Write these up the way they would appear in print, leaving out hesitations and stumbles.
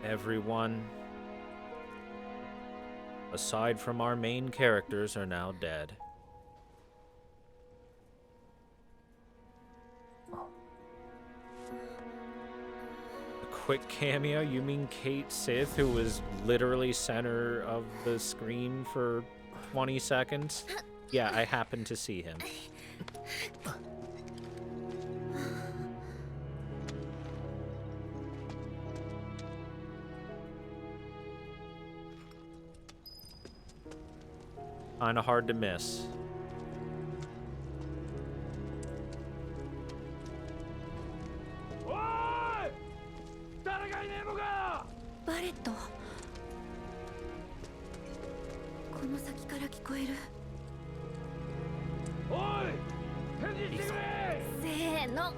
Everyone, aside from our main characters, are now dead. A quick cameo? You mean Kate Sith, who was literally center of the screen for 20 seconds? Yeah, I happened to see him. Kinda hard to miss. Barretto. この先から聞こえる。おい、返事してくれ。せーの。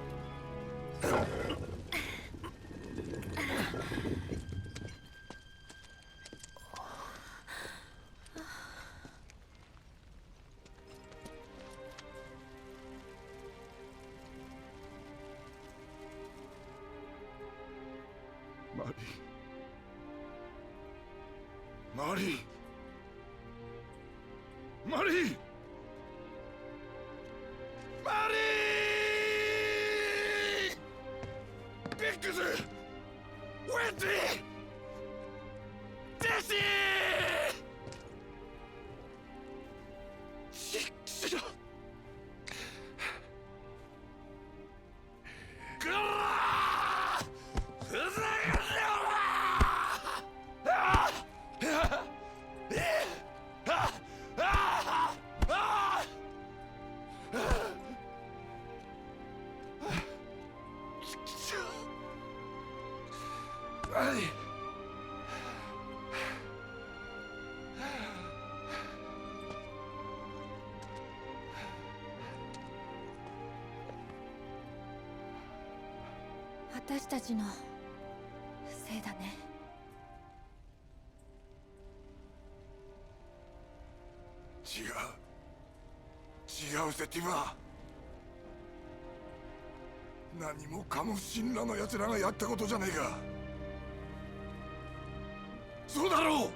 マリーマリーマリービッグズウェンディジェシーシックスだグワーふざけんなよ私たちのせいだね。違うぜティバー。何もかも神羅の奴らがやったことじゃねえか。そうだろう。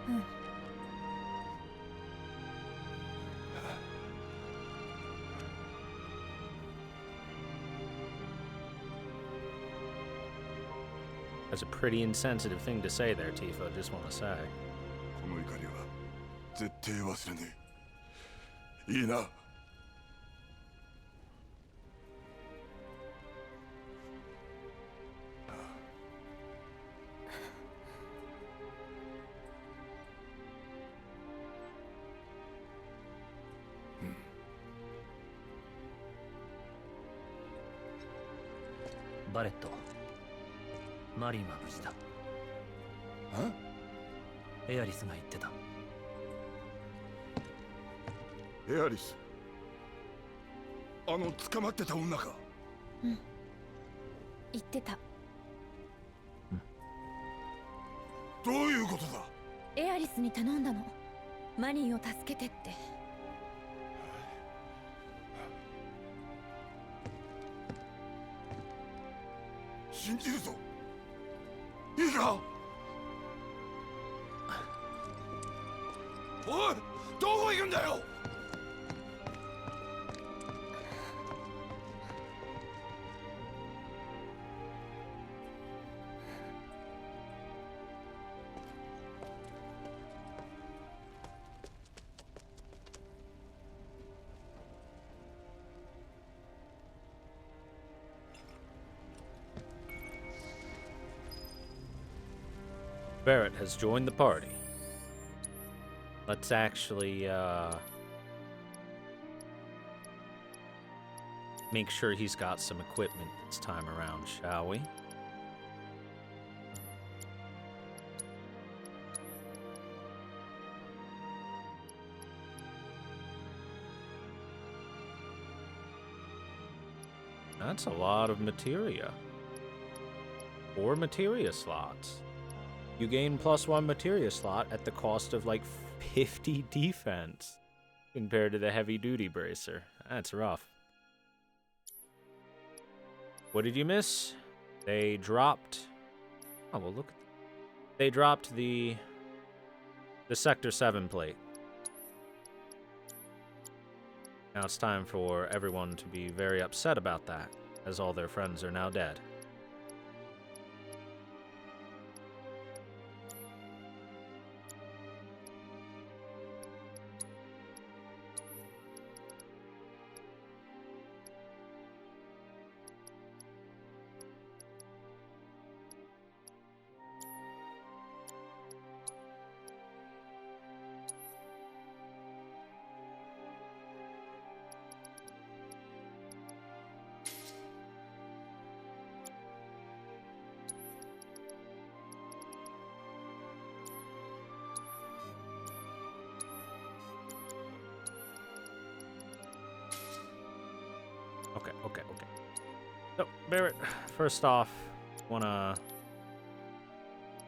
うん。That's a pretty insensitive thing to say there, Tifa, just want to say. この怒りは絶対忘れねえ。いいな。バレット、マリンは無事だ。エアリスが言ってた。エアリス、捕まってた女か。うん、言ってた。どういうことだ。エアリスに頼んだの、マリンを助けてって。信じるぞ。いいか。おい、どこ行くんだよ。Barrett has joined the party. Let's actually, make sure he's got some equipment this time around, shall we? That's a lot of materia. 4 materia slots. You gain +1 materia slot at the cost of like 50 defense compared to the heavy duty bracer. That's rough. What did you miss? They dropped. Oh, well, look. They dropped the Sector 7 plate. Now it's time for everyone to be very upset about that, as all their friends are now dead. Okay. So, Barrett, first off, wanna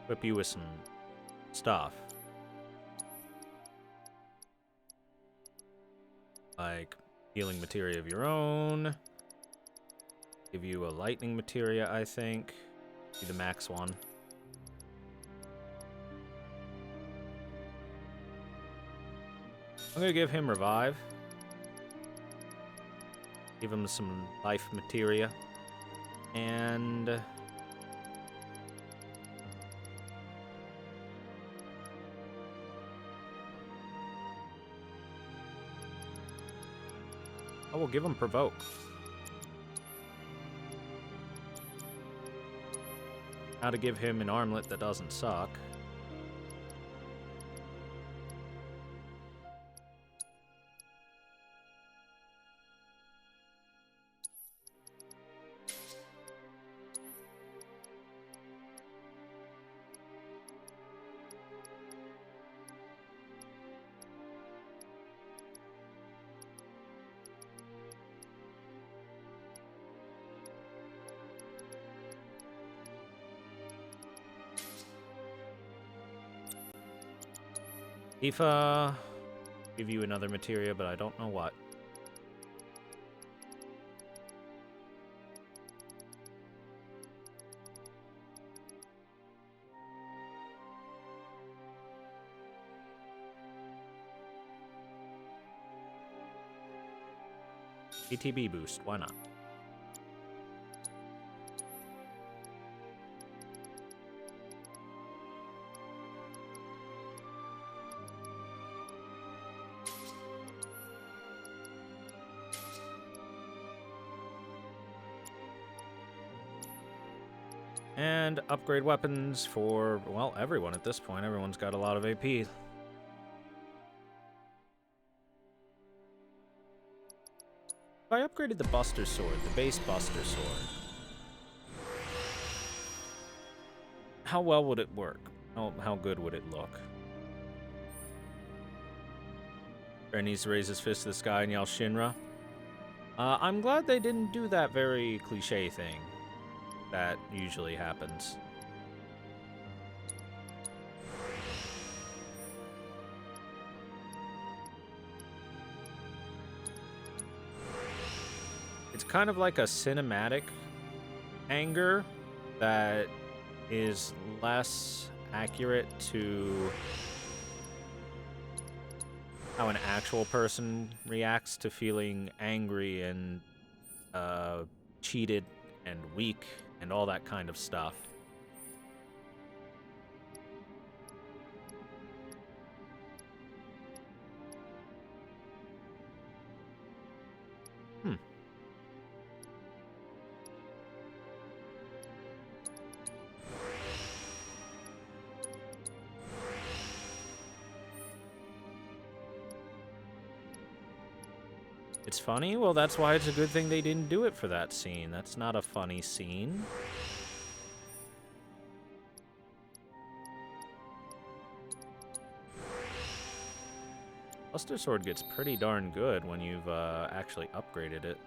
equip you with some stuff. Like healing materia of your own. Give you a lightning materia, I think. Be the max one. I'm gonna give him revive. Give him some life materia. And I will give him provoke. How to give him an armlet that doesn't suck. Aoife, give you another materia, but I don't know what. ATB boost, why not? And upgrade weapons for, well, everyone at this point. Everyone's got a lot of AP. If I upgraded the Buster Sword, the base Buster Sword, how well would it work? How good would it look? Ren needs to raise his fist to the sky and yell Shinra. I'm glad they didn't do that very cliche thing that usually happens. It's kind of like a cinematic anger that is less accurate to how an actual person reacts to feeling angry and cheated and weak and all that kind of stuff. It's funny? Well, that's why it's a good thing they didn't do it for that scene. That's not a funny scene. Buster Sword gets pretty darn good when you've actually upgraded it.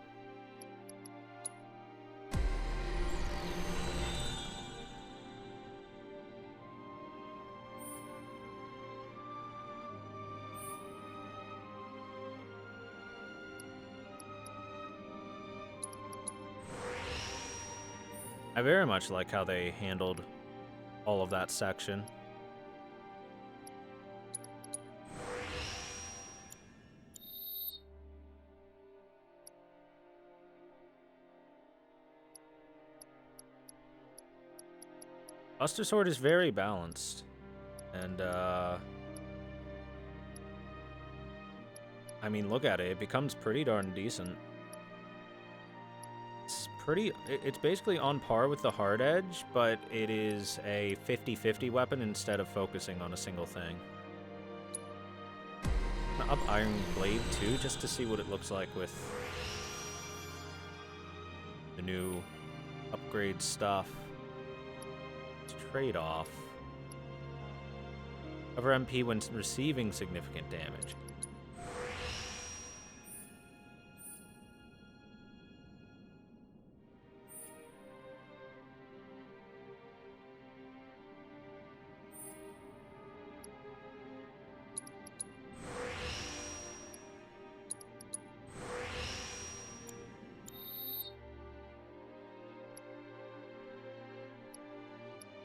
I very much like how they handled all of that section. Buster Sword is very balanced. And, I mean, look at it. It becomes pretty darn decent. It's basically on par with the Hard Edge, but it is a 50-50 weapon instead of focusing on a single thing. I'm gonna up Iron Blade too, just to see what it looks like with the new upgrade stuff. Trade-off. Cover MP when receiving significant damage.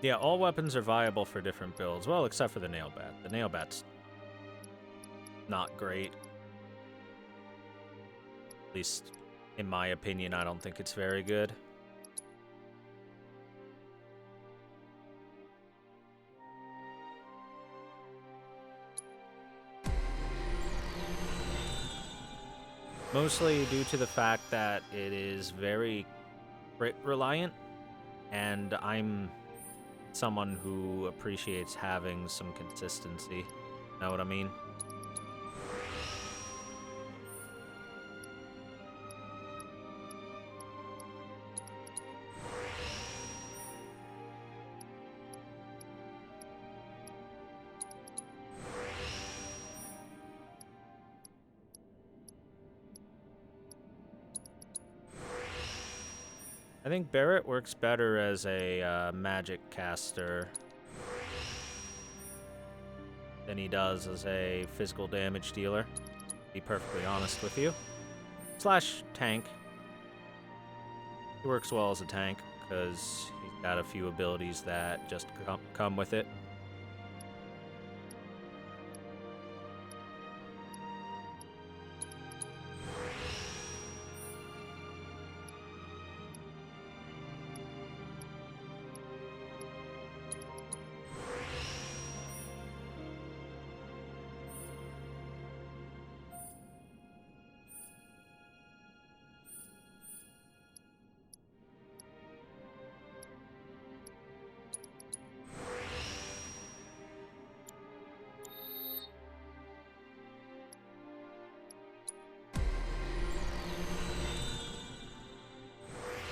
Yeah, all weapons are viable for different builds. Well, except for the nail bat. The nail bat's not great. At least, in my opinion, I don't think it's very good. Mostly due to the fact that it is very crit reliant, and I'm someone who appreciates having some consistency. Know what I mean? I think Barrett works better as a magic caster than he does as a physical damage dealer, to be perfectly honest with you. Slash tank. He works well as a tank because he's got a few abilities that just come with it.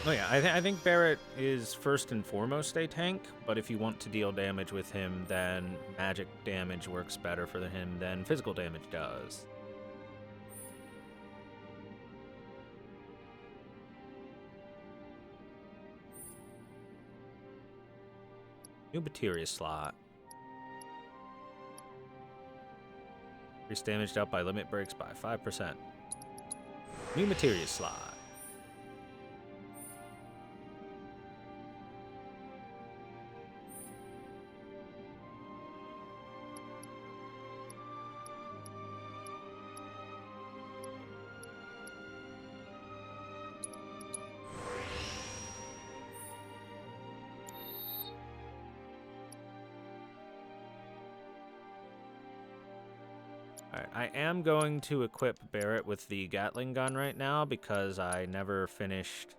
Oh yeah, I think Barrett is first and foremost a tank, but if you want to deal damage with him, then magic damage works better for him than physical damage does. New materia slot. Increase damage dealt by limit breaks by 5%. New materia slot. Alright, I am going to equip Barrett with the Gatling gun right now because I never finished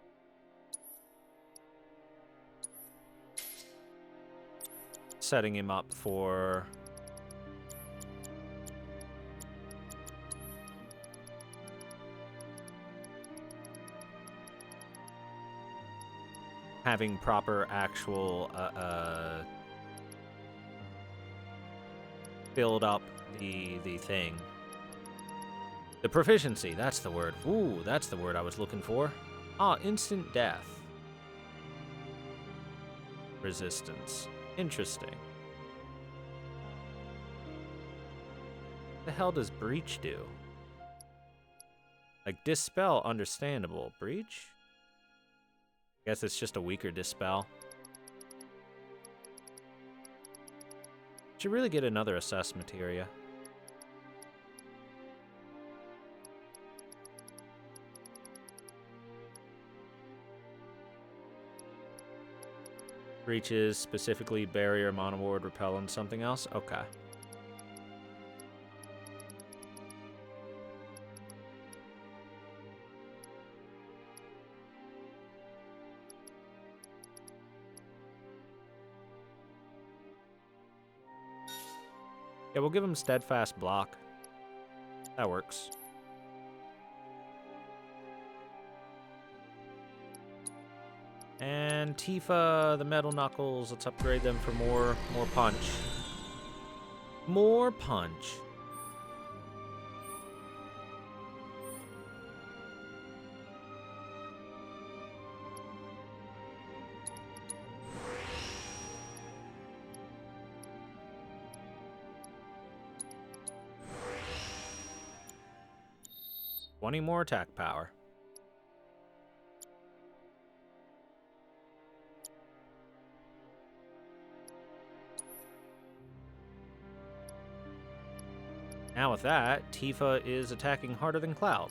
setting him up for having proper actual build up the thing. The proficiency, that's the word. Ooh, that's the word I was looking for. Ah, instant death. Resistance. Interesting. What the hell does breach do? Like, dispel, understandable. Breach? Guess it's just a weaker dispel. Should really get another assess materia. Breaches, specifically barrier, monoward, repel, and something else? Okay. Yeah, we'll give him steadfast block. That works. And Tifa, the metal knuckles, let's upgrade them for more punch. More punch. Twenty more attack power. Now with that, Tifa is attacking harder than Cloud.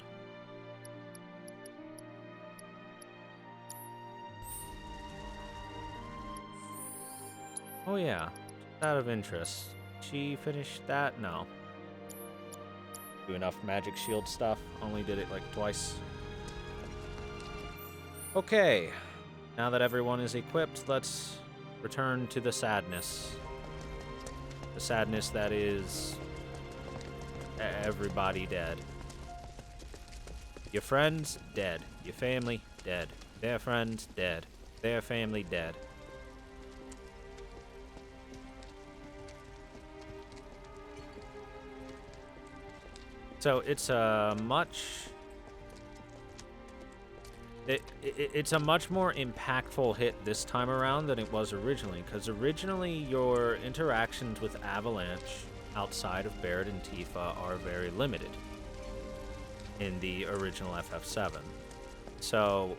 Oh yeah, just out of interest. She finished that? No. Do enough magic shield stuff. Only did it like twice. Okay. Now that everyone is equipped, let's return to the sadness. The sadness that is everybody dead. Your friends, dead. Your family, dead. Their friends, dead. Their family, dead. So it's a much... It's a much more impactful hit this time around than it was originally, because originally your interactions with Avalanche outside of Barret and Tifa are very limited in the original FF7. So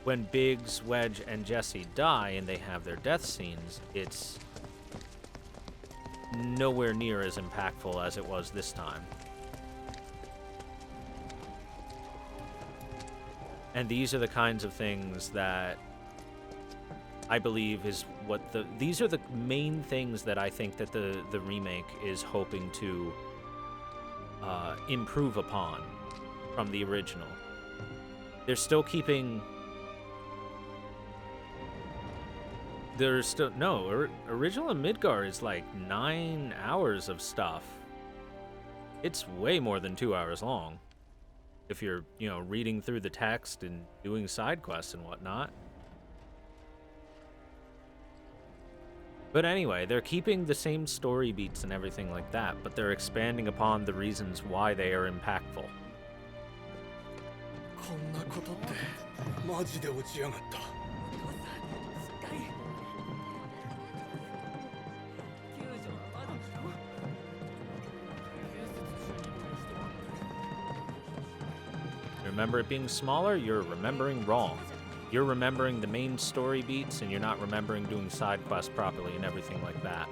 when Biggs, Wedge, and Jesse die and they have their death scenes, it's nowhere near as impactful as it was this time. And these are the kinds of things that I believe is what these are the main things that I think that the remake is hoping to improve upon from the original. They're still keeping... There's still... No, original and Midgar is like 9 hours of stuff. It's way more than 2 hours long. If you're, you know, reading through the text and doing side quests and whatnot. But anyway, they're keeping the same story beats and everything like that, but they're expanding upon the reasons why they are impactful. Remember it being smaller? You're remembering wrong. You're remembering the main story beats, and you're not remembering doing side quests properly and everything like that.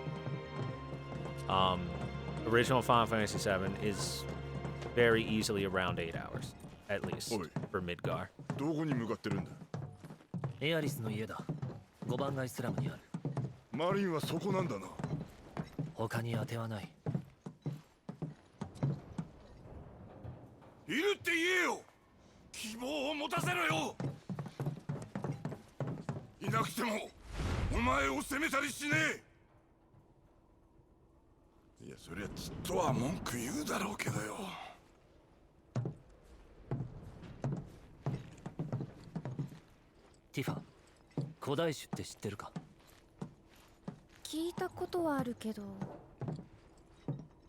Original Final Fantasy VII is very easily around 8 hours, at least, for Midgar. どこに向かってるんだ。エアリスの家だ。5番街スラムにある。マリンはそこなんだな。他に当てはない。いるって言えよ。希望を持たせろよ。いなくてもお前を責めたりしねえ。いや、そりゃちっとは文句言うだろうけどよ。ティファ、古代種って知ってるか？聞いたことはあるけど。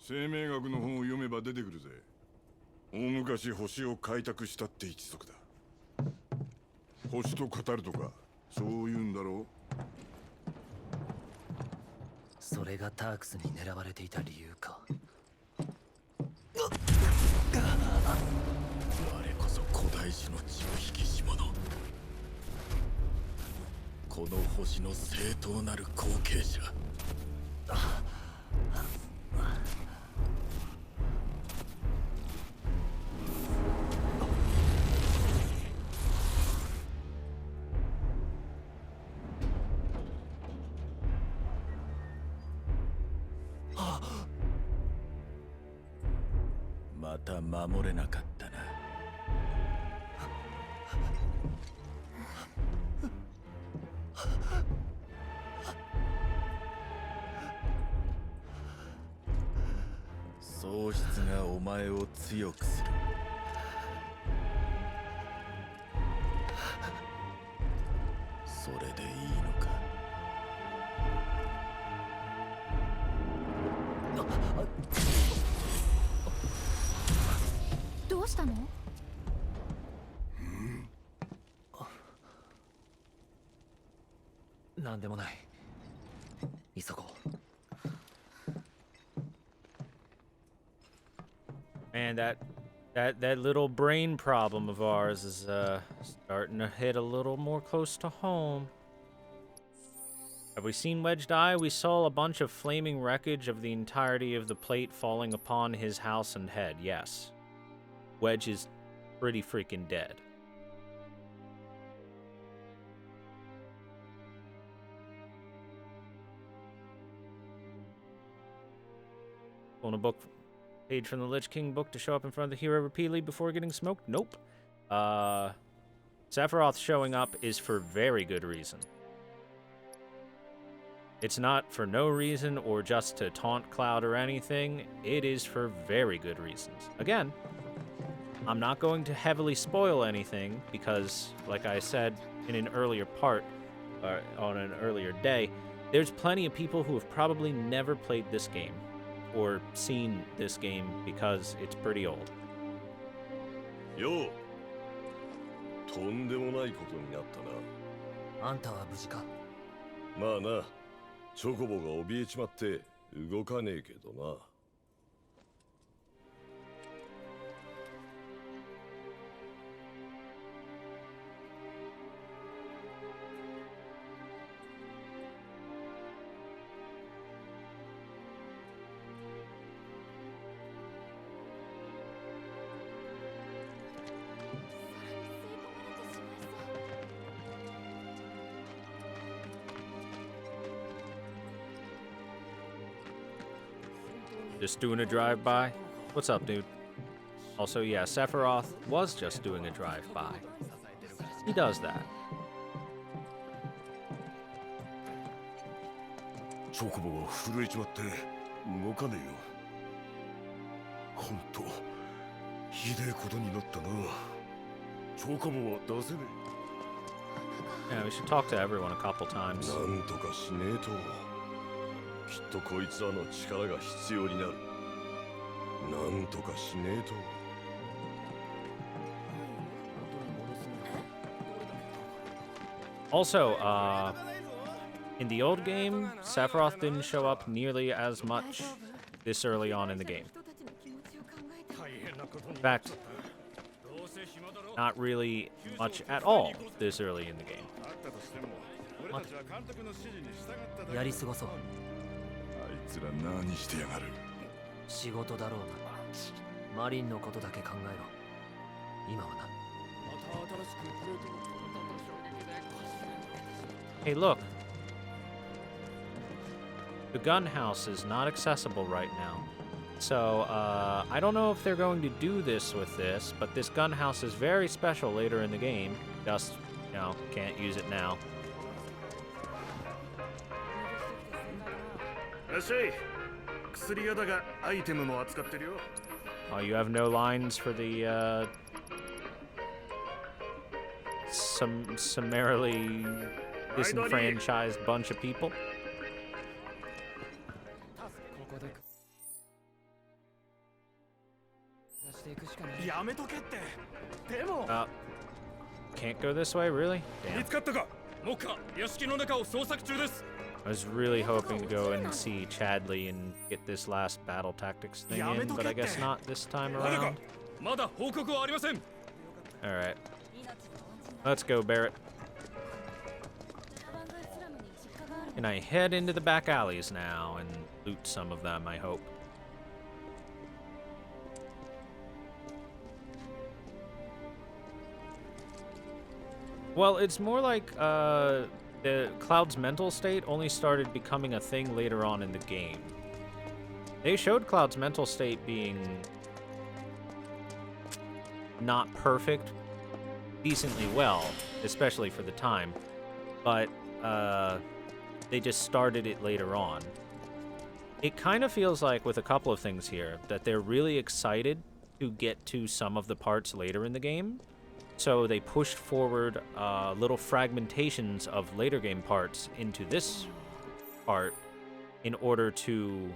生命学の本を読めば出てくるぜ。大昔星を開拓したって一族だ。星と語るとかそういうんだろう。それがタークスに狙われていた理由か。我こそ古代種の血を引きし者。この星の正当なる後継者。また守れなかったな。喪失がお前を強くする。それでいいのか。どうしたの？なんでもない。急ごう。Man, that little brain problem of ours is starting to hit a little more close to home. Have we seen Wedge die? We saw a bunch of flaming wreckage of the entirety of the plate falling upon his house and head. Yes. Wedge is pretty freaking dead. Pulling a book page from the Lich King book to show up in front of the hero repeatedly before getting smoked? Nope. Sephiroth showing up is for very good reason. It's not for no reason or just to taunt Cloud or anything. It is for very good reasons. Again, I'm not going to heavily spoil anything because, like I said in an earlier part, on an earlier day, there's plenty of people who have probably never played this game or seen this game because it's pretty old. よう、とんでもないことになったな。あんたは無事か？まあな、チョコボが怯えちまって動かねえけどな。Just doing a drive-by? What's up, dude? Also, yeah, Sephiroth was just doing a drive-by. He does that. チョコボが震えちまって動かねえよ。ほんとひでえことになったな。チョコボは出せね Yeah, we should talk to everyone a couple え。 times. なんとかしねえと。きっとこいつらの力が必要になる。なんとかしねえと。 Also, in the old game, Sephiroth didn't show up nearly as much this early on in the game. In fact, not really much at all this early in the game. やり過ごそう。あいつら何してやがる。仕事だろうな。マリンのことだけ考えろ。今はな。 Hey, look. The gun house is not accessible right now. So, I don't know if they're going to do this with this, but this gun house is very special later in the game. Just, you know, can't use it now. らっしゃい。薬屋だがアイテムも扱ってるよ。 Oh, you have no lines for the, summarily disenfranchised bunch of people? やめとけって。でも。 Can't go this way, really? 見 Damn. つかったか。目下屋敷の中を捜索中です。 I was really hoping to go and see Chadley and get this last battle tactics thing in, but I guess not this time まだか。 around. まだ報告はありません。 Alright. Let's go, Barrett. Can I head into the back alleys now and loot some of them, I hope? Well, it's more like the Cloud's mental state only started becoming a thing later on in the game. They showed Cloud's mental state being not perfect, decently well, especially for the time, but they just started it later on. It kind of feels like, with a couple of things here, that they're really excited to get to some of the parts later in the game, so they pushed forward little fragmentations of later game parts into this part in order to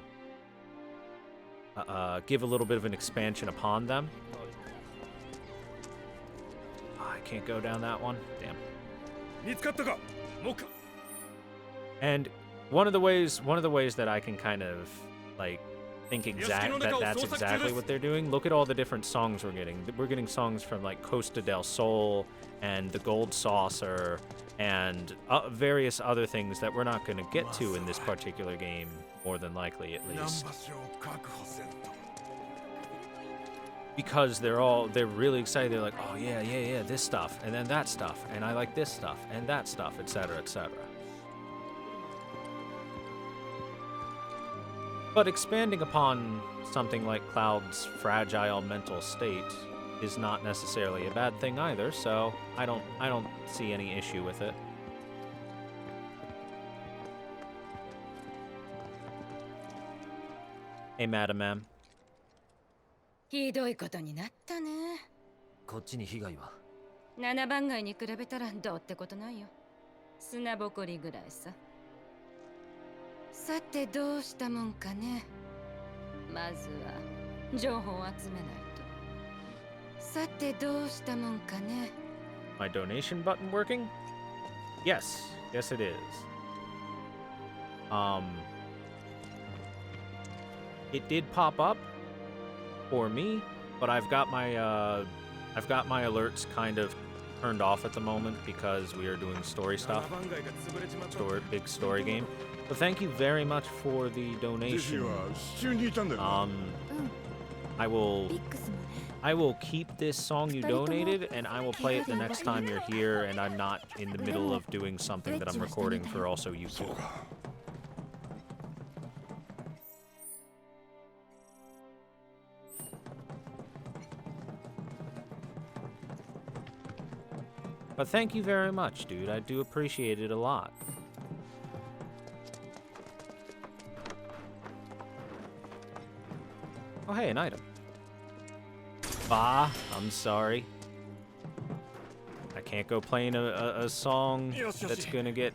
give a little bit of an expansion upon them. Oh, I can't go down that one. Damn. And one of the ways that I can kind of like think that's exactly what they're doing. Look at all the different songs we're getting. We're getting songs from like Costa del Sol and the Gold Saucer and various other things that we're not going to get to in this particular game, more than likely at least. Because they're really excited. They're like, oh yeah, this stuff, and then that stuff, and I like this stuff, and that stuff, etc., etc. But expanding upon something like Cloud's fragile mental state is not necessarily a bad thing either, so I don't see any issue with it. Hey, Madam M. ひどいことになったね。こっちに被害は。7番街に比べたらどうってことないよ。砂ぼこりぐらいさ。さてどうしたもんかね。まずは情報を集めないと。さてどうしたもんかね。My donation button working? Yes, yes it is. It did pop up for me, but I've got my alerts kind of turned off at the moment because we are doing story stuff. Big story game. But thank you very much for the donation. I will keep this song you donated, and I will play it the next time you're here and I'm not in the middle of doing something that I'm recording for also YouTube. But thank you very much, dude. I do appreciate it a lot. Oh, hey, an item. Bah, I'm sorry. I can't go playing a song that's gonna get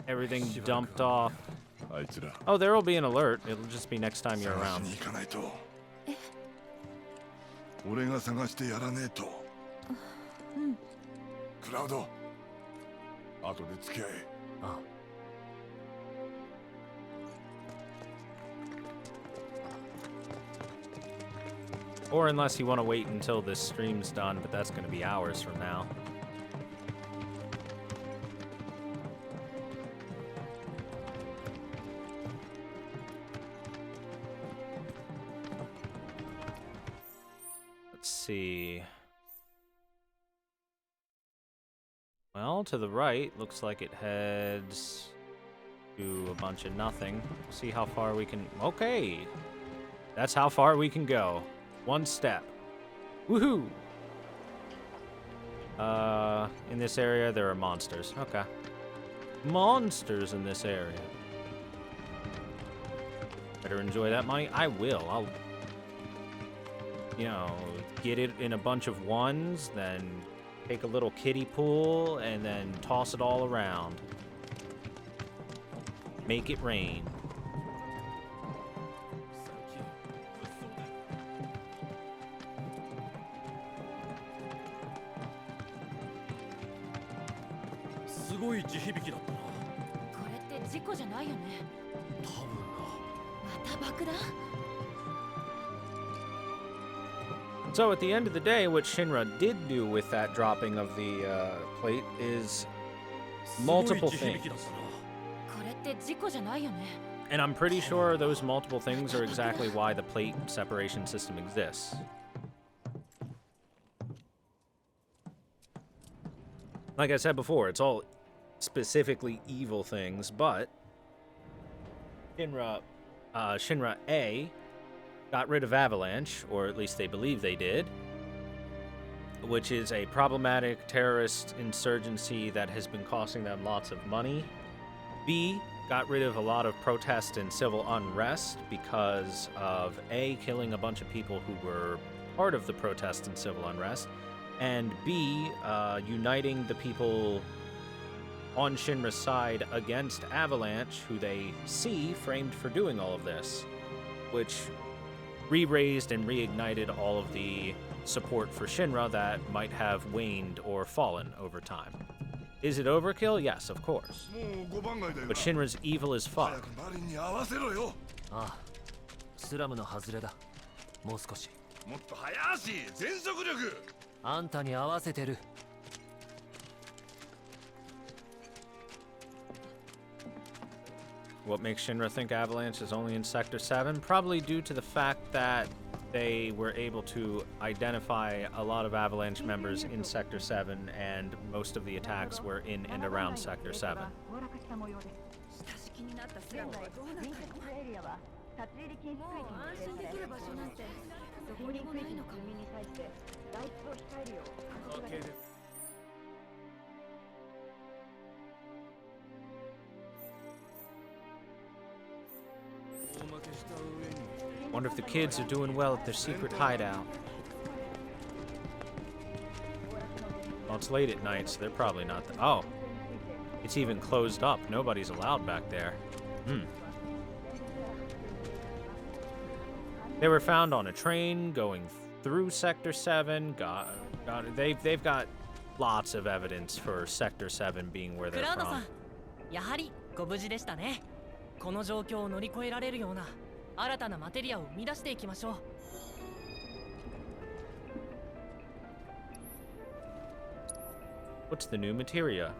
everything dumped off. Oh, there will be an alert. It'll just be next time you're around. 俺が探してやらねえと。クラウド、後で付き合え。ああ。Or unless you want to wait until this stream's done, but that's going to be hours from now. Let's see. Well, to the right, looks like it heads to a bunch of nothing. See how far we can... Okay! That's how far we can go. One step. Woohoo! In this area, there are monsters. Okay. Monsters in this area. Better enjoy that money. I will. I'll, you know, get it in a bunch of ones, then take a little kiddie pool, and then toss it all around. Make it rain. So at the end of the day, what Shinra did do with that dropping of the plate is multiple things. って事故じゃないよね。 And I'm pretty sure those multiple things are exactly why the plate separation system exists. Like I said before, it's all specifically evil things, but Shinra A got rid of Avalanche, or at least they believe they did, which is a problematic terrorist insurgency that has been costing them lots of money. B got rid of a lot of protest and civil unrest because of A, killing a bunch of people who were part of the protest and civil unrest, and B, uniting the people on Shinra's side against Avalanche, who they see framed for doing all of this, which re-raised and reignited all of the support for Shinra that might have waned or fallen over time. Is it overkill? Yes, of course. But Shinra's evil as fuck. ああ、スラムの外れだ。もう少し。もっと早足全速力。あんたに合わせてる。What makes Shinra think Avalanche is only in Sector 7? Probably due to the fact that they were able to identify a lot of Avalanche members in Sector 7, and most of the attacks were in and around Sector 7. 親しきになったスラムはどうなったの？もう安心できる場所なんてどこにもないのかも。 Wonder if the kids are doing well at their secret hideout. Well, it's late at night, so they're probably not. Oh, it's even closed up. Nobody's allowed back there. They were found on a train going through Sector 7. They've got lots of evidence for Sector 7 being where they're from. やはりご無事でしたね。この状況を乗り越えられるような新たなマテリアを生み出していきましょう。 What's the new materia?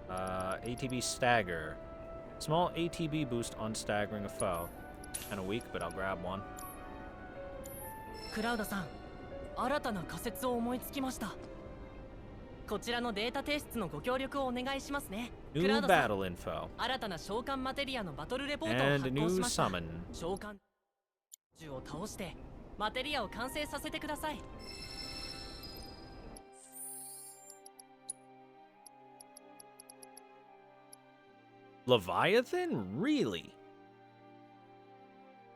ATB Stagger. Small ATB boost on staggering a foe. Kinda weak, but I'll grab one. クラウドさん、新たな仮説を思いつきました。こちらのデータ提出のご協力をお願いしますね。 New クラウドさん、 battle info. 新たな召喚マテリアのバトルレポートを And 発 a 行 new しました。 summon. 召喚獣を倒してマテリアを完成させてください。 Leviathan? Really?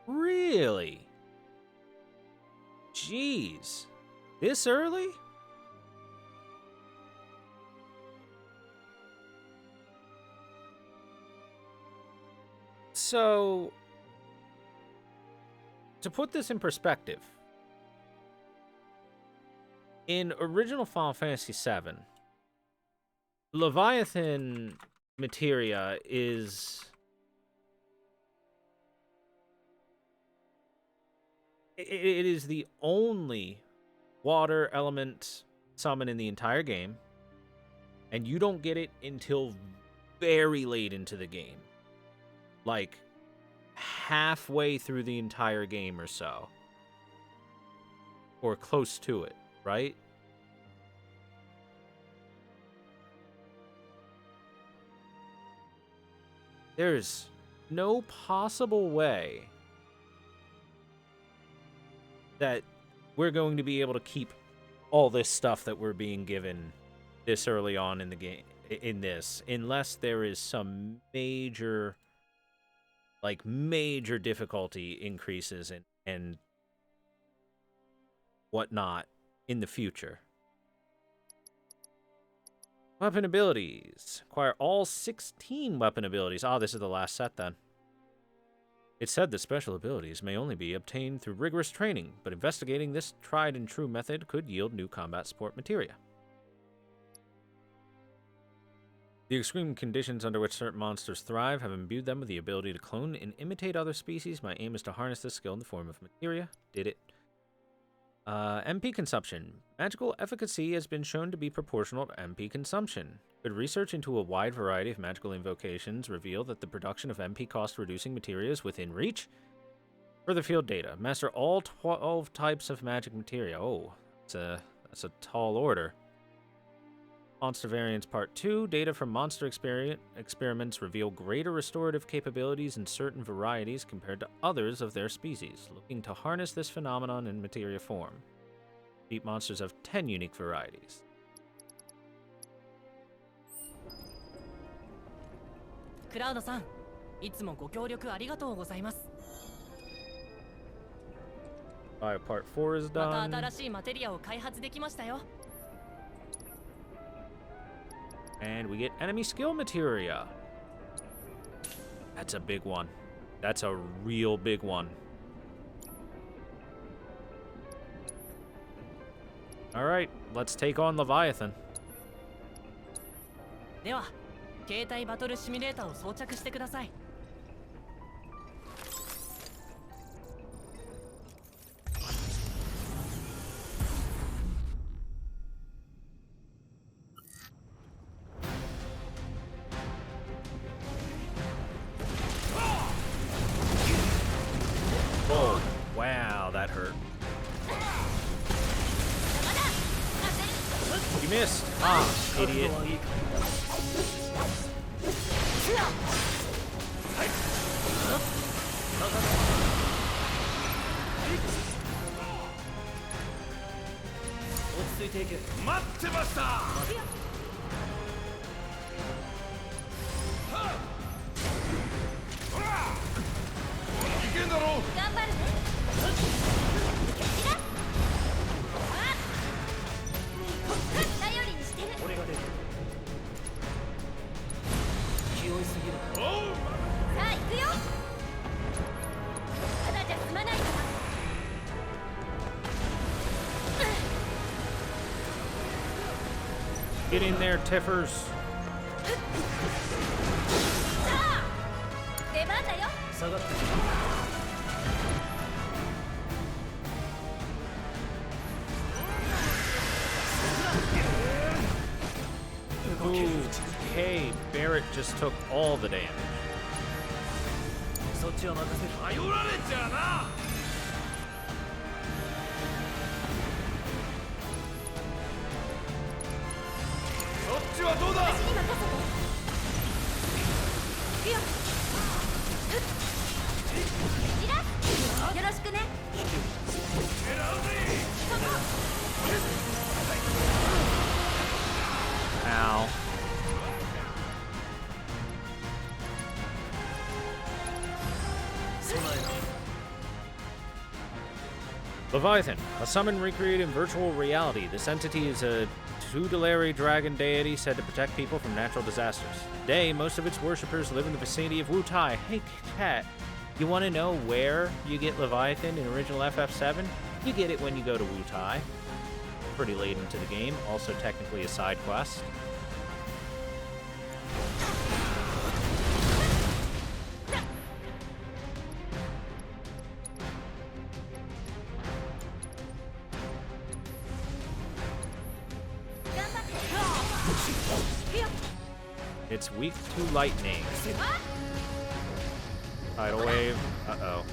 Really? Jeez. This early? So, to put this in perspective, in original Final Fantasy VII, Leviathan materia is it is the only water element summon in the entire game, and you don't get it until very late into the game, like halfway through the entire game or so, or close to it, right? There's no possible way that we're going to be able to keep all this stuff that we're being given this early on in the game, unless there is some major difficulty increases and whatnot in the future. Weapon abilities. Acquire all 16 weapon abilities. Ah, this is the last set then. It said that special abilities may only be obtained through rigorous training, but investigating this tried and true method could yield new combat support materia. The extreme conditions under which certain monsters thrive have imbued them with the ability to clone and imitate other species. My aim is to harness this skill in the form of materia. Did it. MP consumption. Magical efficacy has been shown to be proportional to MP consumption. Good research into a wide variety of magical invocations reveal that the production of MP cost-reducing materia is within reach. Further field data. Master all 12 types of magic materia. Oh, that's a tall order. Monster Variants Part 2. Data from monster experiments reveal greater restorative capabilities in certain varieties compared to others of their species, looking to harness this phenomenon in materia form. Beat monsters of 10 unique varieties. Cloud-san, いつもご協力ありがとうございます。 Part 4 is ま done. た新しいマテリアを開発できましたよ。 And we get enemy skill materia. That's a big one. That's a real big one. Alright, let's take on Leviathan. では、携帯バトルシミュレーターを装着してください。 Oh, wow, that hurt. You missed. Ah, idiot. Get in there, Tiffers. Okay, Barrett just took all the damage. そっちは任せる。頼られちゃうな。そっちはどうだ。よろしくね。 Ow. Leviathan, a summon recreated in virtual reality. This entity is a tutelary dragon deity said to protect people from natural disasters. Today, most of its worshippers live in the vicinity of Wutai. Hey, chat, you want to know where you get Leviathan in original FF7? You get it when you go to Wutai. Pretty late into the game, also technically a side quest. It's weak to lightning. Tidal wave. Uh-oh.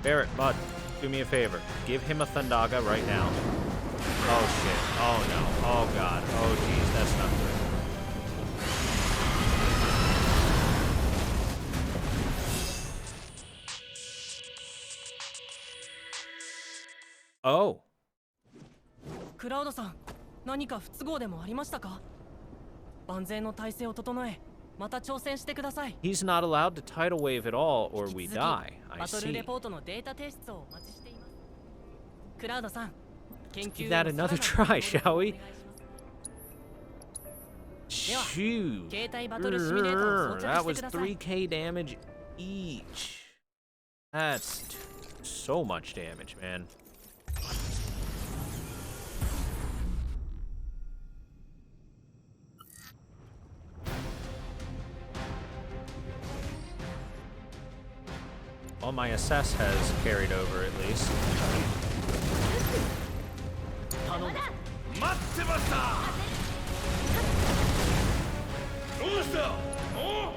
Barrett, bud, do me a favor. Give him a Thundaga right now. Oh, shit. Oh, no. Oh, God. Oh, jeez. That's not good. Oh. クラウドさん、何か不都合でもありましたか？万全の体制を整え、また挑戦してください。 He's not allowed to tidal wave at all, or we 引き続き die. I バトル see. レポートのデータ提出をお待ちしています。クラウドさん、研究 Give that への another さらな try, る協力 shall をお we? 願いします。 Shoot. 携帯バトルシミュレーターを装 That 着して was ください。 3k damage each. That's so much damage, man. Well, my assess has carried over at least. 頼んだ。待ってました。どうした。お。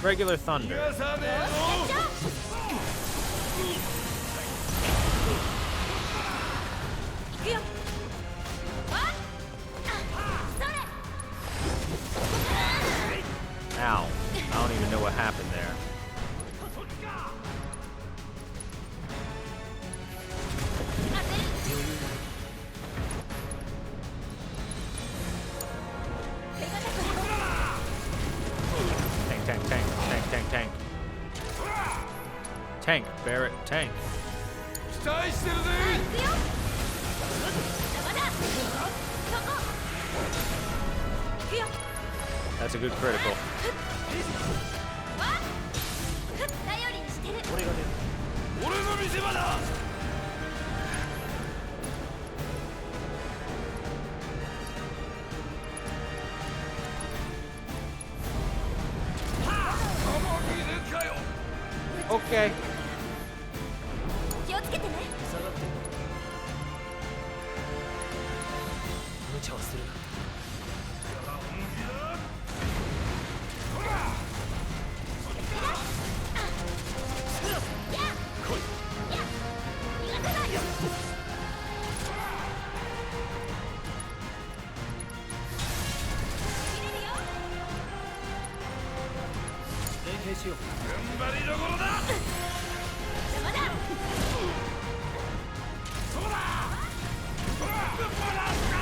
Regular thunder. Ow. I don't even know what happened there. Tank, tank, tank, tank, tank, tank. Tank, Barrett, tank. That's a good critical. 俺が出る。俺の見せ場だ。 Okay. 気をつけてね。下がってんの。無茶はするな。 連携しよう。頑張りどころだ。邪魔だ。そうだ。ぶっ放すか。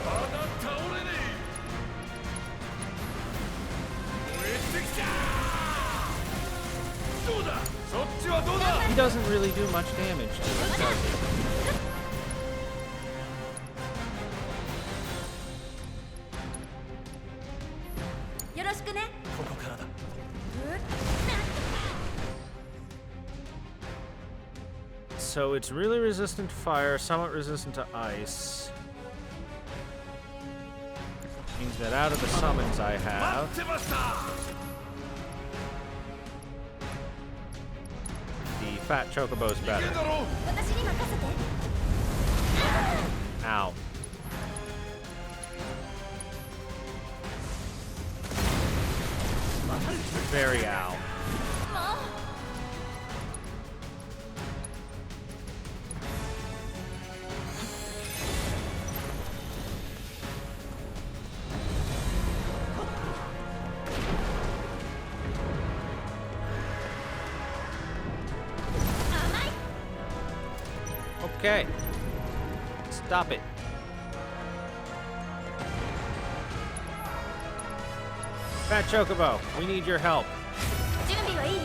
まだ倒れねえ。燃えてきた。どうだ。そっちはどうだ。 He doesn't really do much damage to it, does he? よろしくね。ここからだ。 So it's really resistant to fire, somewhat resistant to ice. Means that out of the summons I 待 have, ってました。 the Fat Chocobo's いけ better. だろ。 私に任せて。 Ow. Very ow. もう。 Okay. Stop it. Fat Chocobo, we need your help. 準備はいい？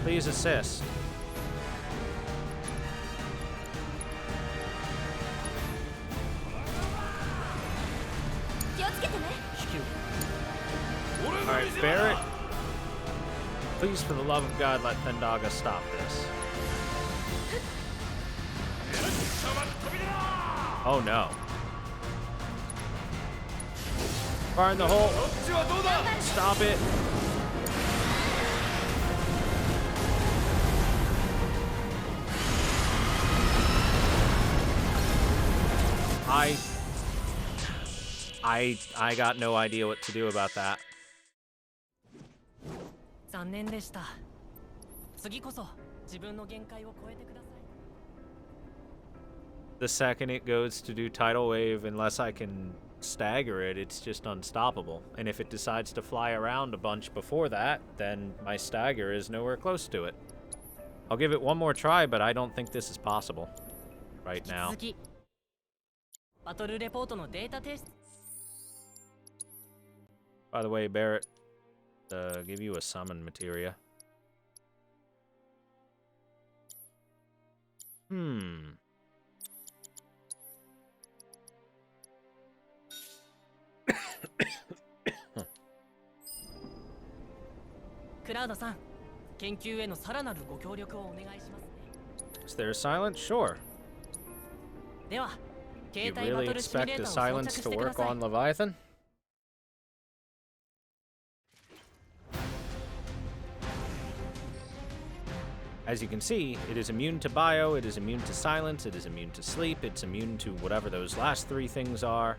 Please assist. 気をつけてね。 俺の Alright, 見せ場 Barrett. だ。 Please, for the love of God, let Thendaga stop this. Oh no. Fire in the hole. そっちはどうだ。 Stop it. I got no idea what to do about that. 残念でした。次こそ自分の限界を超えてください。 The second it goes to do tidal wave, unless I can stagger it, it's just unstoppable. And if it decides to fly around a bunch before that, then my stagger is nowhere close to it. I'll give it one more try, but I don't think this is possible right 引き now. 続きバトルレポートのデータ提出。 By the way, Barrett, give you a summon materia. Hmm. クラウドさん、研究へのさらなるご協力をお願いしますね。 Is there a silence? Sure. では You 携帯バ really トルシミュレ expect ー the ターを装 silence 着し to てくだ work さい on Leviathan? As you can see, it is immune to bio, it is immune to silence, it is immune to sleep, it's immune to whatever those last three things are.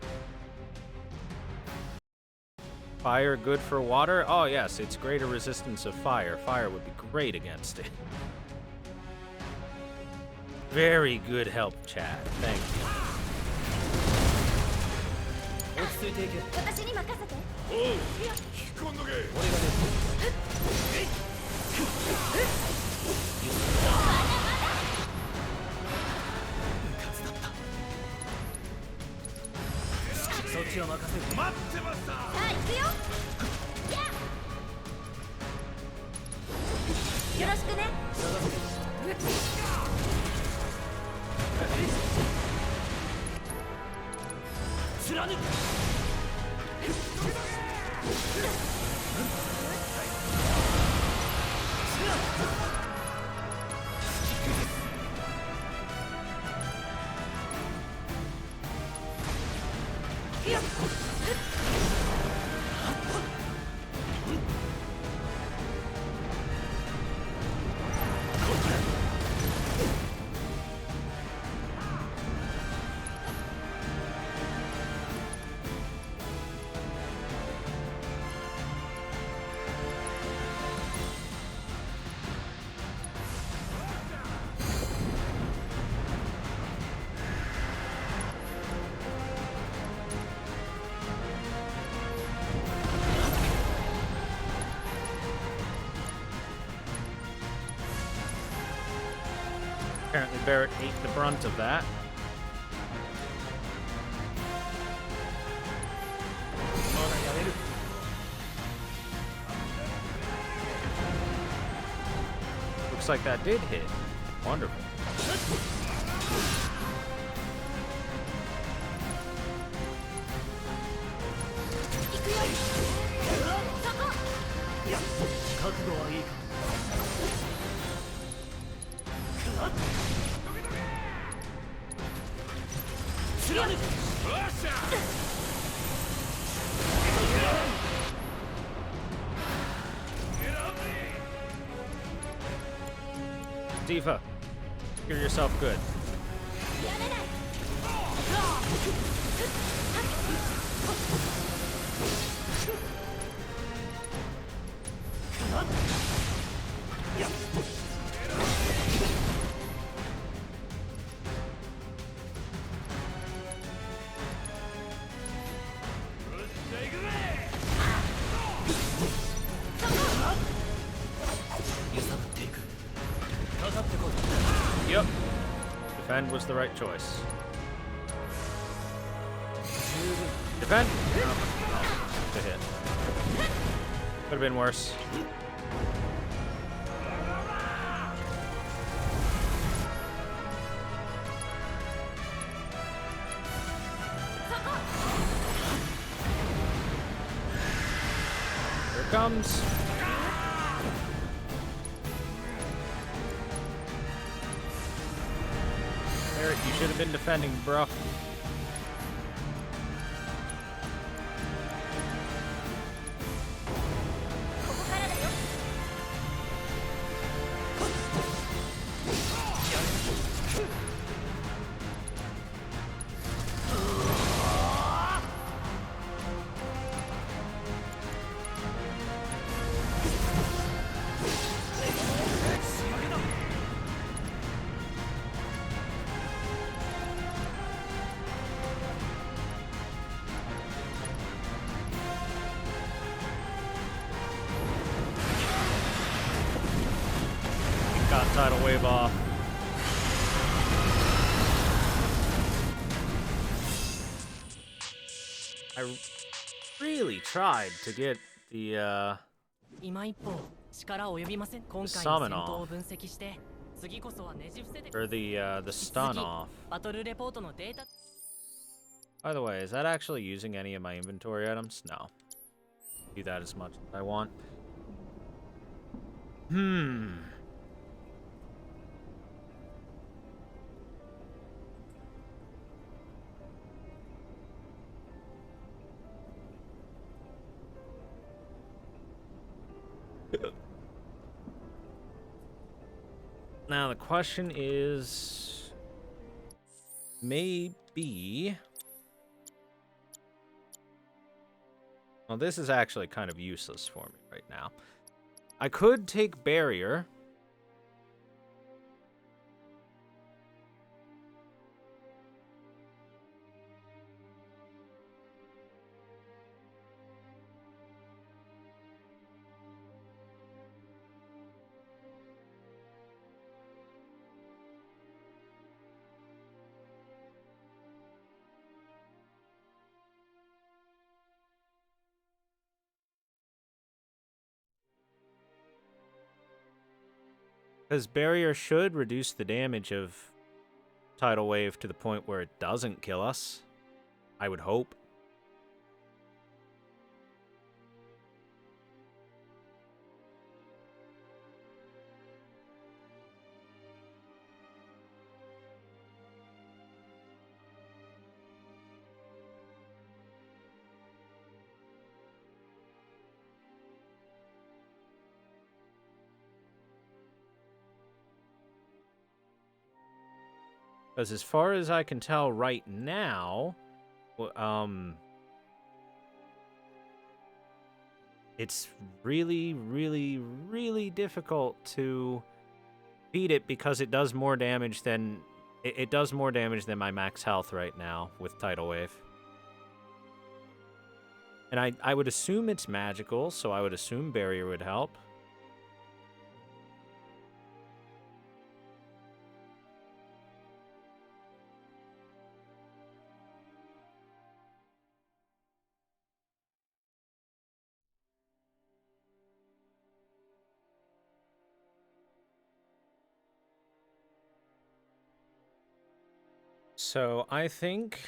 Fire good for water? Oh yes, it's greater resistance of fire. Fire would be great against it. Very good help, Chad. Thank you. 落ち着いていけ。私に任せて。おう引き込んどけ。俺がそっちは任せる。待ってました。さあ行くよ。よろしくね。貫く。Apparently Barrett ate the brunt of that. Looks like that did hit. Wonderful. Diva, figure yourself good. Yep. Defend was the right choice. Defend? Oh, good hit. Could have been worse. Here it comes. Barrett, you should have been defending, bro. Got tidal wave off. I really tried to get the 今一歩力及びません。今回の戦 summon 闘を off 分析して次こそはねじ伏せて or the stun off. バトルレポートのデータ By the way, is that actually using any of my inventory items? No. Do that as much as I want. Now the question is, maybe. Well, this is actually kind of useless for me right now. I could take barrier. Because barrier should reduce the damage of tidal wave to the point where it doesn't kill us. I would hope. Because as far as I can tell right now, it's really, really, really difficult to beat it because it does more damage than it does more damage than my max health right now with tidal wave. And I would assume it's magical, so I would assume barrier would help. So I think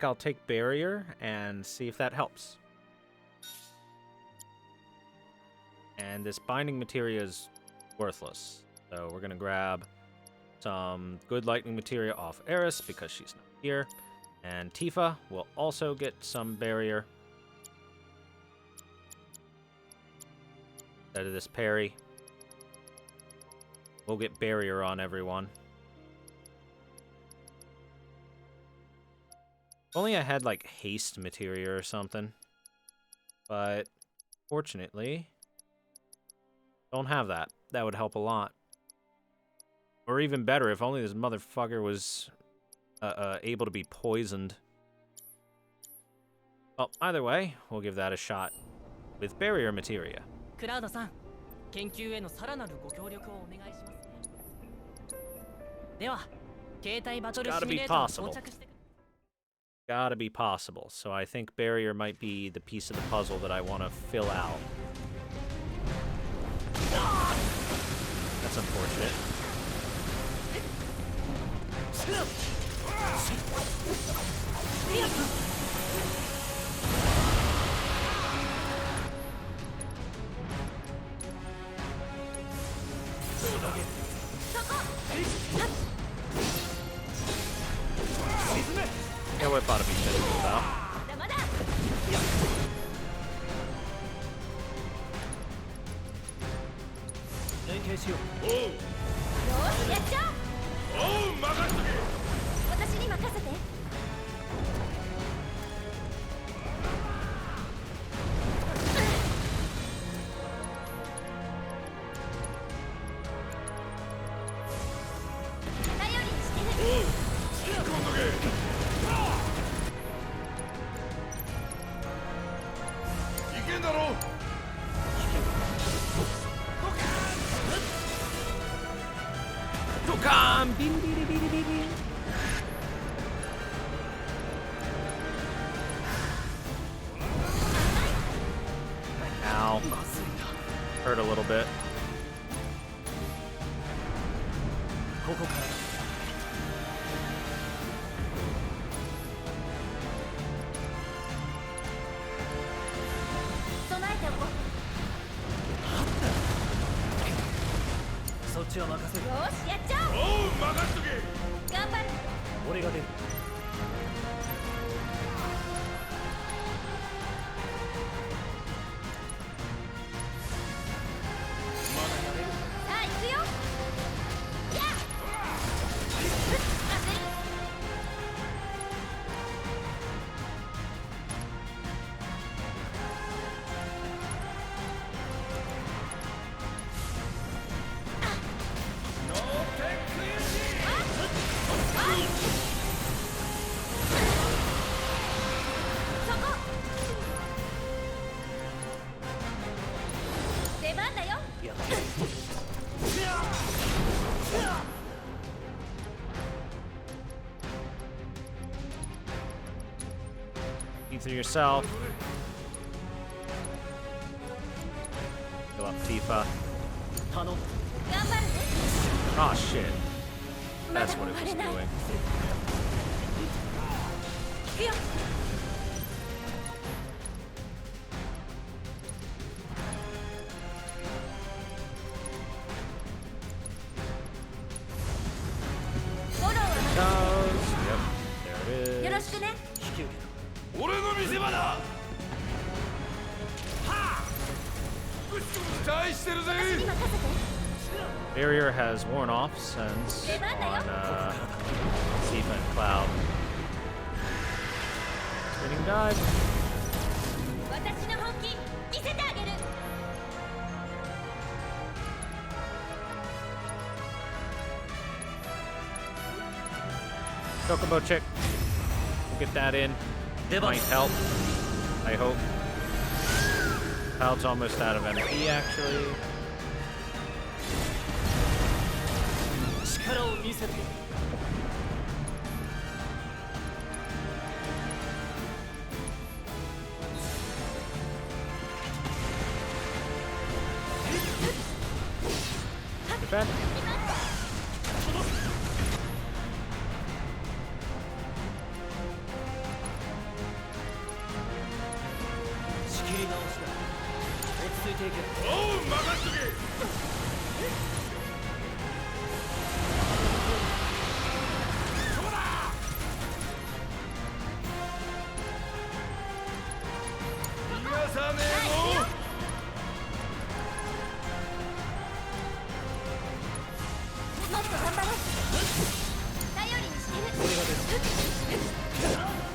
I'll take barrier and see if that helps. And this binding materia is worthless. So we're gonna grab some good lightning materia off Eris because she's not here. And Tifa will also get some barrier. Instead of this parry. We'll get barrier on everyone. If only I had, like, haste materia or something. But, fortunately, don't have that. That would help a lot. Or even better, if only this motherfucker was able to be poisoned. Well, either way, we'll give that a shot with barrier materia. クラウドさん、研究へのさらなるご協力をお願いしますね。では、携帯バトルシミュレーターを装着して。 Gotta be possible, so I think barrier might be the piece of the puzzle that I want to fill out. That's unfortunate. Yeah, what ought to be physical about. Ow. Hurt a little bit. Ether yourself. Fill up FIFA. Oh shit. That's what it was doing. Yep, there it is. 俺の見せ場だはあ期待してるぜ Barrier has worn off since on Tifa and Cloud. Spinning dive. Chocobo chick. We'll get that in. Might help. I hope. Cloud's almost out of MP actually. Defend.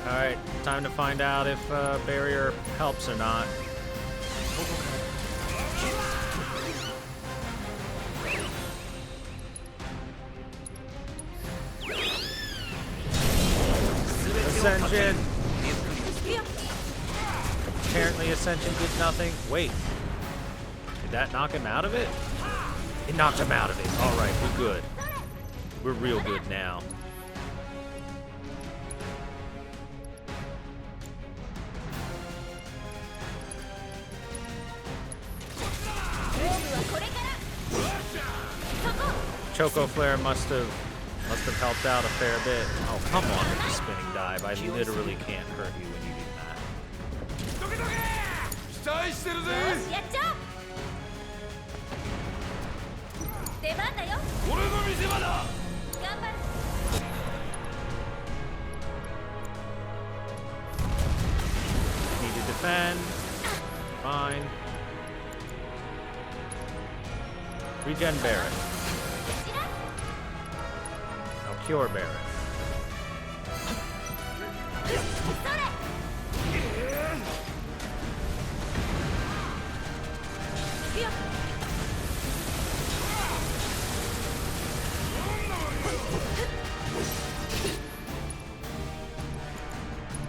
Alright, time to find out if barrier helps or not. Ascension! Apparently Ascension did nothing. Wait. Did that knock him out of it? It knocked him out of it. Alright, we're good. We're real good now. Choco Flare must have helped out a fair bit. Oh, come on with the spinning dive. I literally can't hurt you when you do that. 期待してるぜ俺の見せ場だ Need to defend. Fine. Regen Barret. Now cure Barret.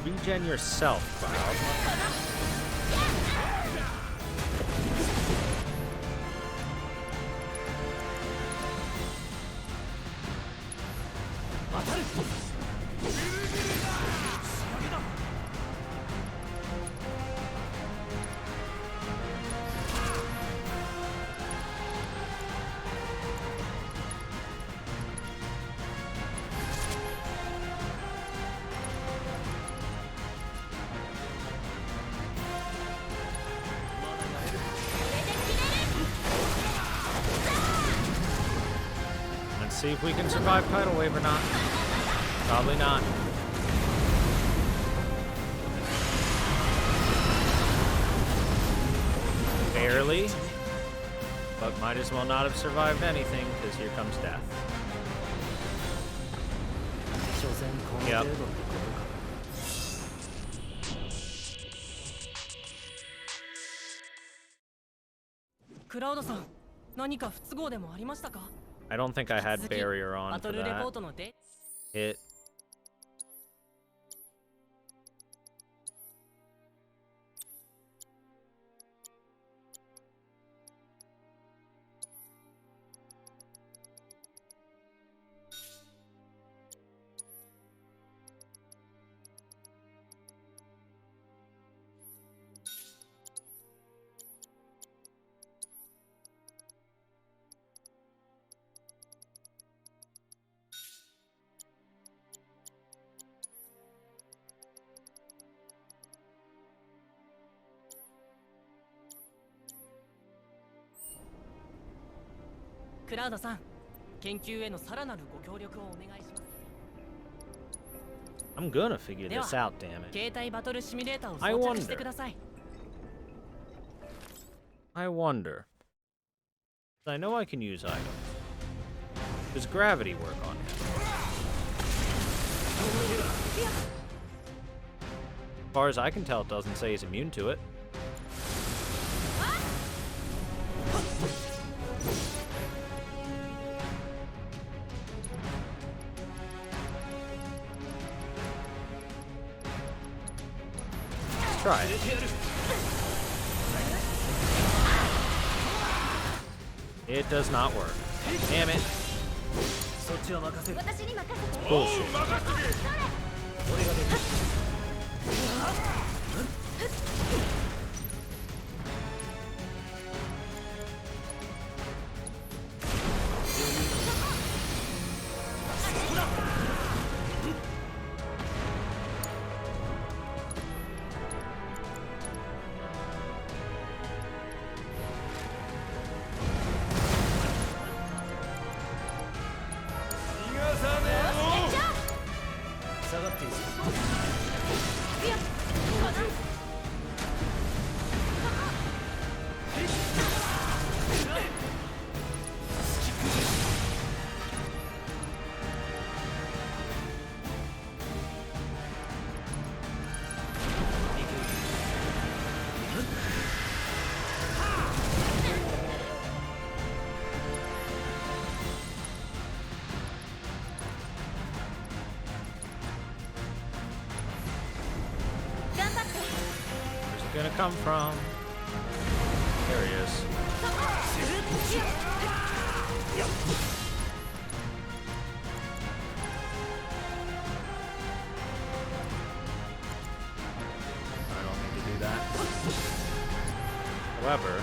Regen yourself, Cloud. See if we can survive tidal wave or not. Probably not. Barely. But might as well not have survived anything, because here comes death. Yep. Cloud-san, 何か不都合でもありましたか? I don't think I had barrier on for that. Hit. クラウドさん、研究へのさらなるご協力をお願いします。 I'm gonna figure this out, damn it. 携帯バトルシミュレーターを I 装 wonder. 着してください。 I wonder. I know I can use items. Does gravity work on him? As far as I can tell, it doesn't say he's immune to it. Let's try it. It does not work. Damn it. そっちは任せる。 Bullshit. 逃がさねえぞ。下がっていいぞ。Where's it gonna come from? There he is. I don't need to do that. However,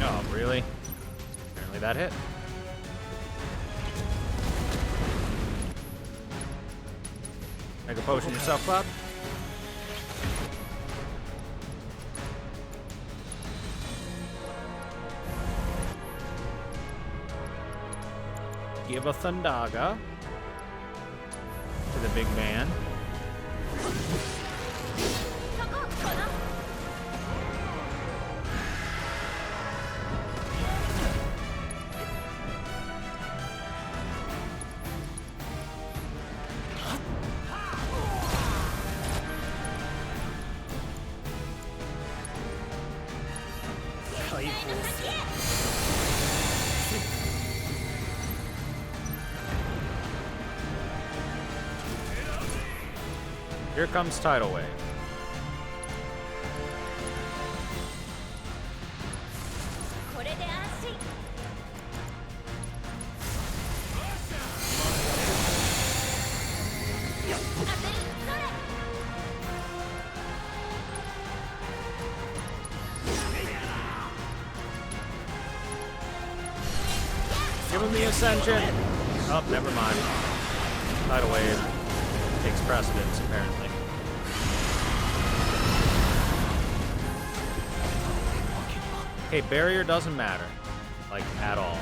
oh, really? Apparently that hit. Mega potion yourself up. Give a Thundaga to the big man. Here comes Tidal Wave. Give him the ascension. Oh, never mind. Tidal Wave takes precedence, apparently. Okay, barrier doesn't matter. Like, at all.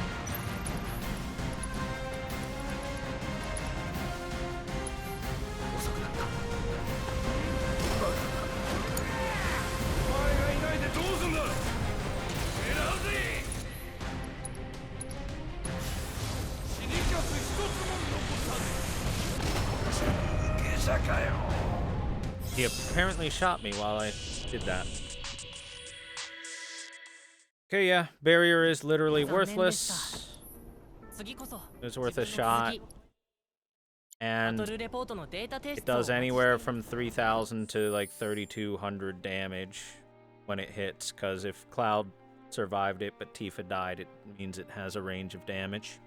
apparently shot me while I did that. Okay, yeah, barrier is literally worthless. 次こそ It was worth a 自分の shot. 次バ And トルレポートのデータ提 it 出をお does 待ちしてい anywhere ます from 3,000 to like 3,200 damage when it hits, because if Cloud survived it but Tifa died, it means it has a range of damage.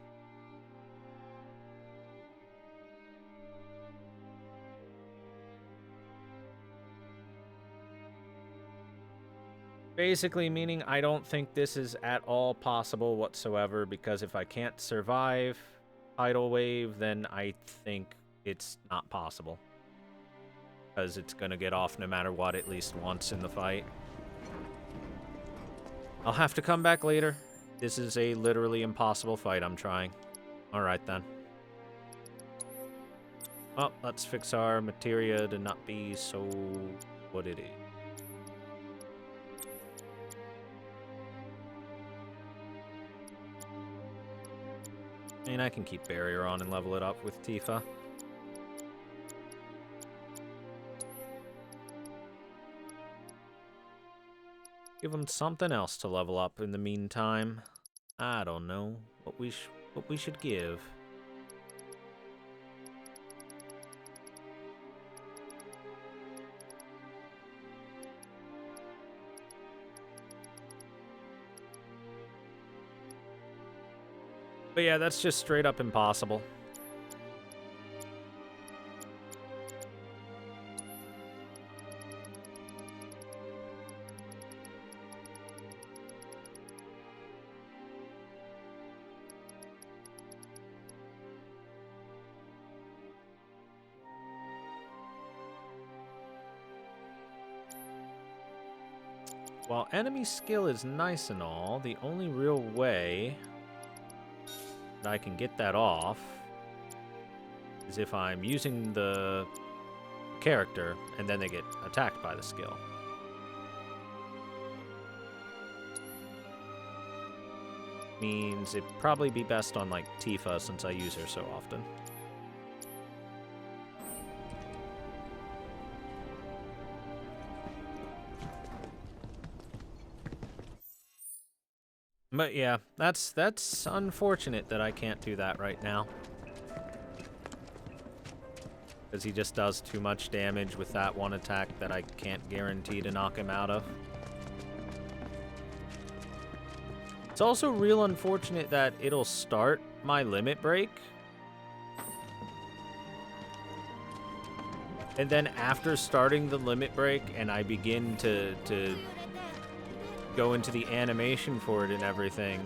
Basically meaning I don't think this is at all possible whatsoever, because if I can't survive Tidal Wave, then I think it's not possible. Because it's gonna get off no matter what at least once in the fight. I'll have to come back later. This is a literally impossible fight I'm trying. Alright then. Well, let's fix our materia to not be so what it is. I mean, I can keep barrier on and level it up with Tifa. Give him something else to level up in the meantime. I don't know what we should give. But yeah, that's just straight up impossible. While enemy skill is nice and all, the only real way that I can get that off is if I'm using the character and then they get attacked by the skill. Means it'd probably be best on like Tifa since I use her so often. But yeah, that's unfortunate that I can't do that right now. Because he just does too much damage with that one attack that I can't guarantee to knock him out of. It's also real unfortunate that it'll start my limit break. And then after starting the limit break and I begin to go into the animation for it and everything,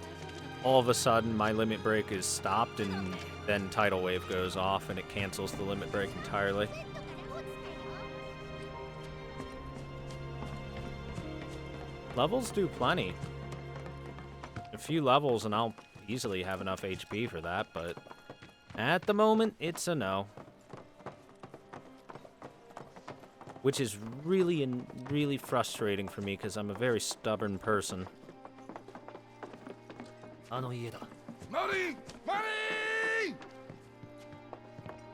all of a sudden my limit break is stopped and then Tidal Wave goes off and it cancels the limit break entirely. Levels do plenty. A few levels and I'll easily have enough HP for that, but at the moment it's a no. Which is really frustrating for me because I'm a very stubborn person. あの家だ。 マリンマリン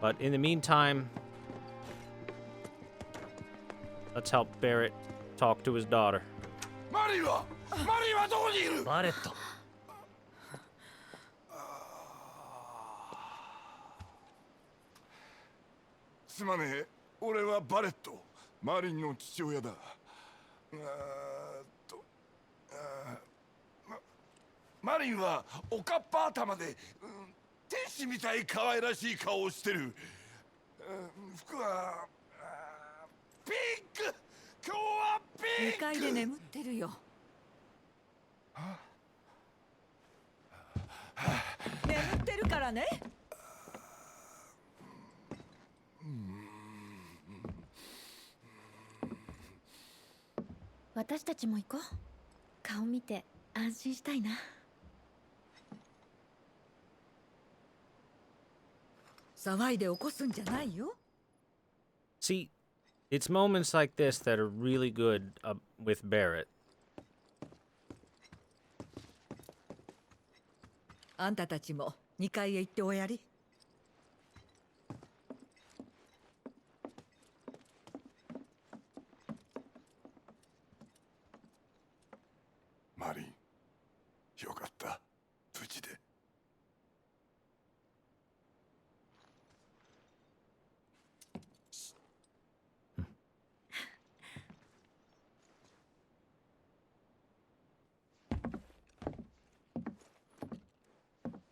But in the meantime, let's help Barrett talk to his daughter. マリンはどこにいる？バレット。すまねえ、俺はバレット、マリンの父親だ。マリンはおかっぱ頭で、天使みたい可愛らしい顔をしてる。服はピンク。今日はピンク。2階で眠ってるよ。眠ってるからね。私たちも行こう。顔見て安心したいな。騒いで起こすんじゃないよ。 See, it's moments like this that are really good with Barrett. あんたたちも2階へ行っておやり。マリン、よかった、無事で。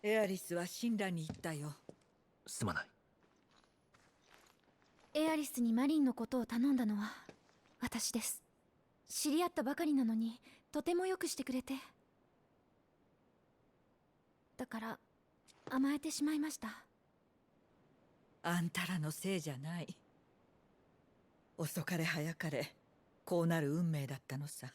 エアリスは神羅に行ったよ。すまない。エアリスにマリンのことを頼んだのは私です。知り合ったばかりなのにとてもよくしてくれて、だから甘えてしまいました。あんたらのせいじゃない。遅かれ早かれこうなる運命だったのさ。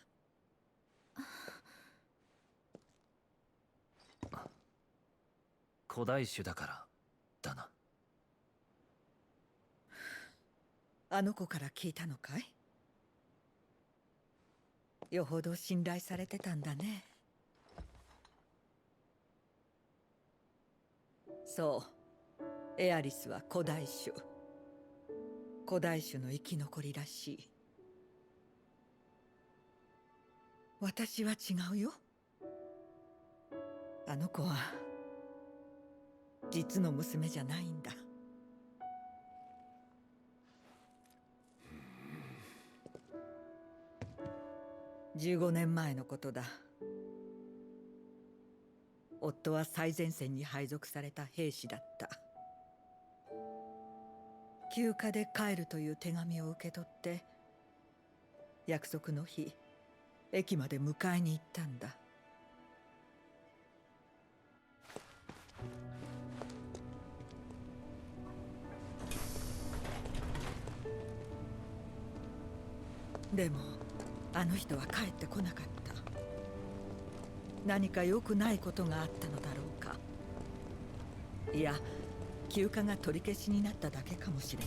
古代種だからだな。あの子から聞いたのかい？よほど信頼されてたんだね。そう、エアリスは古代種。古代種の生き残りらしい。私は違うよ。あの子は実の娘じゃないんだ。15年前のことだ。夫は最前線に配属された兵士だった。休暇で帰るという手紙を受け取って、約束の日駅まで迎えに行ったんだ。でもあの人は帰ってこなかった。何か良くないことがあったのだろうか。いや、休暇が取り消しになっただけかもしれ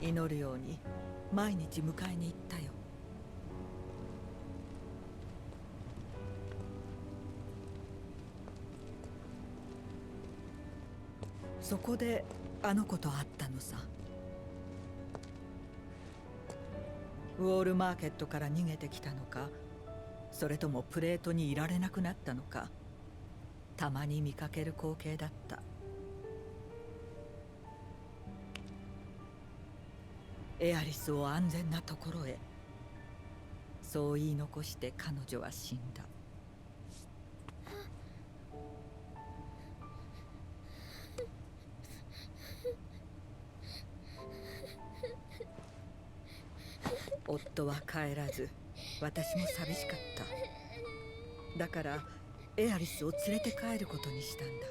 ない。祈るように毎日迎えに行ったよ。そこであの子と会ったのさ。ウォールマーケットから逃げてきたのか、それともプレートにいられなくなったのか、たまに見かける光景だった。エアリスを安全なところへ、そう言い残して彼女は死んだ。夫は帰らず、私も寂しかった。だからエアリスを連れて帰ることにしたんだ。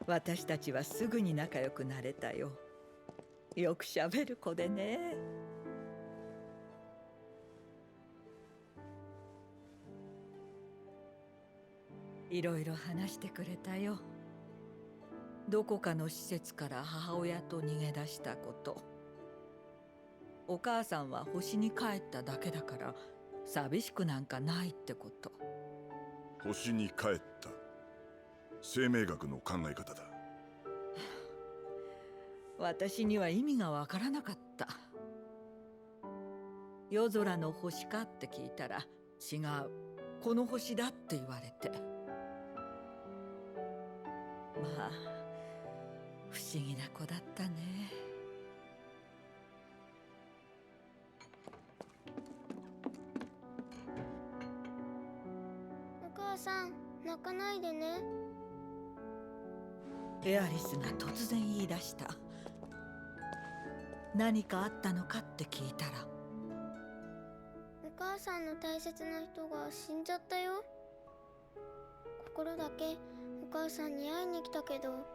私たちはすぐに仲良くなれたよ。よくしゃべる子でね。いろいろ話してくれたよ。どこかの施設から母親と逃げ出したこと。お母さんは星に帰っただけだから寂しくなんかないってこと。星に帰った。生命学の考え方だ。私には意味がわからなかった。夜空の星かって聞いたら違う、この星だって言われて。まあ不思議な子だったね。お母さん、泣かないでね。エアリスが突然言い出した。何かあったのかって聞いたら、お母さんの大切な人が死んじゃったよ。心だけお母さんに会いに来たけど、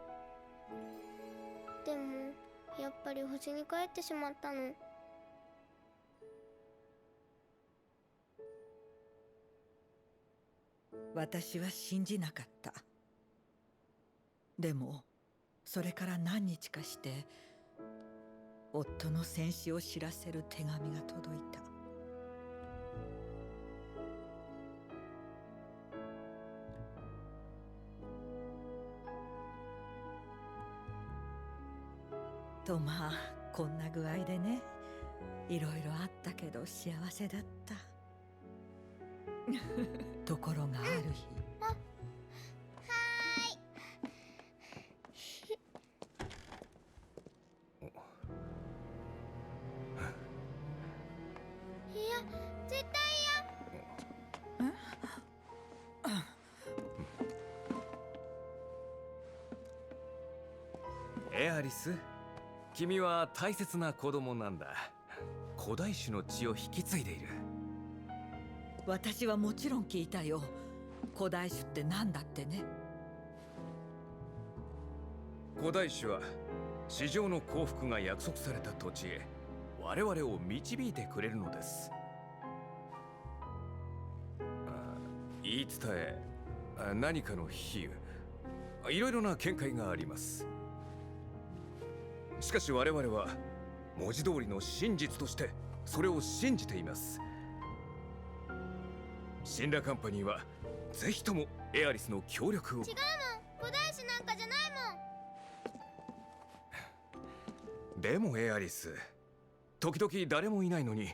でもやっぱり星に帰ってしまったの。私は信じなかった。でもそれから何日かして夫の戦死を知らせる手紙が届いた。とまあこんな具合でね、いろいろあったけど幸せだった。ところがある日、いや絶対エアリス、君は大切な子供なんだ。古代種の血を引き継いでいる。私はもちろん聞いたよ。古代種って何だってね。古代種は地上の幸福が約束された土地へ我々を導いてくれるのです。言い伝え、何かの比喩、いろいろな見解があります。しかし我々は文字通りの真実としてそれを信じています。シンラカンパニーはぜひともエアリスの協力を。違うもん、古代史なんかじゃないもん。でもエアリス、時々誰もいないのに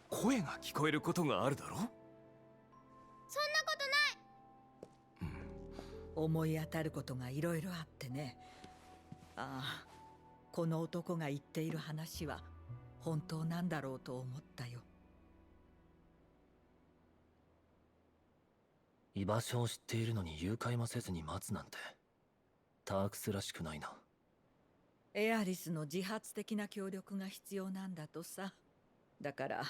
声が聞こえることがあるだろう。そんなことない。思い当たることがいろいろあってね。ああ、この男が言っている話は本当なんだろうと思ったよ。居場所を知っているのに誘拐もせずに待つなんてタークスらしくないな。エアリスの自発的な協力が必要なんだとさ。だから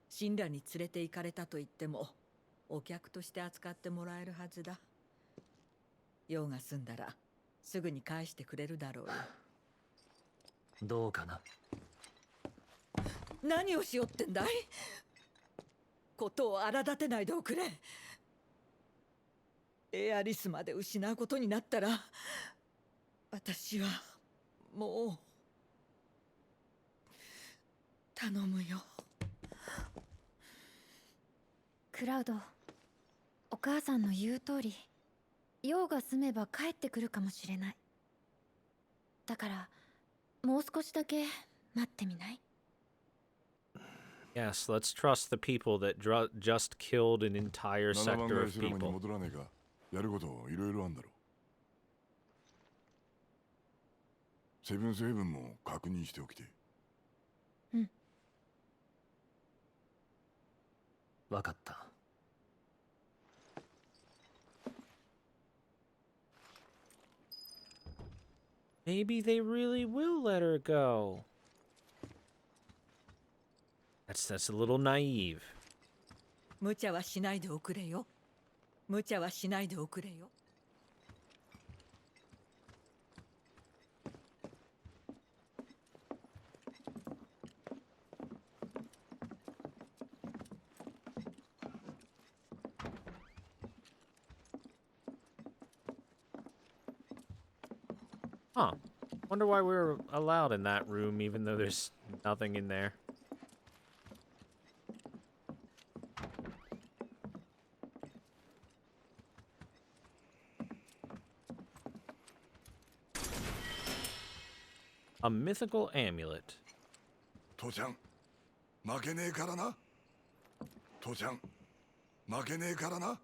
シンラに連れて行かれたと言ってもお客として扱ってもらえるはずだ。用が済んだらすぐに返してくれるだろうよ。どうかな。何をしようってんだい。ことを荒立てないでおくれ。エアリスまで失うことになったら私はもう頼むよ。クラウド、お母さんの言う通り、用が済めば帰ってくるかもしれない。だからもう少しだけ待ってみない？ Yes, let's trust the people that just killed an entire 7番 sector 街 of シラマに people. 戻らねえか。やることいろいろあんだろ。セブンスヘブンも確認しておきて。わかった。Maybe they really will let her go. That's a little naive. 無茶はしないでおくれよ。無茶はしないでおくれよ。Huh. Wonder why we were allowed in that room even though there's nothing in there. A mythical amulet. 父ちゃん、負けねえからな。父ちゃん、負けねえからな。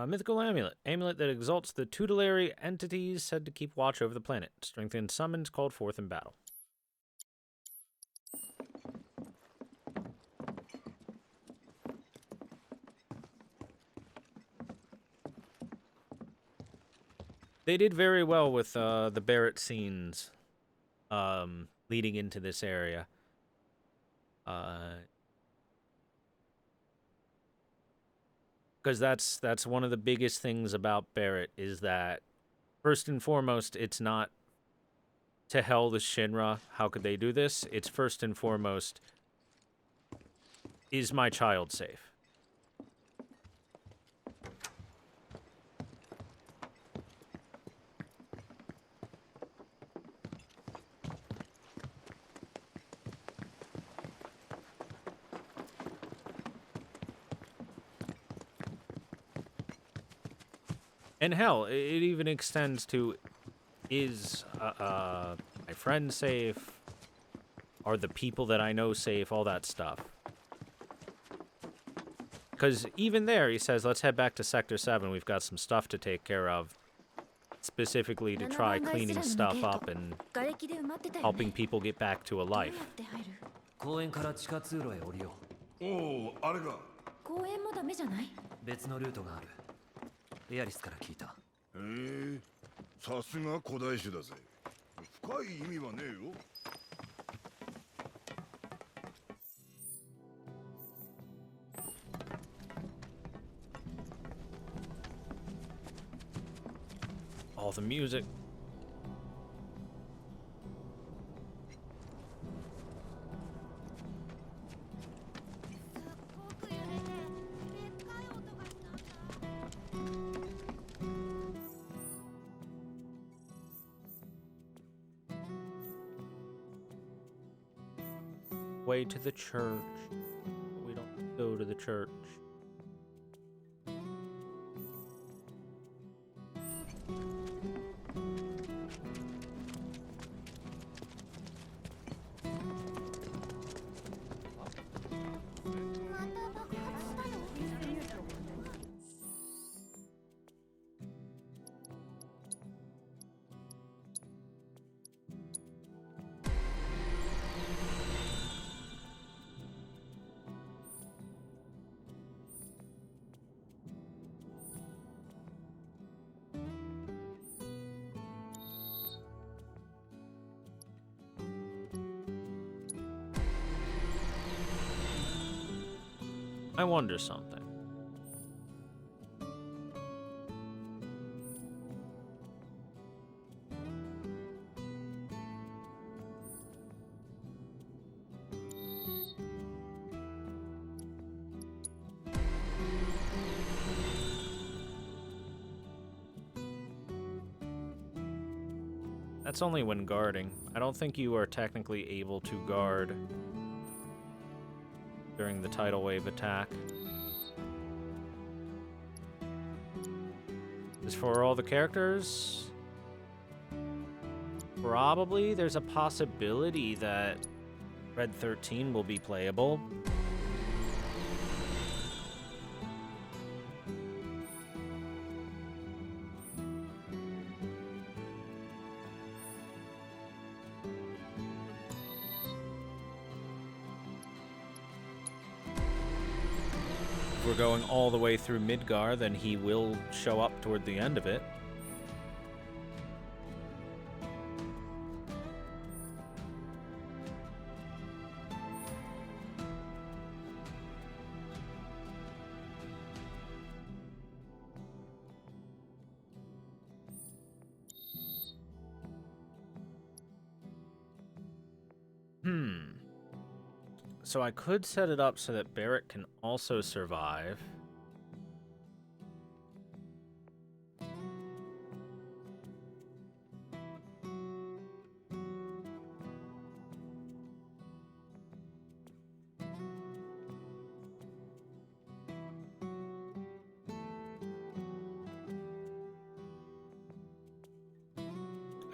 Mythical amulet. Amulet that exalts the tutelary entities said to keep watch over the planet. Strengthened summons called forth in battle. They did very well with the Barrett scenes leading into this area. Because that's one of the biggest things about Barrett is that, first and foremost, it's not to hell with Shinra. How could they do this? It's first and foremost, is my child safe? And hell, it even extends to, is my friend safe? Are the people that I know safe? All that stuff. Because even there, he says, let's head back to Sector 7. We've got some stuff to take care of. Specifically to try cleaning stuff up and helping people get back to a life. 公園から地下通路へ降りよおお、あれが。公園もダメじゃない？う。別のルートがある。エアリスから聞いた。へえ、さすが古代種だぜ。深い意味はねえよ。All the music. Way to the church. We don't go to the church. I wonder something. That's only when guarding. I don't think you are technically able to guard during the tidal wave attack. As for all the characters, probably there's a possibility that Red 13 will be playable. If we're going all the way through Midgar, then he will show up toward the end of it. So I could set it up so that Barrett can also survive.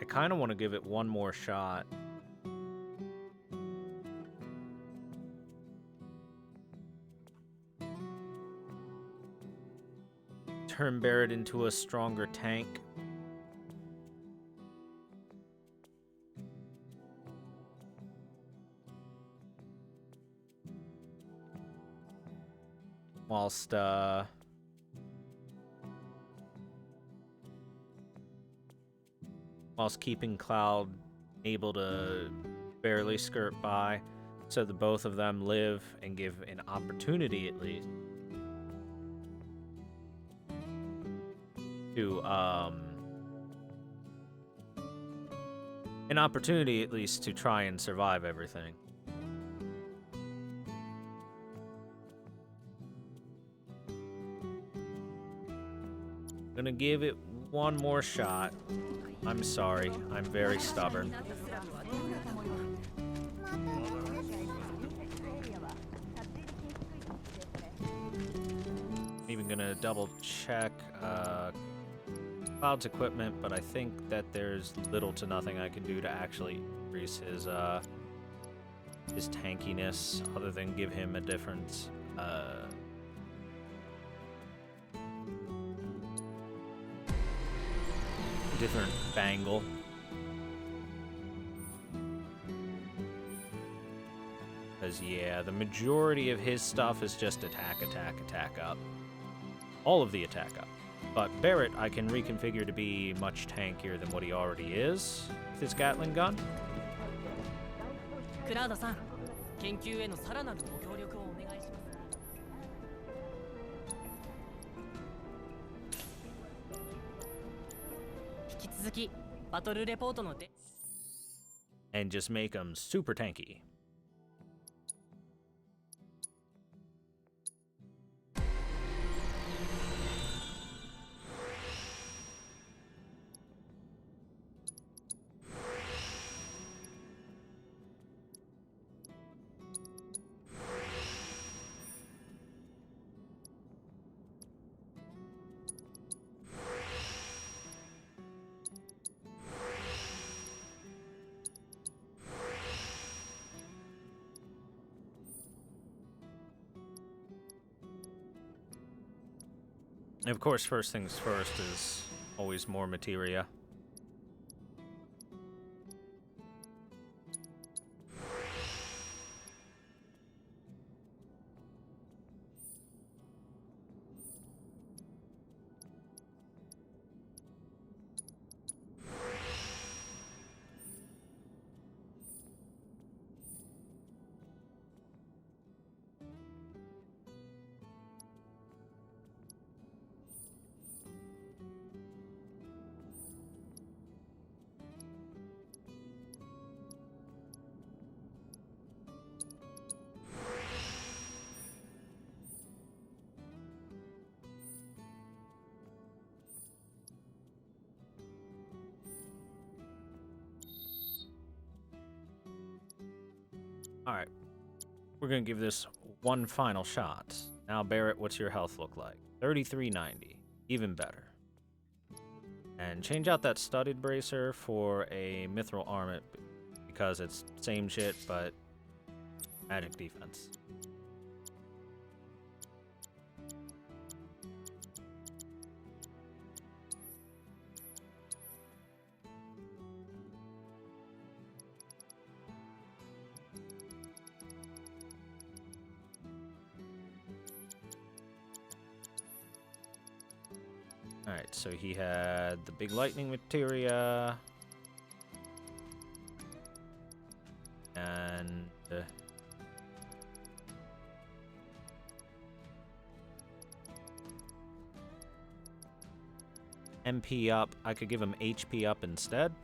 I kind of want to give it one more shot. Turn Barrett into a stronger tank. Whilst keeping Cloud able to barely skirt by, so that both of them live and give an opportunity at least to an opportunity at least to try and survive everything. Gonna give it one more shot. I'm sorry, I'm very stubborn. Even gonna double check Cloud's equipment, but I think that there's little to nothing I can do to actually increase his tankiness, other than give him a different different bangle. Because, yeah, the majority of his stuff is just attack, attack, attack up. All of the attack up. But Barrett I can reconfigure to be much tankier than what he already is with his Gatling gun. クラウドさん、研究へのさらなるご協力をお願いします。引き続きバトルレポートので And just make him super tanky. And of course, first things first is always more materia. Alright, we're gonna give this one final shot. Now, Barrett, what's your health look like? 3390, even better. And change out that studded bracer for a mithril armament, because it's same shit, but magic defense. Alright, so he had the big lightning materia. And MP up. I could give him HP up instead. I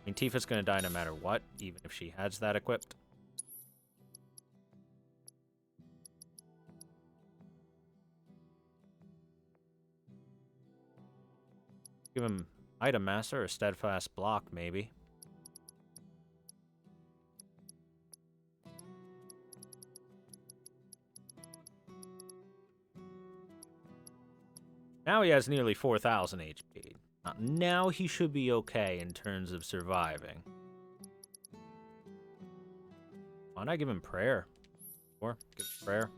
mean, Tifa's gonna die no matter what, even if she has that equipped. Give him Item Master or Steadfast Block, maybe. Now he has nearly 4,000 HP. Now he should be okay in terms of surviving. Why not give him Prayer? Or give him Prayer.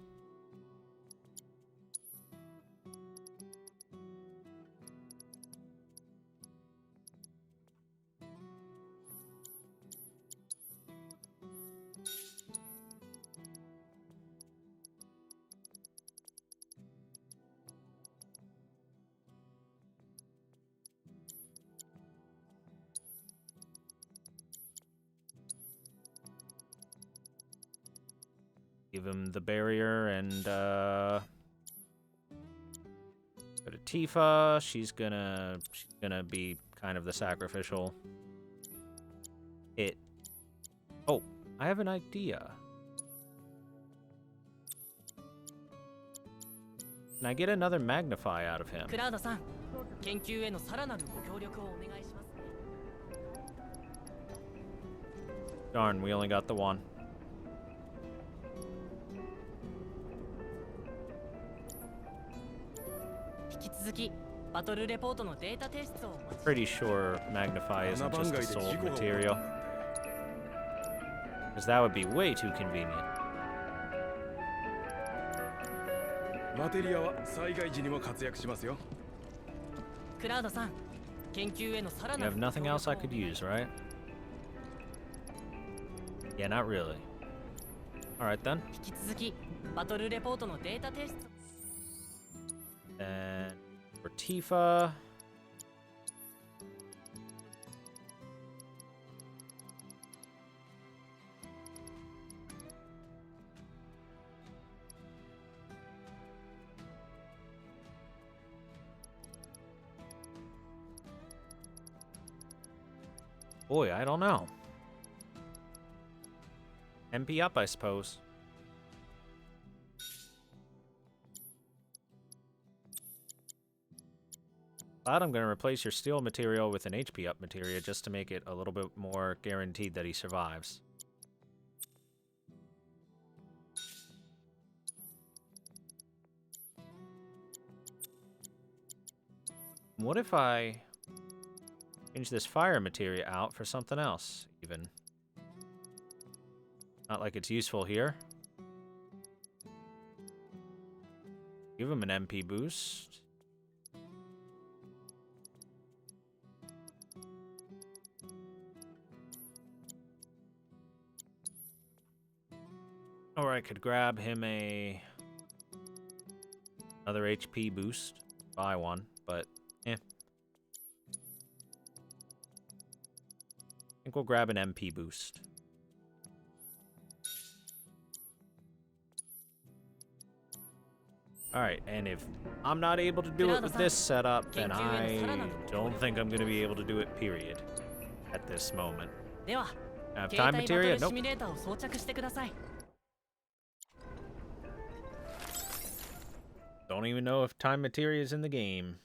Give him the barrier and go to Tifa, she's gonna be kind of the sacrificial hit. Oh, I have an idea. Can I get another magnify out of him? クラウドさん、研究へのさらなるご協力をお願いします。 Darn, we only got the one. 引き続きバトルレポートのデータ提出をお待ち。 Pretty sure magnify isn't just a sold material. Because that would be way too convenient. マテリアは災害時にも活躍しますよ。クラウドさん、研究へのさら You なる have nothing else I could use, right? Yeah, not really. Alright then. 引き続きバトルレポートのデータ提出。 And for Tifa. Boy, I don't know. MP up, I suppose. But I'm going to replace your steel material with an HP up material just to make it a little bit more guaranteed that he survives. What if I change this fire material out for something else, even? Not like it's useful here. Give him an MP boost. Or I could grab him another HP boost. Buy one, but eh. I think we'll grab an MP boost. Alright, and if I'm not able to do it with this setup, then I don't think I'm going to be able to do it, period. At this moment. I have time materia? Nope. Don't even know if time materia is in the game.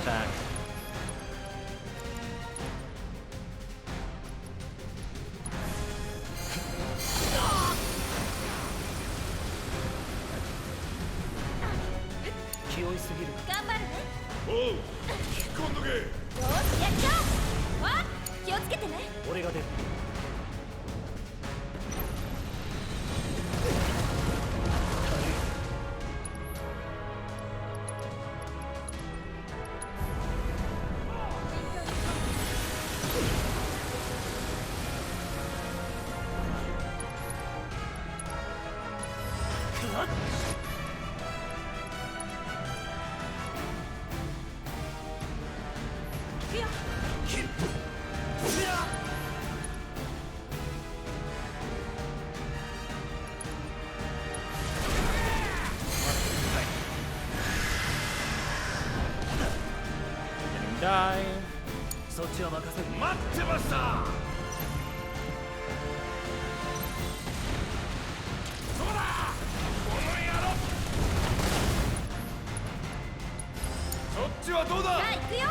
Attack. Die. そっちは任せる。待ってました。そうだ。この野郎。そっちはどうだ。じゃあ行くよ。よ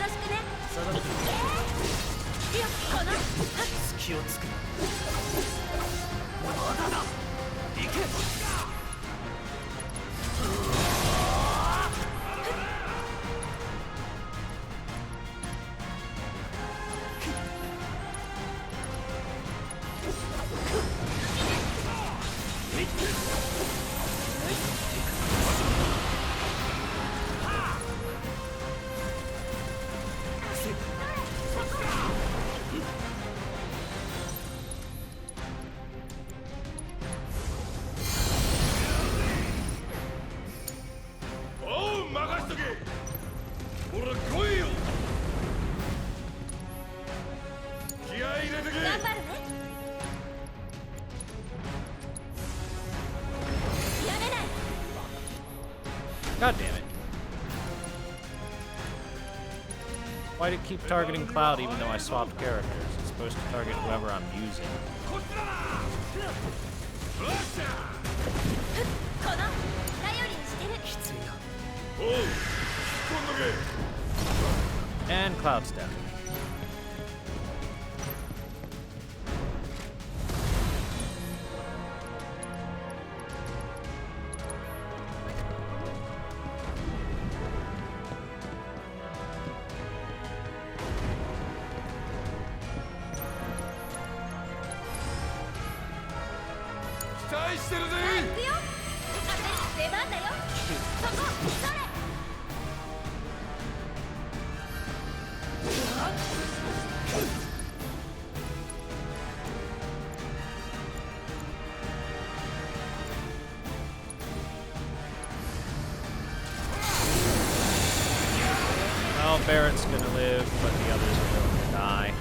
ろしくね。下がる。よっこの。隙をつく。まだだ。行け。 こてけ。頑張るね。やめない。 God damn it. Why did it keep targeting Cloud even though I swapped characters? It's supposed to target whoever I'm using. こっちだな。よっしゃ。この頼りにしてる。きついな。おう、引っ込んどけ。 And Cloud's down. Well, Barrett's gonna live, but the others are going to die.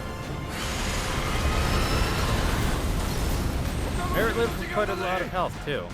Barrett lived with quite a lot of health, too.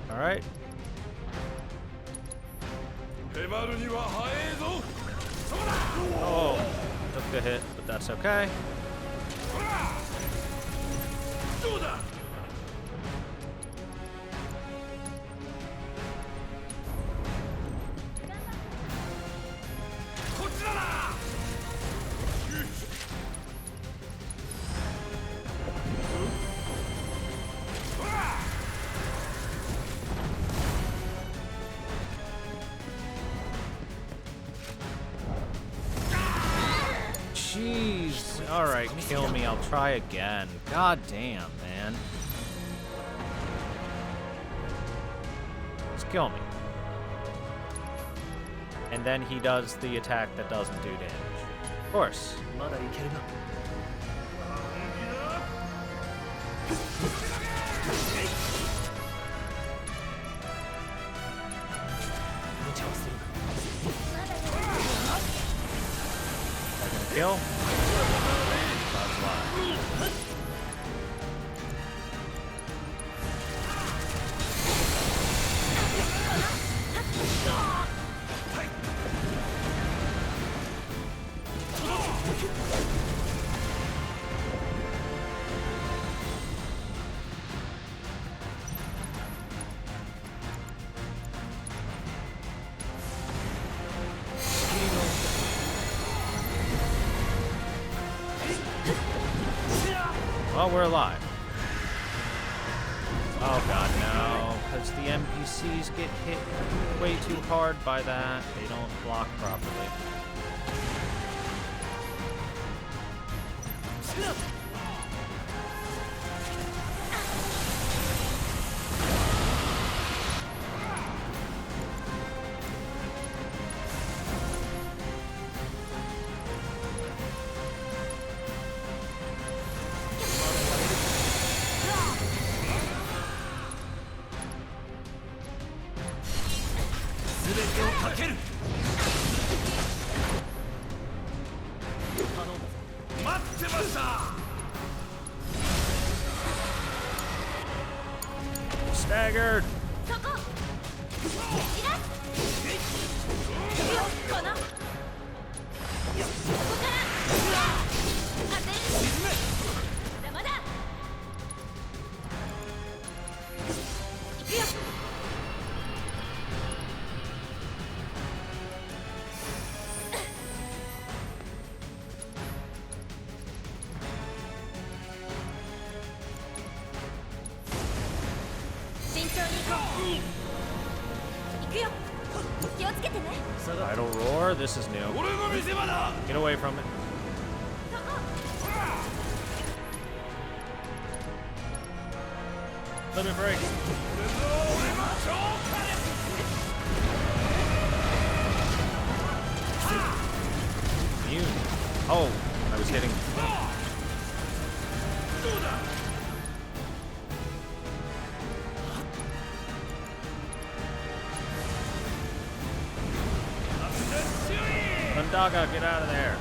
Alright. Oh, took the hit, but that's okay. Jeez. Alright, kill me. I'll try again. God damn, man. Just kill me. And then he does the attack that doesn't do damage. Of course. まだいけるな。無茶をするな。 Kill. That's why. Well, we're alive. Oh god, no. Because the NPCs get hit way too hard by that. They don't block properly. Staggered. before. This is new. Get away from it. Limit break. You. Oh, I was hitting. Undaga, get out of there.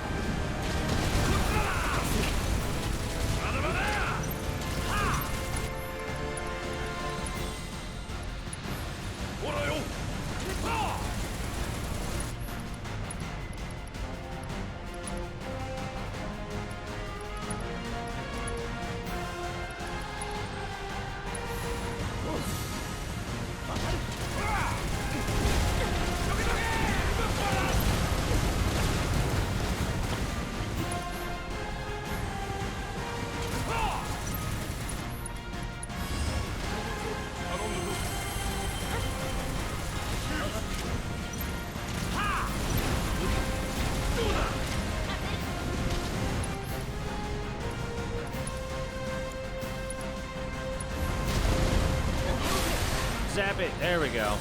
Zap it. There we go.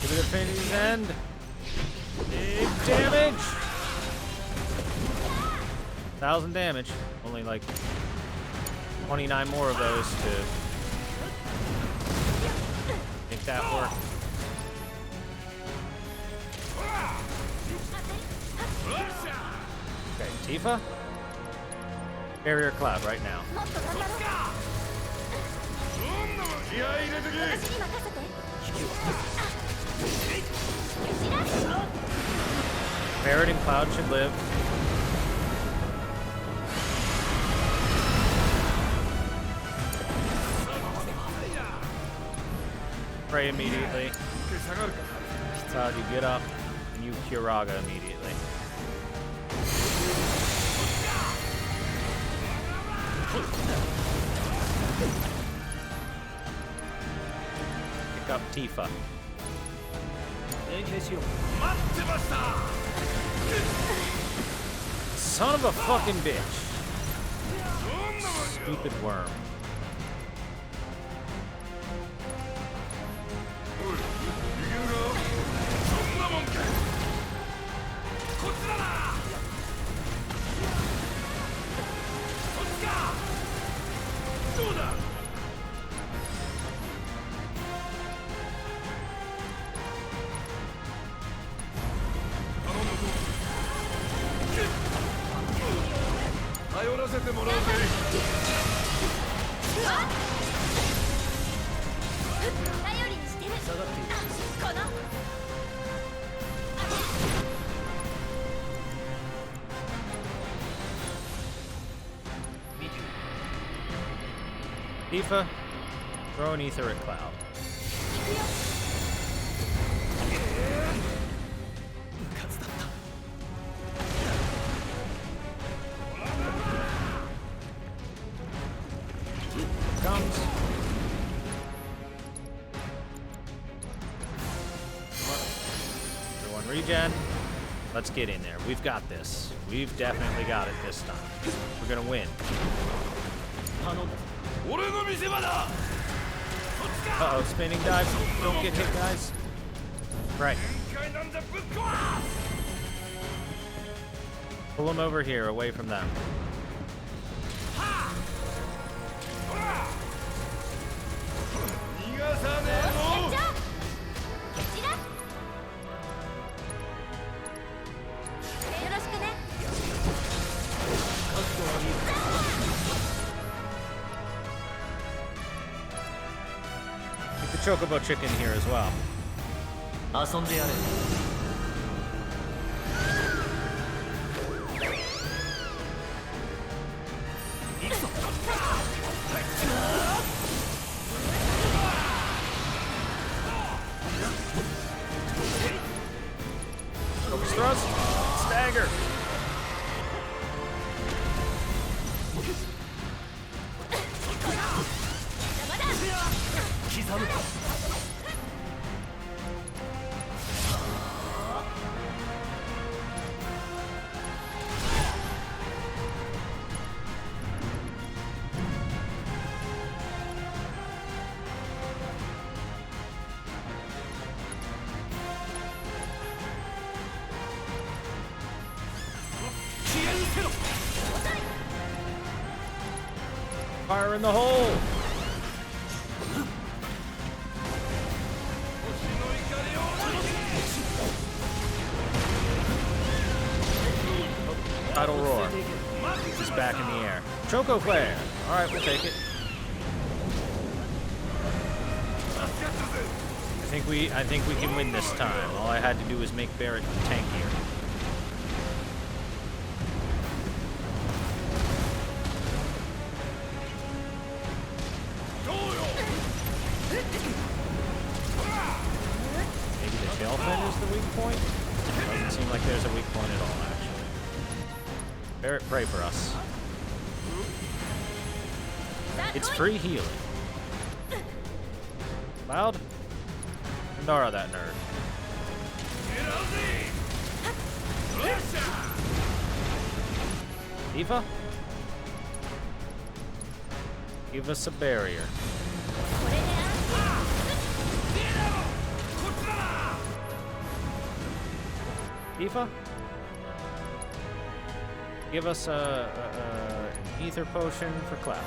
Give it a Infinity's End. Big damage. 1,000 damage. Only like 29 more of those to make that work. Okay, Tifa. Barrier Cloud right now. Barret and Cloud should live. Pray immediately. Cloud, you get up and you Kiraga immediately. Pick up Tifa. Son of a fucking bitch. Stupid worm. Tifa, throw an etheric cloud. Comes. Everyone regen. Let's get in there. We've got this. We've definitely got it this time. We're gonna win. Uh-oh, spinning dive. Don't get hit, guys. Right. Pull them over here, away from them. Chocobo chicken here as well. Fire in the hole! Tidal roar. He's back in the air. Choco flare. All right, we'll take it. I think we can win this time. All I had to do was make Barrett tankier. Maybe the tail fin is the weak point? Doesn't seem like there's a weak point at all, actually. Barrett, pray for us. It's free healing. Loud? Nara, that nerd. Eva? Give us a barrier. Eva? Give us an ether potion for Cloud.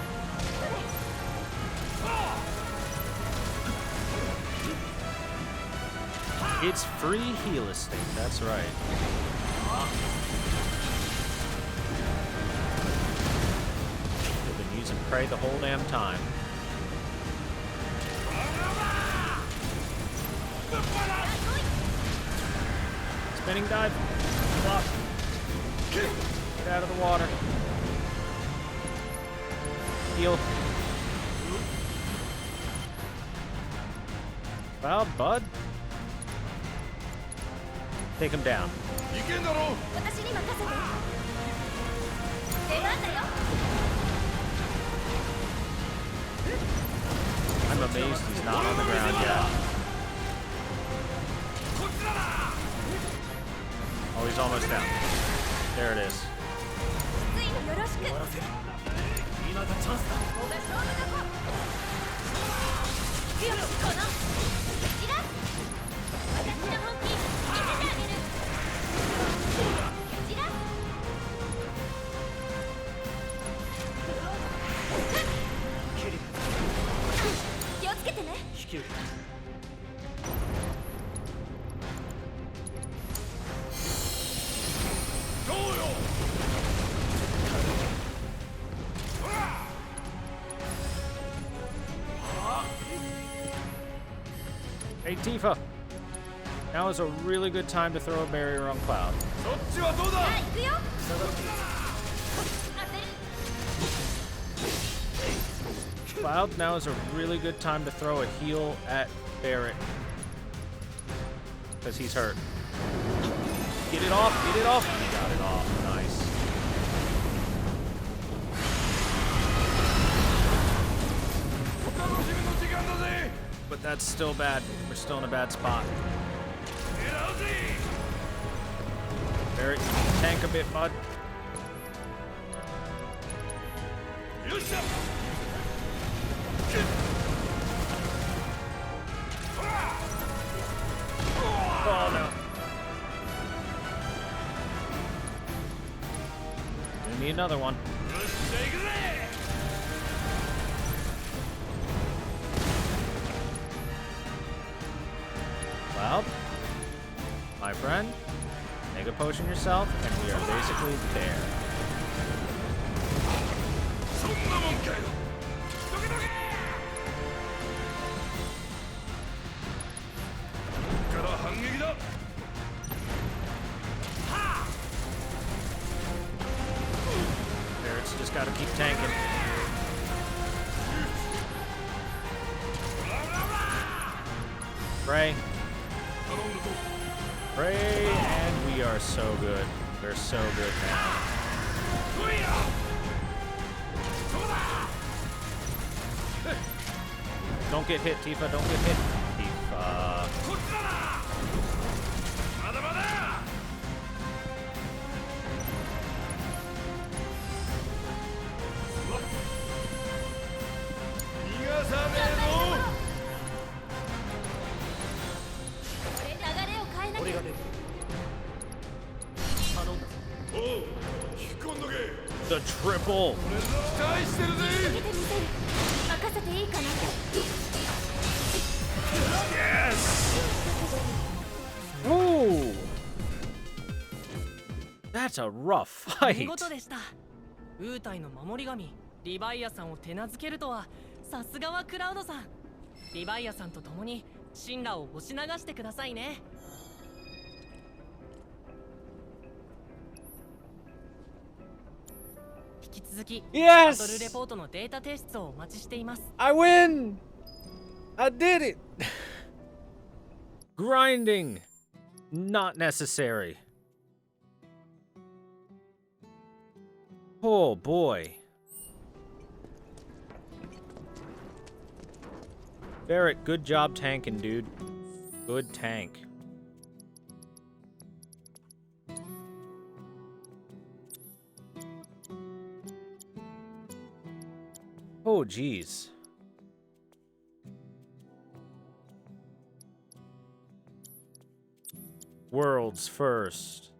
It's free heal estate, that's right. We've been using Prey the whole damn time. Spinning dive. Flop. Get out of the water. Heal. Cloud, bud. Take him down. I'm amazed he's not on the ground yet. Oh, he's almost down. There it is. Hey Tifa, now is a really good time to throw a barrier on Cloud. Cloud, now is a really good time to throw a heal at Barrett. Because he's hurt. Get it off, get it off! He got it off, nice. But that's still bad. We're still in a bad spot. Barrett, you can tank a bit, bud. Oh no. We need another one. Well, my friend, make a potion yourself, and we are basically there. Barrett's just got to keep tanking. Pray. Pray, and we are so good. We're so good now. Don't get hit, Tifa. Don't get hit. Tifa. こっちだな。まだまだ。逃がさねえぞ。流れを変えなきゃ。俺が出る。頼んだぞ。おう、引き込んどけ。 The triple. 期待してるぜ。見てみせる。任せていいかな。 Ooh. That's a rough 見 fight. 事でした。ウータイの守り神リヴァイアさんを手なずけるとはさすがはクラウドさん。リヴァイアさんと共に神羅を押し流してくださいね。引き続き Yes! バトルレポートのデータ提出をお待ちしています。 I win! I did it! Grinding. Not necessary. Oh boy. Barrett, good job tanking, dude. Good tank. Oh, geez. World's first.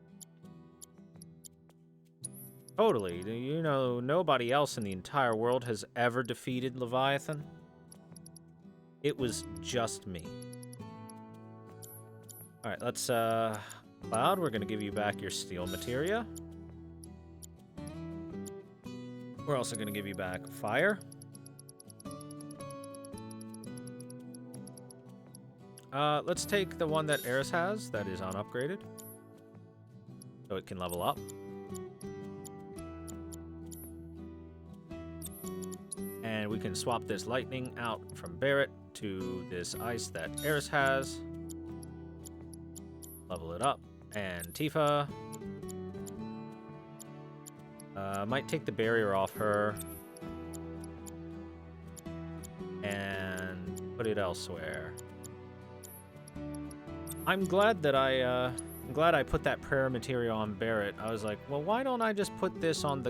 Totally. You know, nobody else in the entire world has ever defeated Leviathan. It was just me. Alright, let's, Cloud, we're gonna give you back your steel materia. We're also gonna give you back fire. Let's take the one that Eris has that is unupgraded. So it can level up. And we can swap this lightning out from Barrett to this ice that Eris has. Level it up. And Tifa. Might take the barrier off her. And put it elsewhere. I'm glad that I'm glad I put that prayer material on Barrett. I was like, well, why don't I just put this on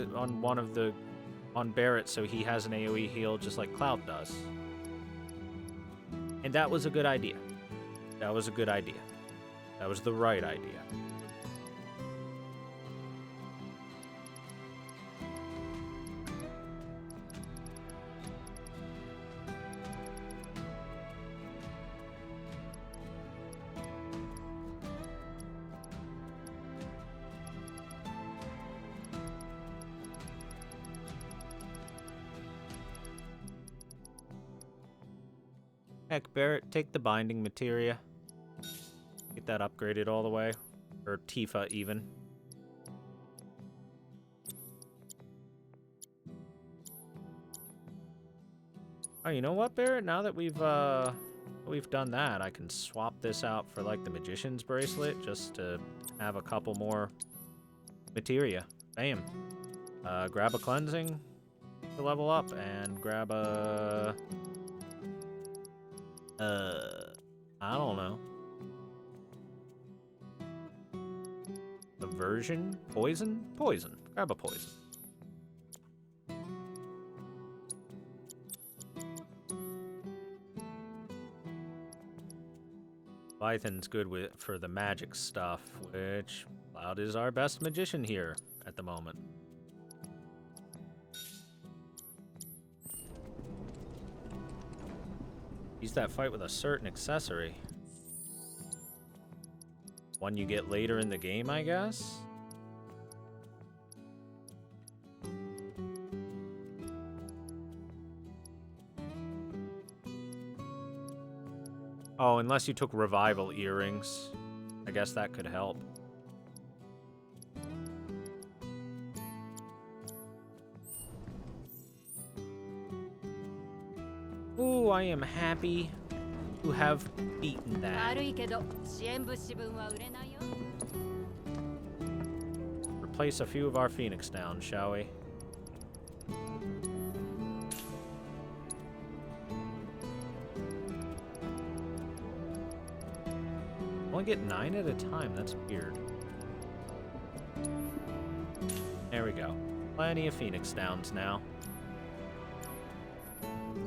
Barrett so he has an AoE heal just like Cloud does? And that was a good idea. That was a good idea. That was the right idea. Heck, Barrett, take the binding materia. Get that upgraded all the way. Or Tifa, even. Oh, you know what, Barrett? Now that we've done that, I can swap this out for, like, the Magician's Bracelet, just to have a couple more materia. Bam. Grab a Cleansing to level up, and grab a... I don't know. Aversion? Poison? Poison. Grab a poison. Leviathan's good for the magic stuff, which Cloud is our best magician here at the moment. Use that fight with a certain accessory. One you get later in the game, I guess? Oh, unless you took revival earrings. I guess that could help. Ooh, I am happy to have beaten that. Replace a few of our Phoenix down, shall we? only get 9 at a time. That's weird. There we go. Plenty of Phoenix Downs now.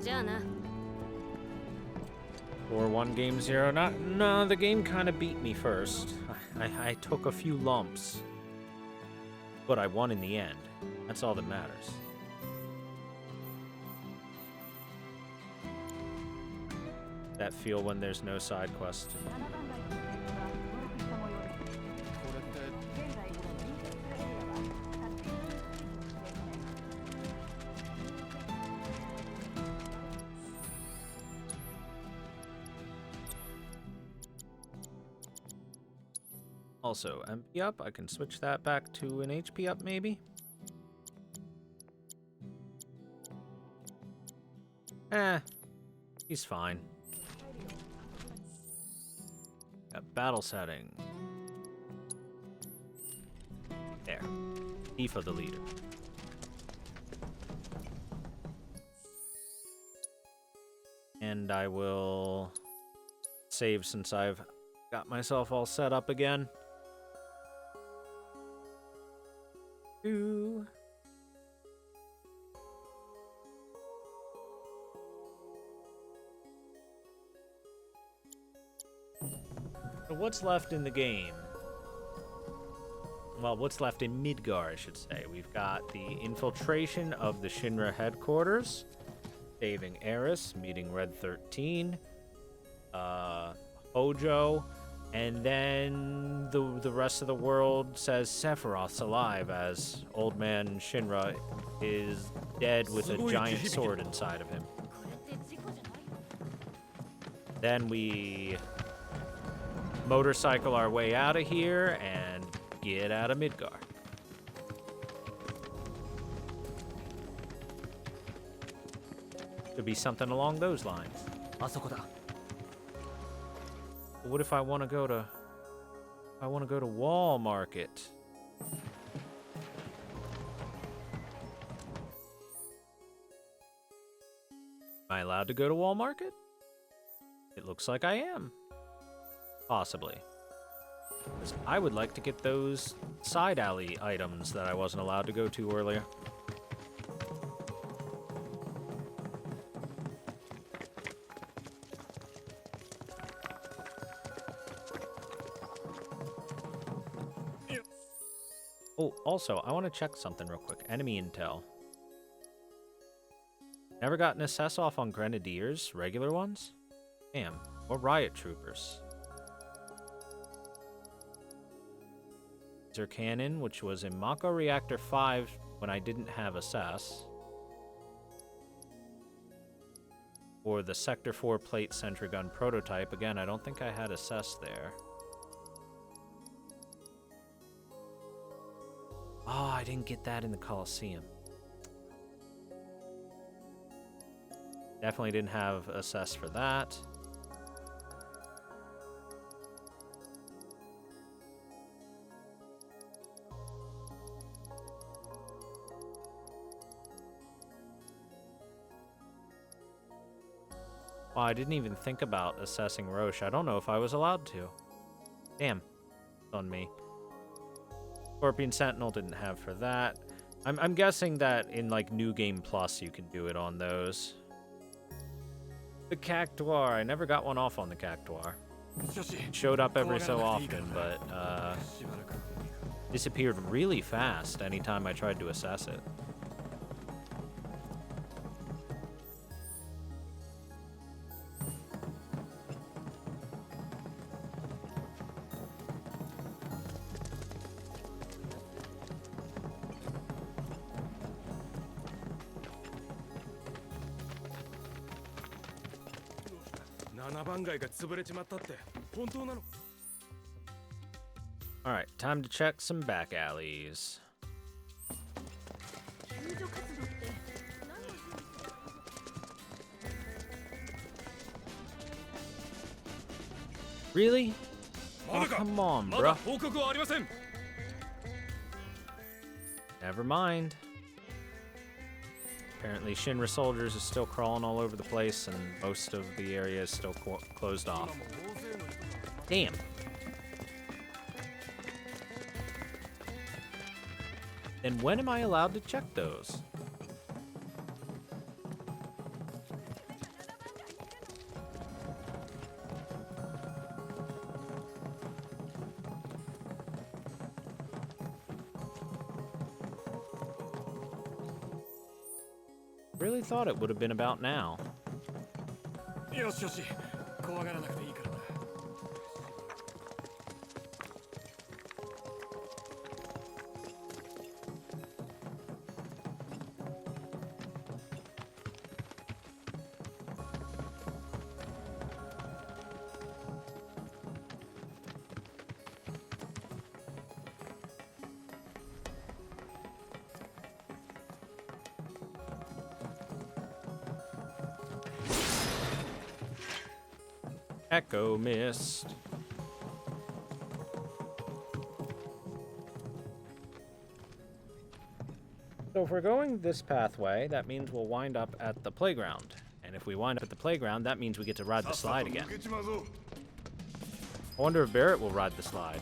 じゃあな。 4-1 game 0. No, the game kind of beat me first. I took a few lumps. But I won in the end. That's all that matters. That feel when there's no side quest. Also, MP up, I can switch that back to an HP up maybe? He's fine. Got battle setting. There. Tifa the leader. And I will save since I've got myself all set up again. Ooh. So what's left in the game? Well, what's left in Midgar, I should say. We've got the infiltration of the Shinra headquarters, saving Eris, meeting Red 13, Hojo, and then the rest of the world says Sephiroth's alive as old man Shinra is dead with a giant sword inside of him. Then we motorcycle our way out of here and get out of Midgar. Could be something along those lines. What if I want to go to Wall Market? Am I allowed to go to Wall Market? It looks like I am. Possibly. Because I would like to get those side alley items that I wasn't allowed to go to earlier. Oh, also, I want to check something real quick. Enemy intel. Never got an assess off on Grenadiers, regular ones? Damn. Or riot troopers. Laser cannon, which was in Mako Reactor 5 when I didn't have assess. Or the Sector 4 plate sentry gun prototype. Again, I don't think I had assess there. Oh, I didn't get that in the Coliseum. Definitely didn't have assess for that. Wow, I didn't even think about assessing Roche. I don't know if I was allowed to. Damn. It's on me. Scorpion Sentinel didn't have for that. I'm guessing that in like New Game Plus you can do it on those. The Cactuar. I never got one off on the Cactuar. It showed up every so often, but disappeared really fast anytime I tried to assess it. Alright, time to check some back alleys. Really? Oh, come on, bro. Never mind. Apparently Shinra soldiers are still crawling all over the place and most of the area is still closed off. Damn. Then when am I allowed to check those? Really thought it would have been about now. よしよし、怖がらなくていいからな。Echo mist. So if we're going this pathway, that means we'll wind up at the playground. And if we wind up at the playground, that means we get to ride the slide again. I wonder if Barrett will ride the slide.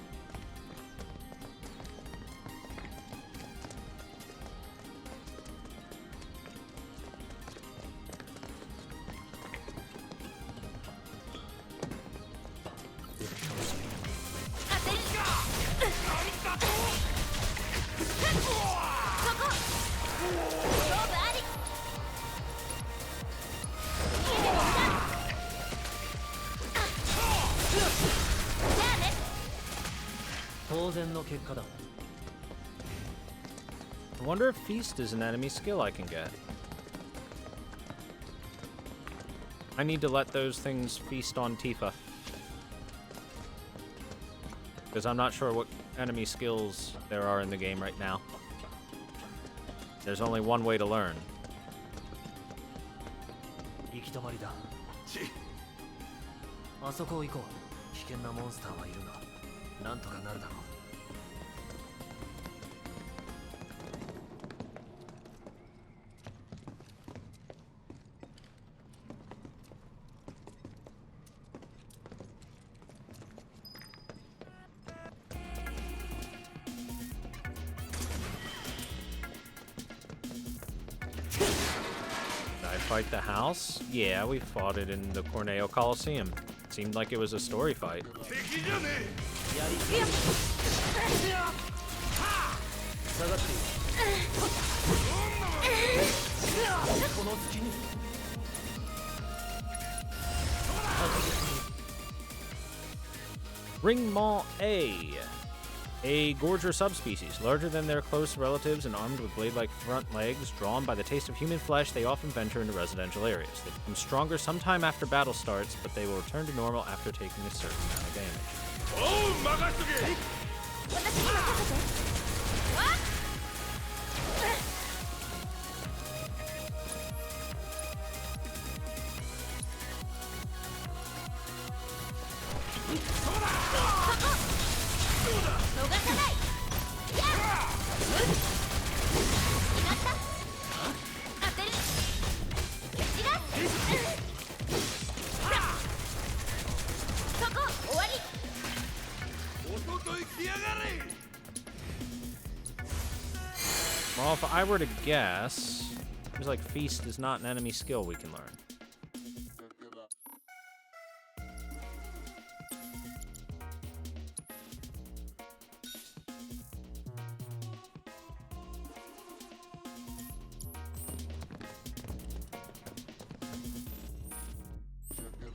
I wonder if Feast is an enemy skill I can get. I need to let those things feast on Tifa. Because I'm not sure what enemy skills there are in the game right now. There's only one way to learn. 行き止まりだ。あそこ行こう。危険なモンスターはいるが、なんとかなるだろう。Fight the house? Yeah, we fought it in the Corneo Coliseum. Seemed like it was a story fight. Ringmaw A gorger subspecies, larger than their close relatives and armed with blade-like front legs. Drawn by the taste of human flesh, they often venture into residential areas. They become stronger sometime after battle starts, but they will return to normal after taking a certain amount of damage. Well, if I were to guess, it seems like Feast is not an enemy skill we can learn.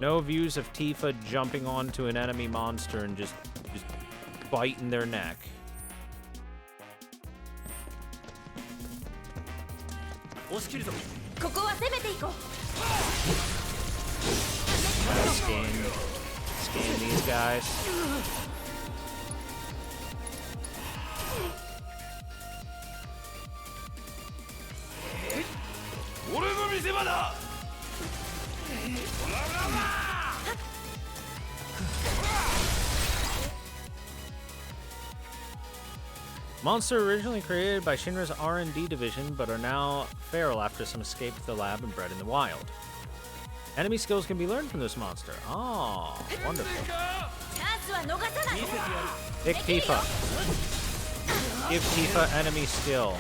No views of Tifa jumping onto an enemy monster and just biting their neck. Scan these guys. Monster originally created by Shinra's R&D division, but are now feral after some escaped the lab and bred in the wild. Enemy skills can be learned from this monster. Oh, wonderful. Pick Tifa. Give Tifa enemy skill.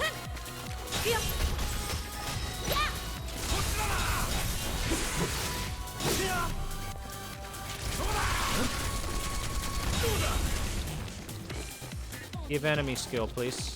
Give enemy skill, please.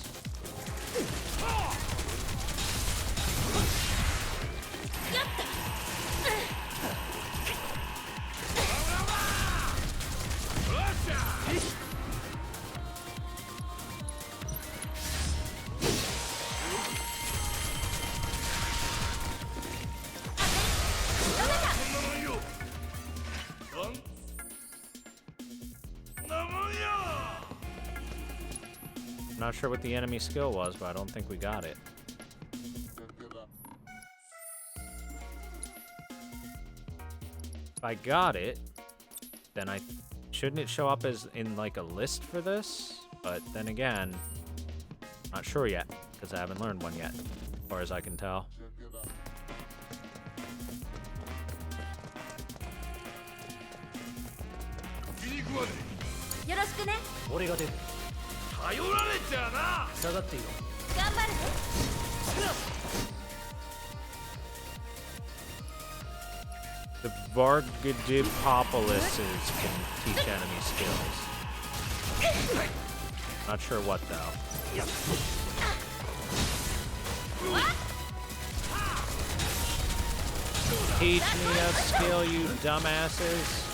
Not sure what the enemy skill was, but I don't think we got it. If I got it, then shouldn't it show up as in like a list for this? But then again, not sure yet, because I haven't learned one yet, as far as I can tell. The Vargadipopolises can teach enemy skills. Not sure what though. Teach me a skill, you dumbasses.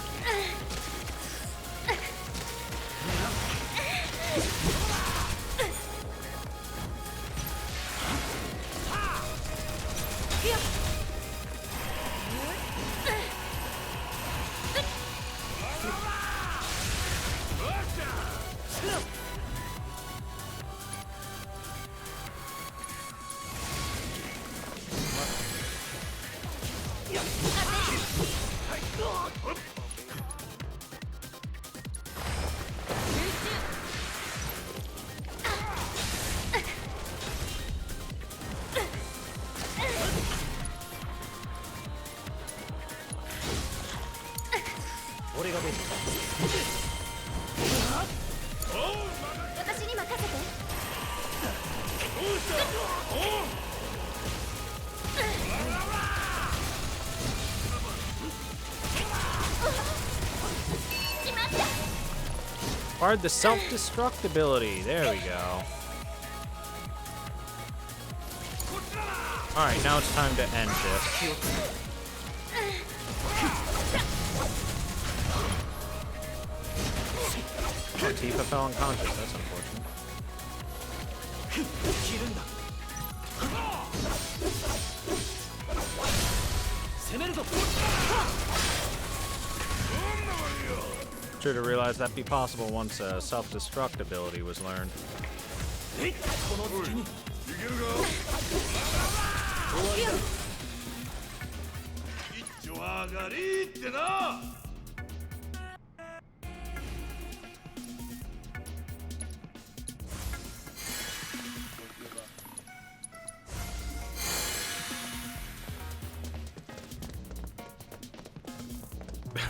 Acquired the self-destruct ability. There we go. Alright, now it's time to end this. Oh, Tifa fell unconscious. That's unfortunate. Sure to realize that'd be possible once a self-destruct ability was learned.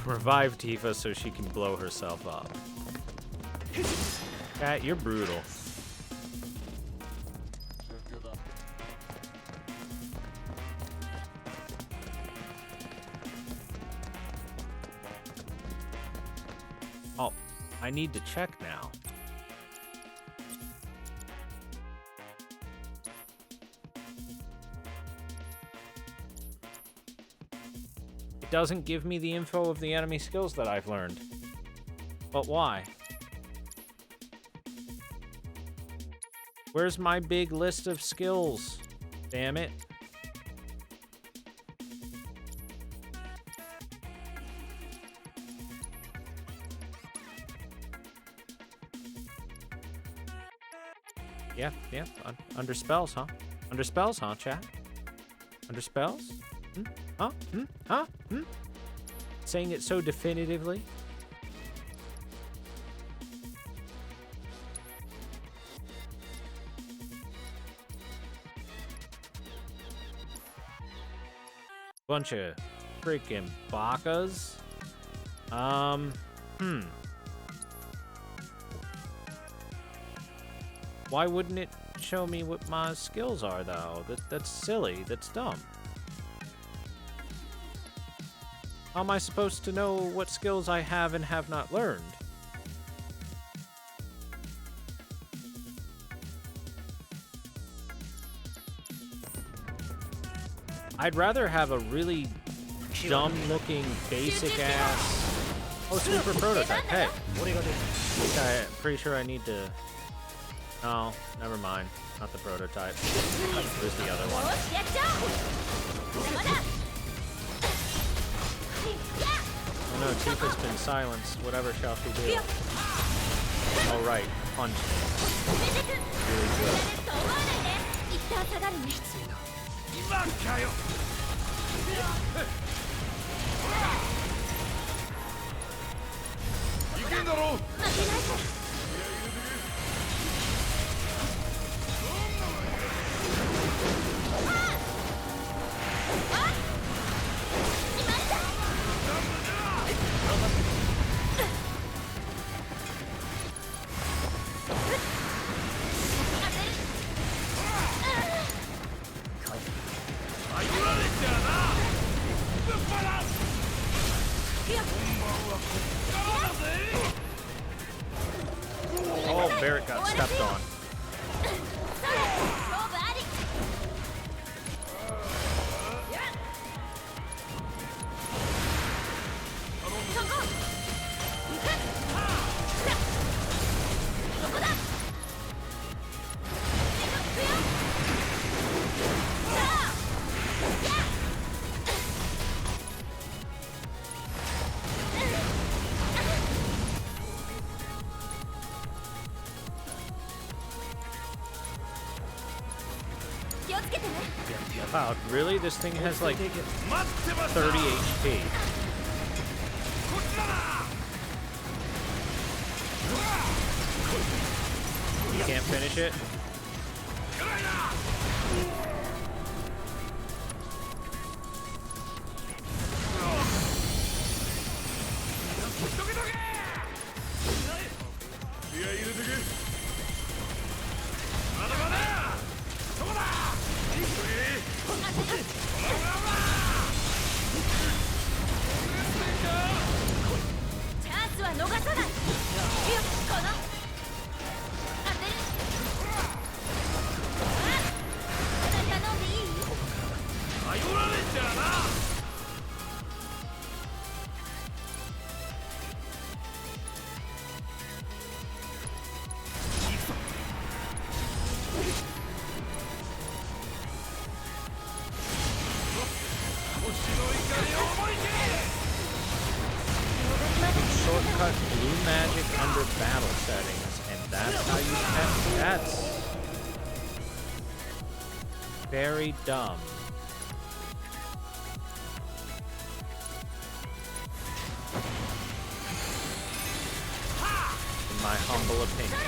Revive Tifa so she can blow herself up. Cat, you're brutal. Oh, I need to check now. It doesn't give me the info of the enemy skills that I've learned. But why? Where's my big list of skills? Damn it. Yeah. Under spells, huh? Under spells, huh, chat? Under spells? Huh? Huh? Saying it so definitively. Bunch of freaking bakas. Why wouldn't it show me what my skills are, though? That's silly. That's dumb. How am I supposed to know what skills I have and have not learned? I'd rather have a really dumb-looking, basic-ass... Oh, super prototype. Hey. I'm pretty sure I need to... No, never mind. Not the prototype. Where's the other one? Oh no, Tifa's been silenced. Whatever shall she do? All right, punch. Really good. Oh, Barrett got stepped on. Wow, really? This thing has like 30 HP. You can't finish it? Shortcut blue magic under battle settings, and that's how you test. That's very dumb. In my humble opinion.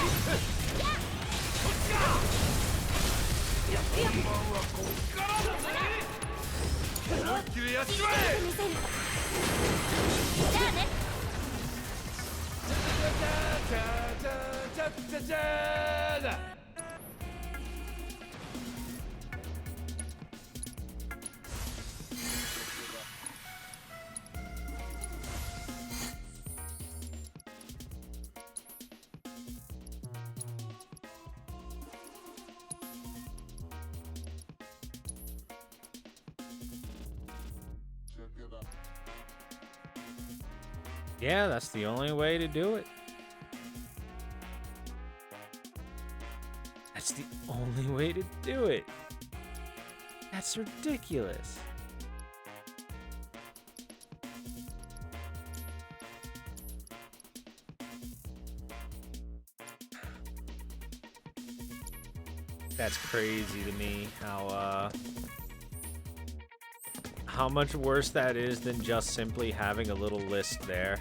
Yeah, that's the only way to do it. That's the only way to do it. That's ridiculous. That's crazy to me how much worse that is than just simply having a little list there.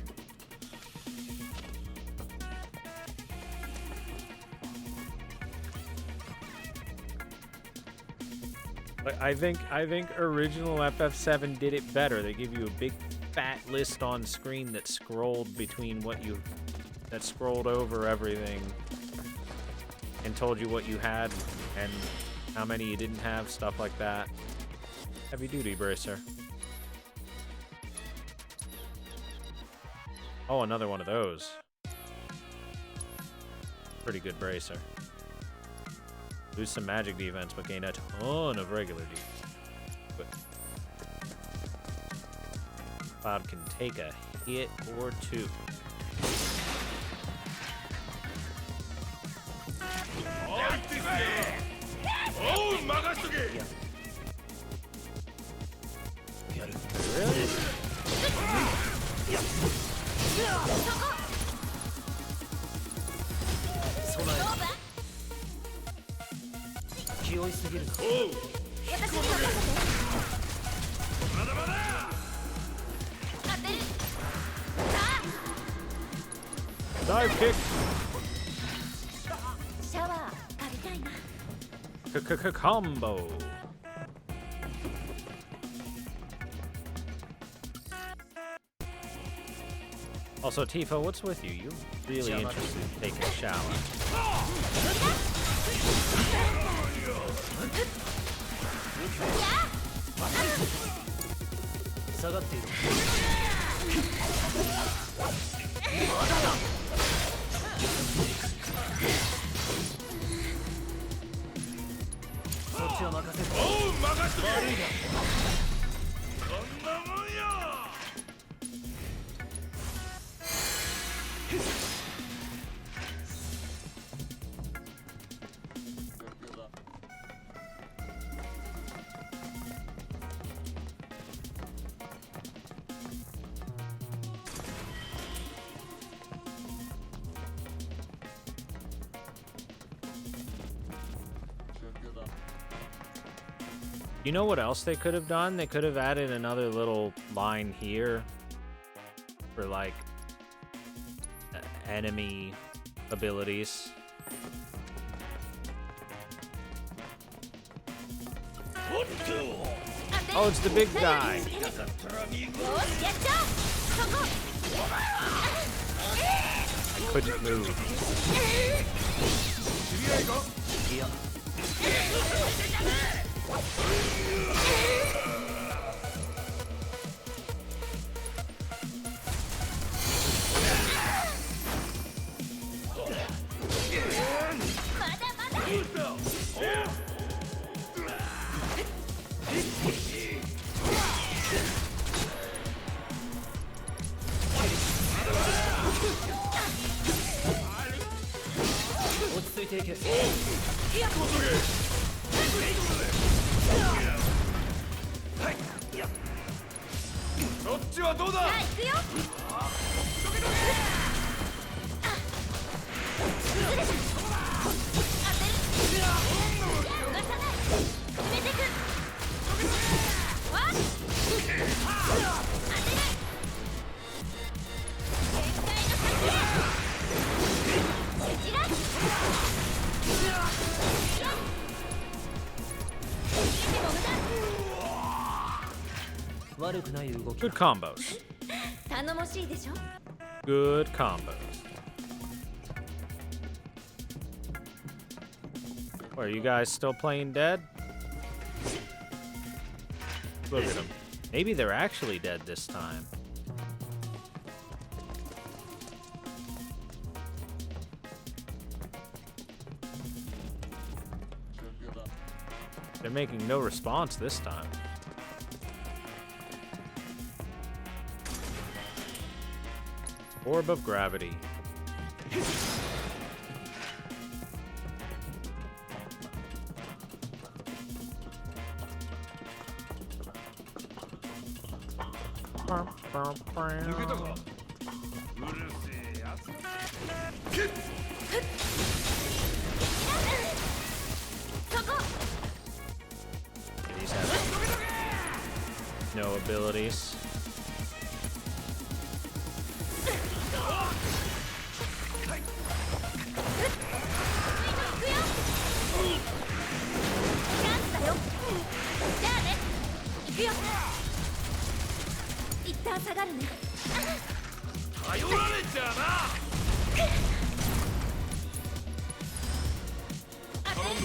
But I think original FF7 did it better. They give you a big fat list on screen that scrolled between that scrolled over everything. and told you what you had and how many you didn't have, stuff like that. Heavy duty bracer. Oh, another one of those. Pretty good bracer. Lose some magic defense, but gain a ton of regular defense. But Cloud can take a hit or two. Really? Dive kick. Combo. Also, Tifa, what's with you? You're really interested in taking a shower. You know what else they could have done? They could have added another little line here for like enemy abilities. Oh, it's the big guy. I couldn't move. Good combos. Good combos. Are you guys still playing dead? Look at them. Maybe they're actually dead this time. They're making no response this time. Orb of gravity. These have no abilities. 狙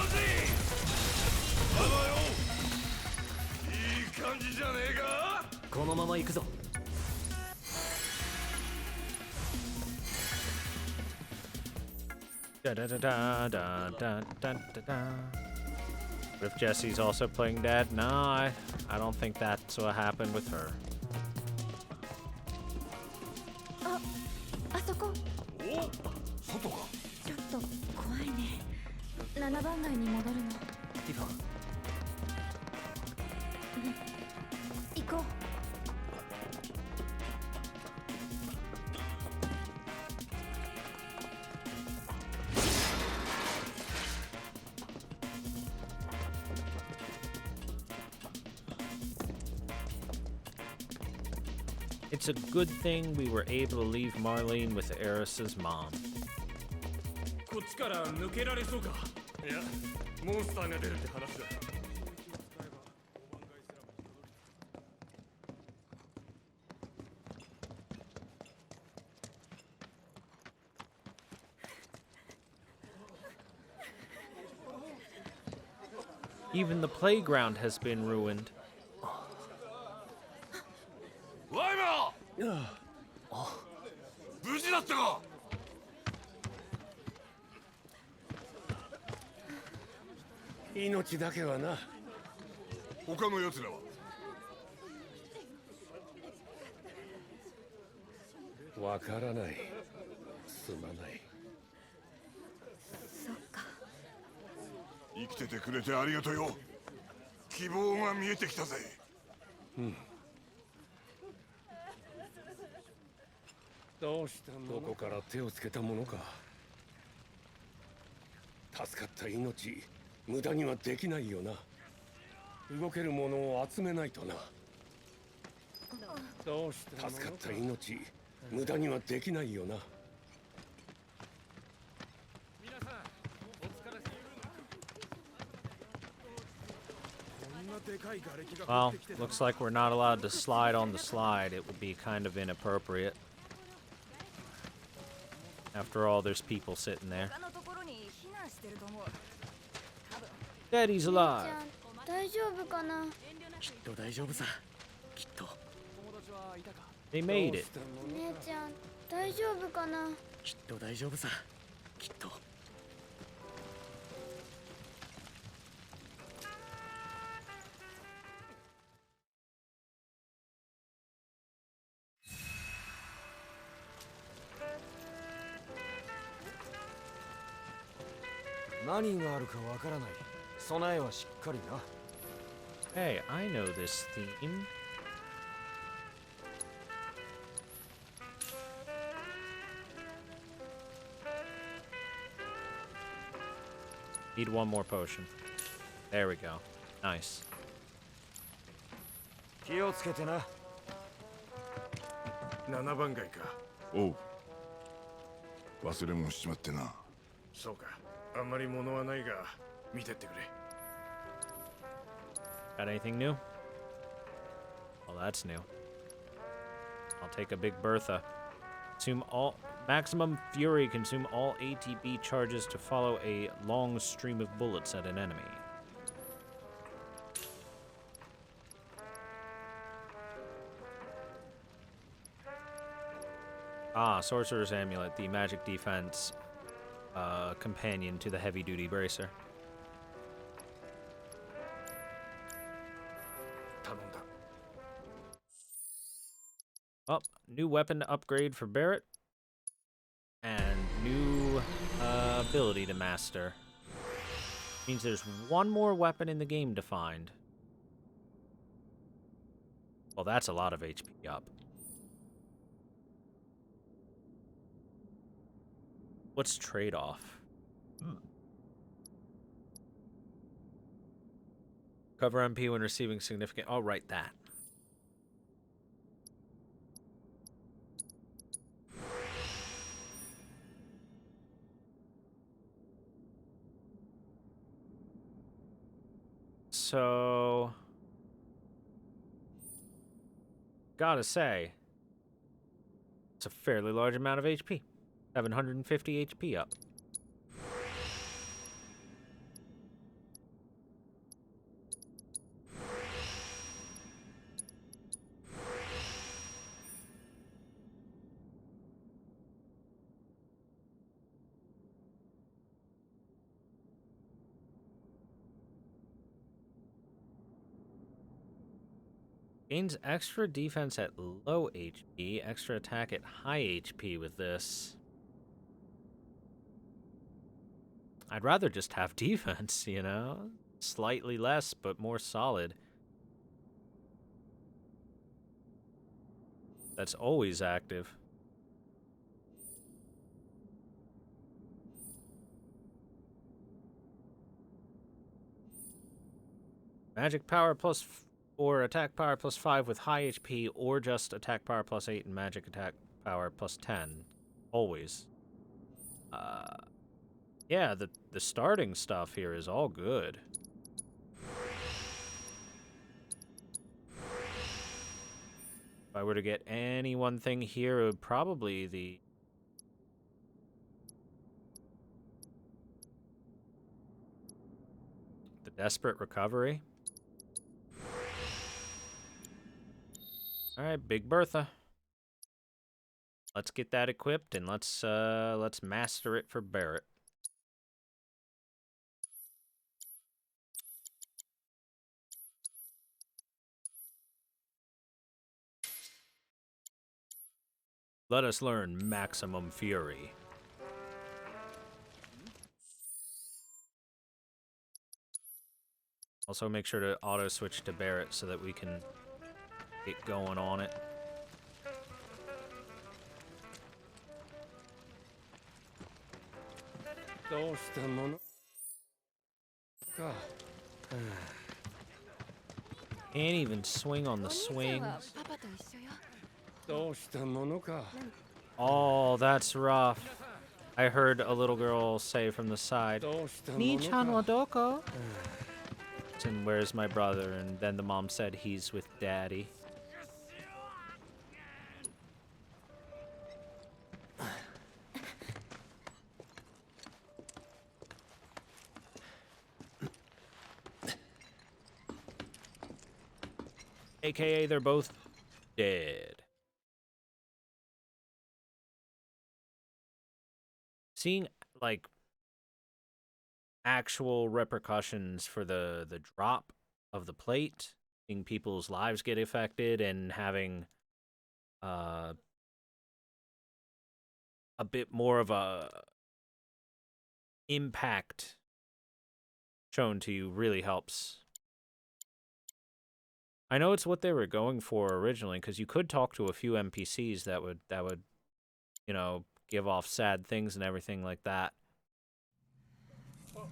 うぜ。まだよ。いい感じじゃねえか。このまま行くぞ。Da da da da da da da da da. What if Jesse's also playing dead? No, I don't think that's what happened with her. あそこお、外か。ちょっと怖いね。7番街に戻るの。ティファン、行こう。It's a good thing we were able to leave Marlene with Eris's mom. こっちから抜けられそうか。いや、モンスターが出るって話だ。Even the playground has been ruined. ワイマー。無事だったか。命だけはな。他の奴らは。わからない。すまない。そっか。生きててくれてありがとうよ。希望が見えてきたぜ。うん。どうしたの？どこから手をつけたものか。助かった命、無駄にはできないよな。動けるものを集めないとな。どうしたの？助かった命、無駄にはできないよな。皆さん、お疲れ。こんなでかい瓦礫が降 Well, ってきてた。 looks like we're not allowed to slide on the slide. It would be kind of inappropriate. After all, there's people sitting there. Daddy's alive. 大丈夫かな。きっと大丈夫さ。きっと。 They made it. 姉ちゃん大丈夫かな。きっと大丈夫さ。きっと。 何があるかわからない。備えはしっかりな。 Hey, I know this theme. Need one more potion. There we go. Nice. 気をつけてな。7番街か。おう。忘れ物しちまってな。そうか。あんまり物はないが、見てってくれ。 Got anything new? Well, that's new. I'll take a big Bertha. Consume all maximum fury. Consume all ATB charges to follow a long stream of bullets at an enemy. Ah, Sorcerer's Amulet, the magic defense companion to the heavy-duty bracer. 頼んだ。 Oh, new weapon upgrade for Barrett. And new ability to master. Means there's one more weapon in the game to find. Well, that's a lot of HP up. What's trade-off? Cover MP when receiving significant... I'll write that. So... Gotta say... It's a fairly large amount of HP. 750 HP up. Gains extra defense at low HP, extra attack at high HP with this. I'd rather just have defense, you know? Slightly less, but more solid. That's always active. Magic power plus or attack power plus 5 with high HP, or just attack power plus 8 and magic attack power plus 10. Always. Yeah, the starting stuff here is all good. If I were to get any one thing here, it would probably the Desperate Recovery. All right, Big Bertha. Let's get that equipped and let's master it for Barrett. Let us learn Maximum Fury. Also make sure to auto switch to Barrett so that we can get going on it. Can't even swing on the swings. Oh, that's rough. I heard a little girl say from the side, "Ni-chan wa doko?" And where's my brother? And then the mom said he's with daddy. AKA they're both dead. Seeing like actual repercussions for the drop of the plate, seeing people's lives get affected, and having a bit more of a impact shown to you really helps. I know it's what they were going for originally, because you could talk to a few NPCs that would, you know, give off sad things and everything like that.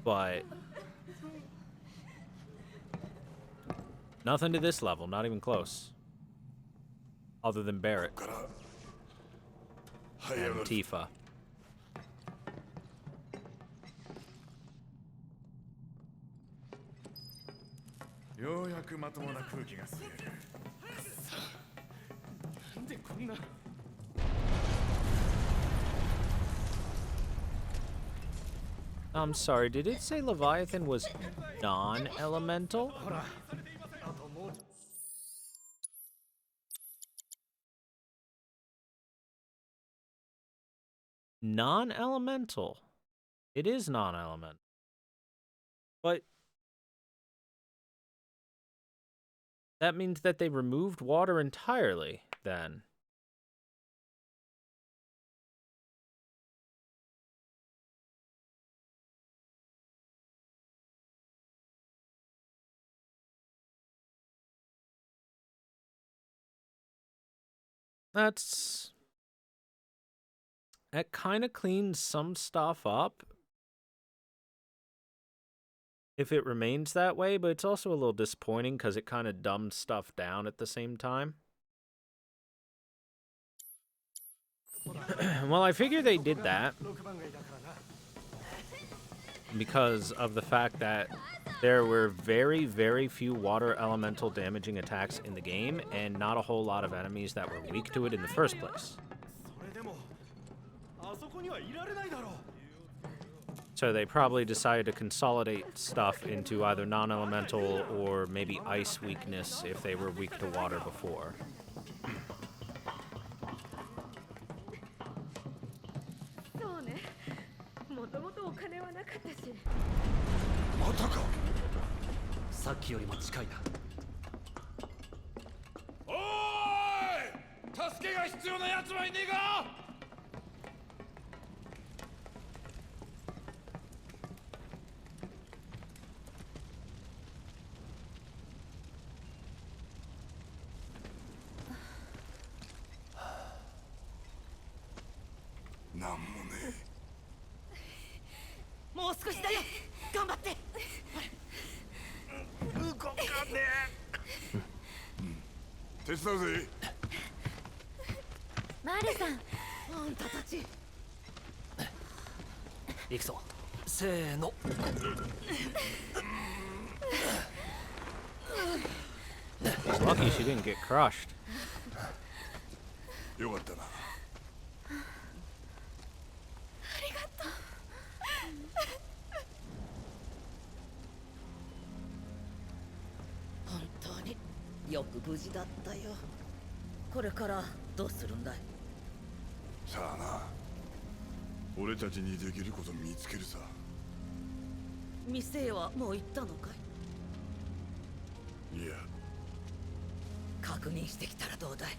But nothing to this level, not even close. Other than Barrett and Tifa. I'm sorry, did it say Leviathan was non-elemental? Non-elemental. It is non-elemental. But that means that they removed water entirely, then. That kind of cleans some stuff up if it remains that way, but it's also a little disappointing because it kind of dumbed stuff down at the same time. Well, I figure they did that because of the fact that there were very, very few water elemental damaging attacks in the game, and not a whole lot of enemies that were weak to it in the first place. So they probably decided to consolidate stuff into either non-elemental or maybe ice weakness if they were weak to water before. そうね。もともとお金はなかったし。またか。さっきよりも近いな。おーい、助けが必要な奴はいねえか。なんもねもう少しだよ。頑張って。動かねえ。手伝うぜ。マールさん、あんたたち。行くぞ。せーの。It's lucky she didn't get crushed. よかったな。本当によく無事だったよ。これからどうするんだい？さあな。俺たちにできること見つけるさ。店へはもう行ったのかい？いや、確認してきたらどうだい？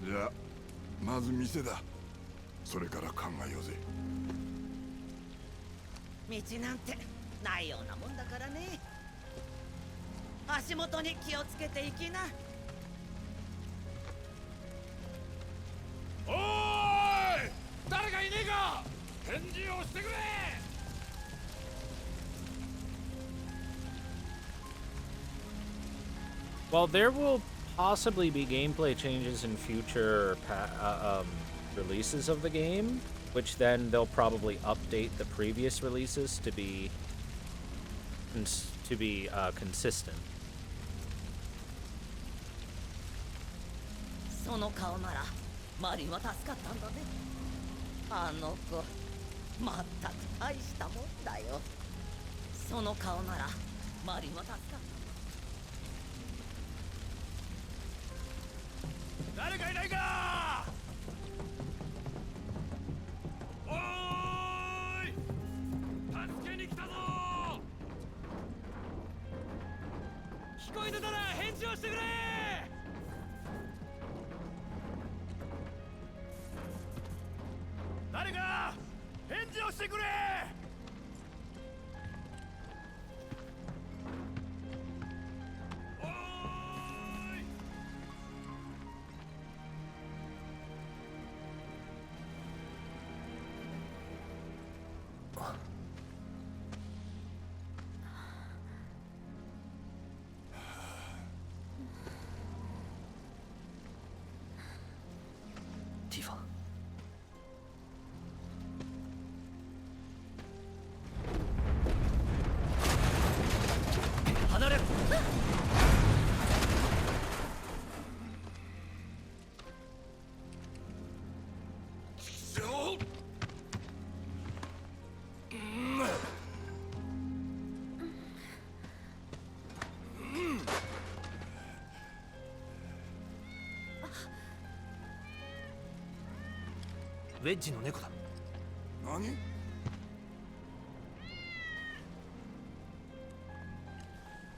じゃあまず店だ。それから考えようぜ。道なんてないようなもんだからね。足元に気をつけていきな。おーい、誰かいねえか。返事をしてくれ。Well, there will possibly be gameplay changes in future releases of the game, which then they'll probably update the previous releases to be consistent. その顔ならマリンは助かったんだね。あの子、まったく大したもんだよ。その顔ならマリンは助かった。誰かいないか。おーい、助けに来たぞ。聞こえてたら返事をしてくれ。誰か返事をしてくれ。おーい。ティファ。離れろ。ウェッジの猫だ。何？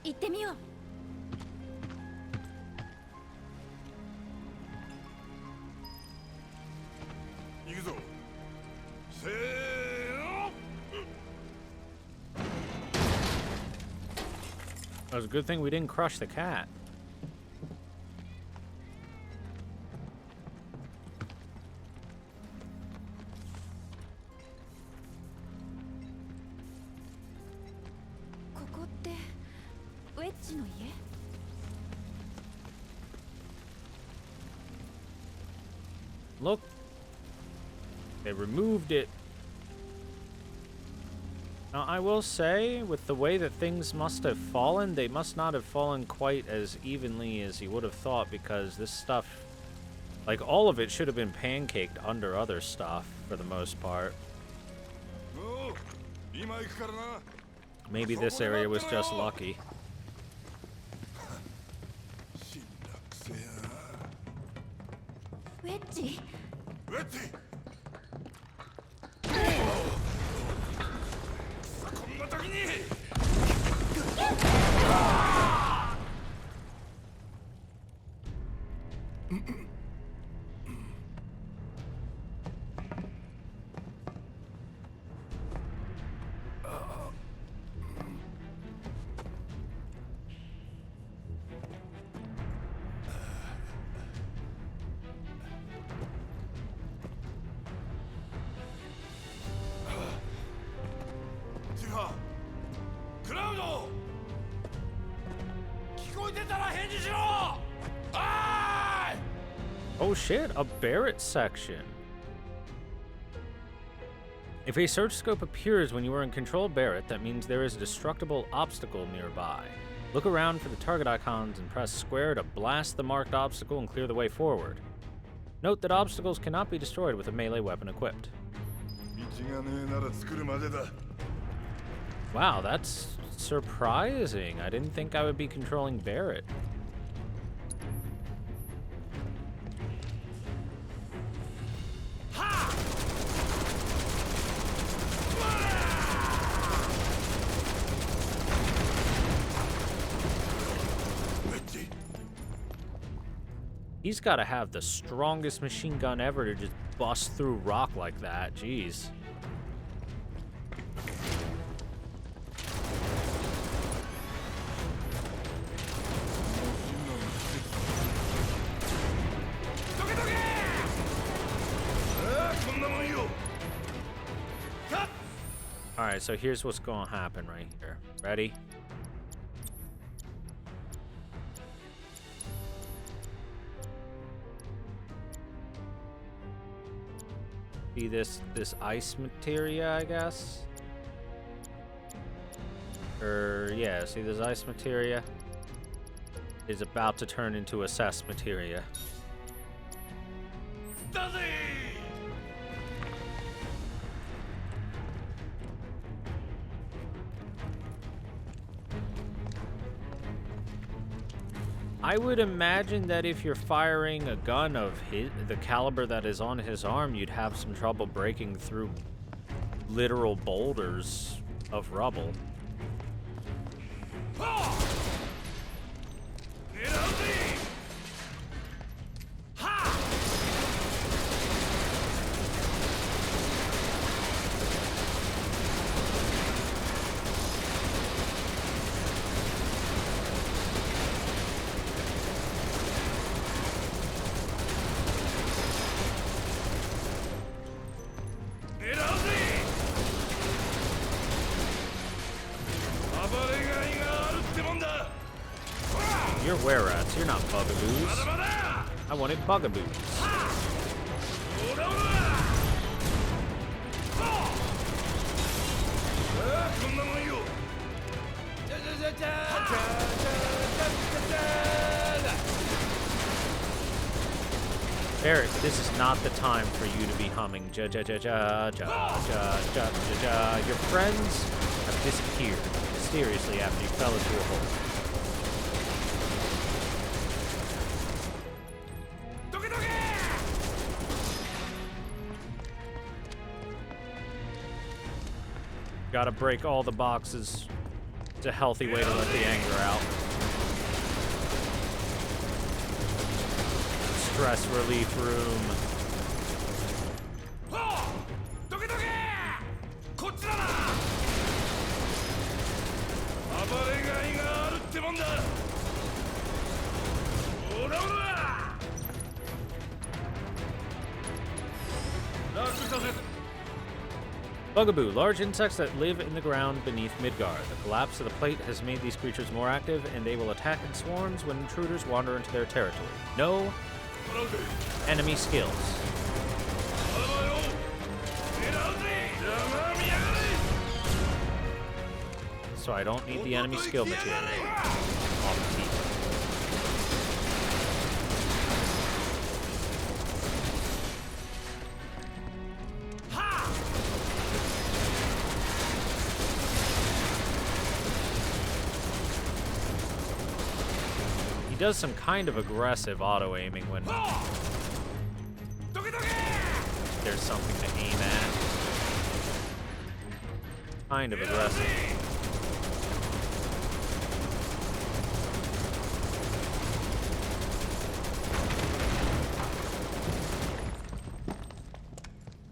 行ってみよう。行くぞ。せーの。It was a good thing we didn't crush the cat. Look, they removed it. Now, I will say, with the way that things must have fallen, they must not have fallen quite as evenly as you would have thought, because this stuff, like, all of it should have been pancaked under other stuff, for the most part. Maybe this area was just lucky. Wedgie? Oh shit, a Barrett section. If a search scope appears when you are in control of Barrett, that means there is a destructible obstacle nearby. Look around for the target icons and press square to blast the marked obstacle and clear the way forward. Note that obstacles cannot be destroyed with a melee weapon equipped. Wow, that's surprising. I didn't think I would be controlling Barrett. He's got to have the strongest machine gun ever to just bust through rock like that. Jeez. Alright, so here's what's going to happen right here. Ready? See this ice materia, I guess? Yeah, see this ice materia? Is about to turn into assess materia. I would imagine that if you're firing a gun of the caliber that is on his arm, you'd have some trouble breaking through literal boulders of rubble. You're were-rats, you're not bugaboos. I wanted bugaboos. Barrett, this is not the time for you to be humming ja ja ja ja ja ja ja ja ja. Your friends have disappeared mysteriously after you fell into a hole. Gotta break all the boxes. It's a healthy way to let the anger out. Stress relief room. Bugaboo, large insects that live in the ground beneath Midgard. The collapse of the plate has made these creatures more active, and they will attack in swarms when intruders wander into their territory. No enemy skills. so I don't need the enemy skill material. All the teeth. He does some kind of aggressive auto-aiming when there's something to aim at. Kind of aggressive.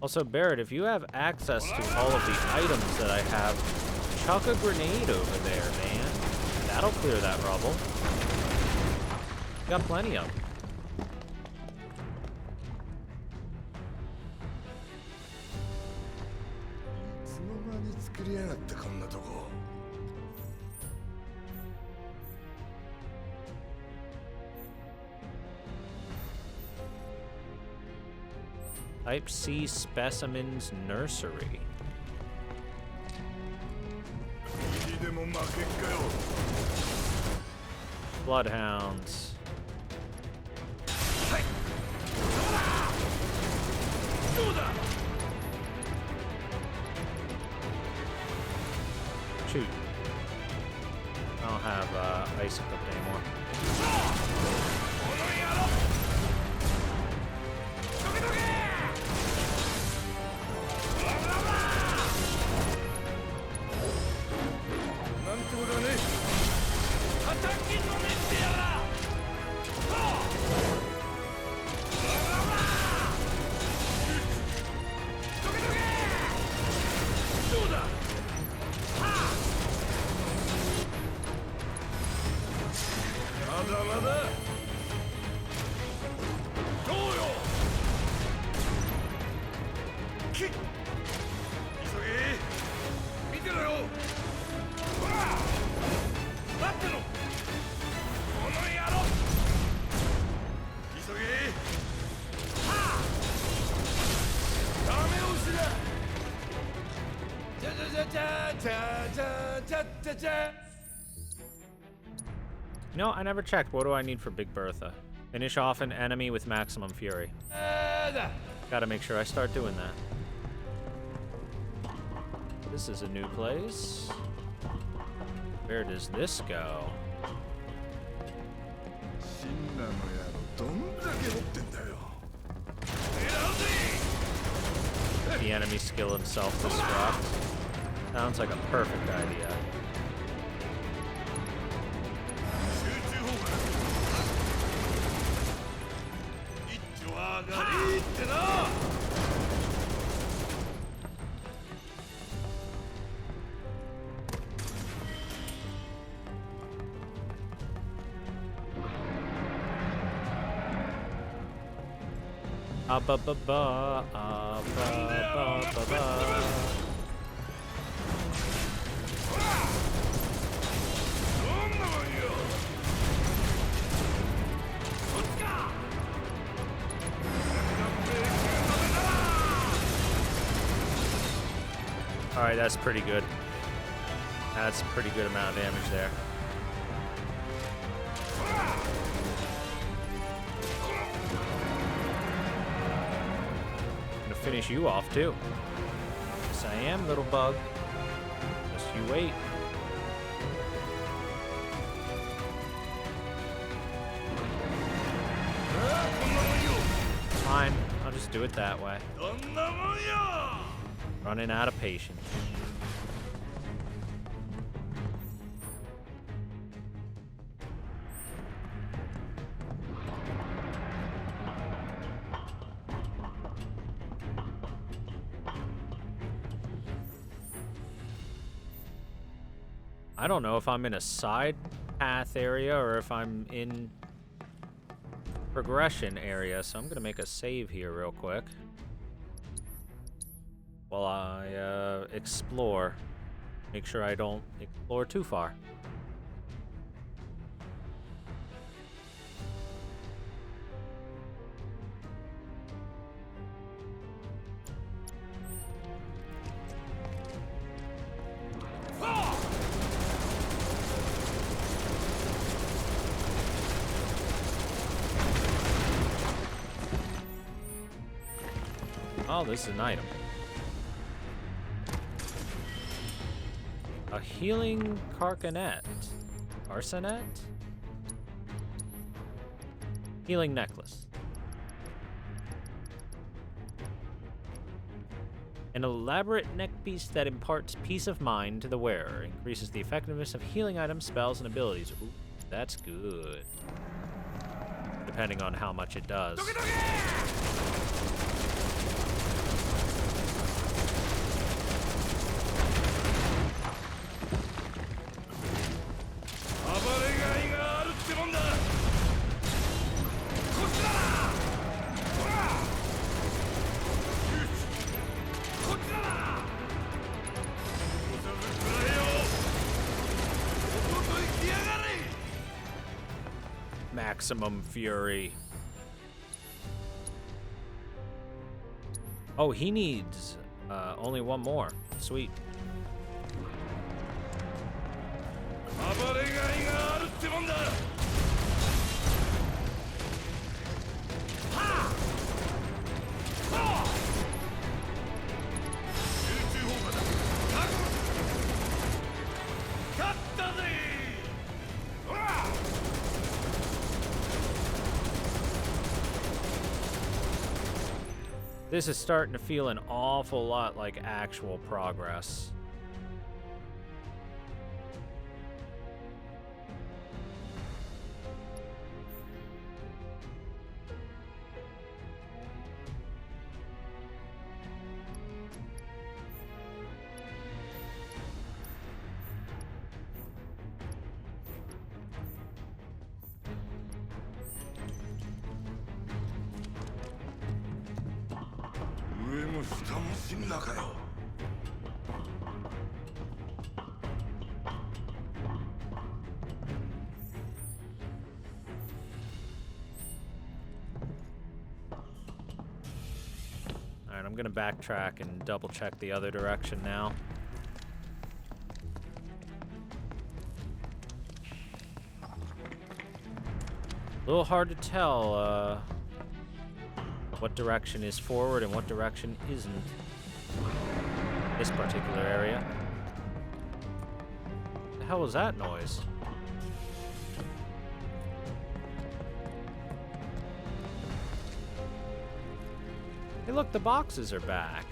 Also, Barrett, if you have access to all of the items that I have, chuck a grenade over there, man. That'll clear that rubble. Got plenty of them. いつの間に作りやがったこんなとこ。 Type C Specimens Nursery. 意地でも負けっかよ。 Bloodhounds. どうだ。 Shoot. I don't have ice equipped anymore. この野郎。どけどけ。 なんてことはねえ。叩きのめしてやら。どけどけ。どうだ。まだまだ。どうよ。きっ。急げ。見てろよ。 待ってろこの野郎急げダメ押しだじゃじゃじゃじゃじゃじゃじゃじゃ No, I never checked. What do I need for Big Bertha? Finish off an enemy with maximum fury. Gotta make sure I start doing that. This is a new place. Where does this go? 死んだの野郎どんだけ持ってんだよ The enemy skill himself destruct. Sounds like a perfect idea. 集中砲火一丁上がりってな Ba ba ba ba ba ba ba. All right, that's pretty good. That's a pretty good amount of damage there. Finish you off too. Yes, I am, little bug. Just you wait. Fine, I'll just do it that way. Running out of patience. I don't know if I'm in a side path area or if I'm in progression area, so I'm gonna make a save here real quick while I explore. Make sure I don't explore too far. Oh, this is an item. A healing carcanet. Arsenet? Healing necklace. An elaborate neck piece that imparts peace of mind to the wearer. Increases the effectiveness of healing items, spells, and abilities. Ooh, that's good. Depending on how much it does. Maximum fury. Oh, he needs only one more. Sweet. This is starting to feel an awful lot like actual progress. Alright, I'm gonna backtrack and double check the other direction now. A little hard to tell what direction is forward and what direction isn't. This particular area. What the hell was that noise? Hey, look, the boxes are back.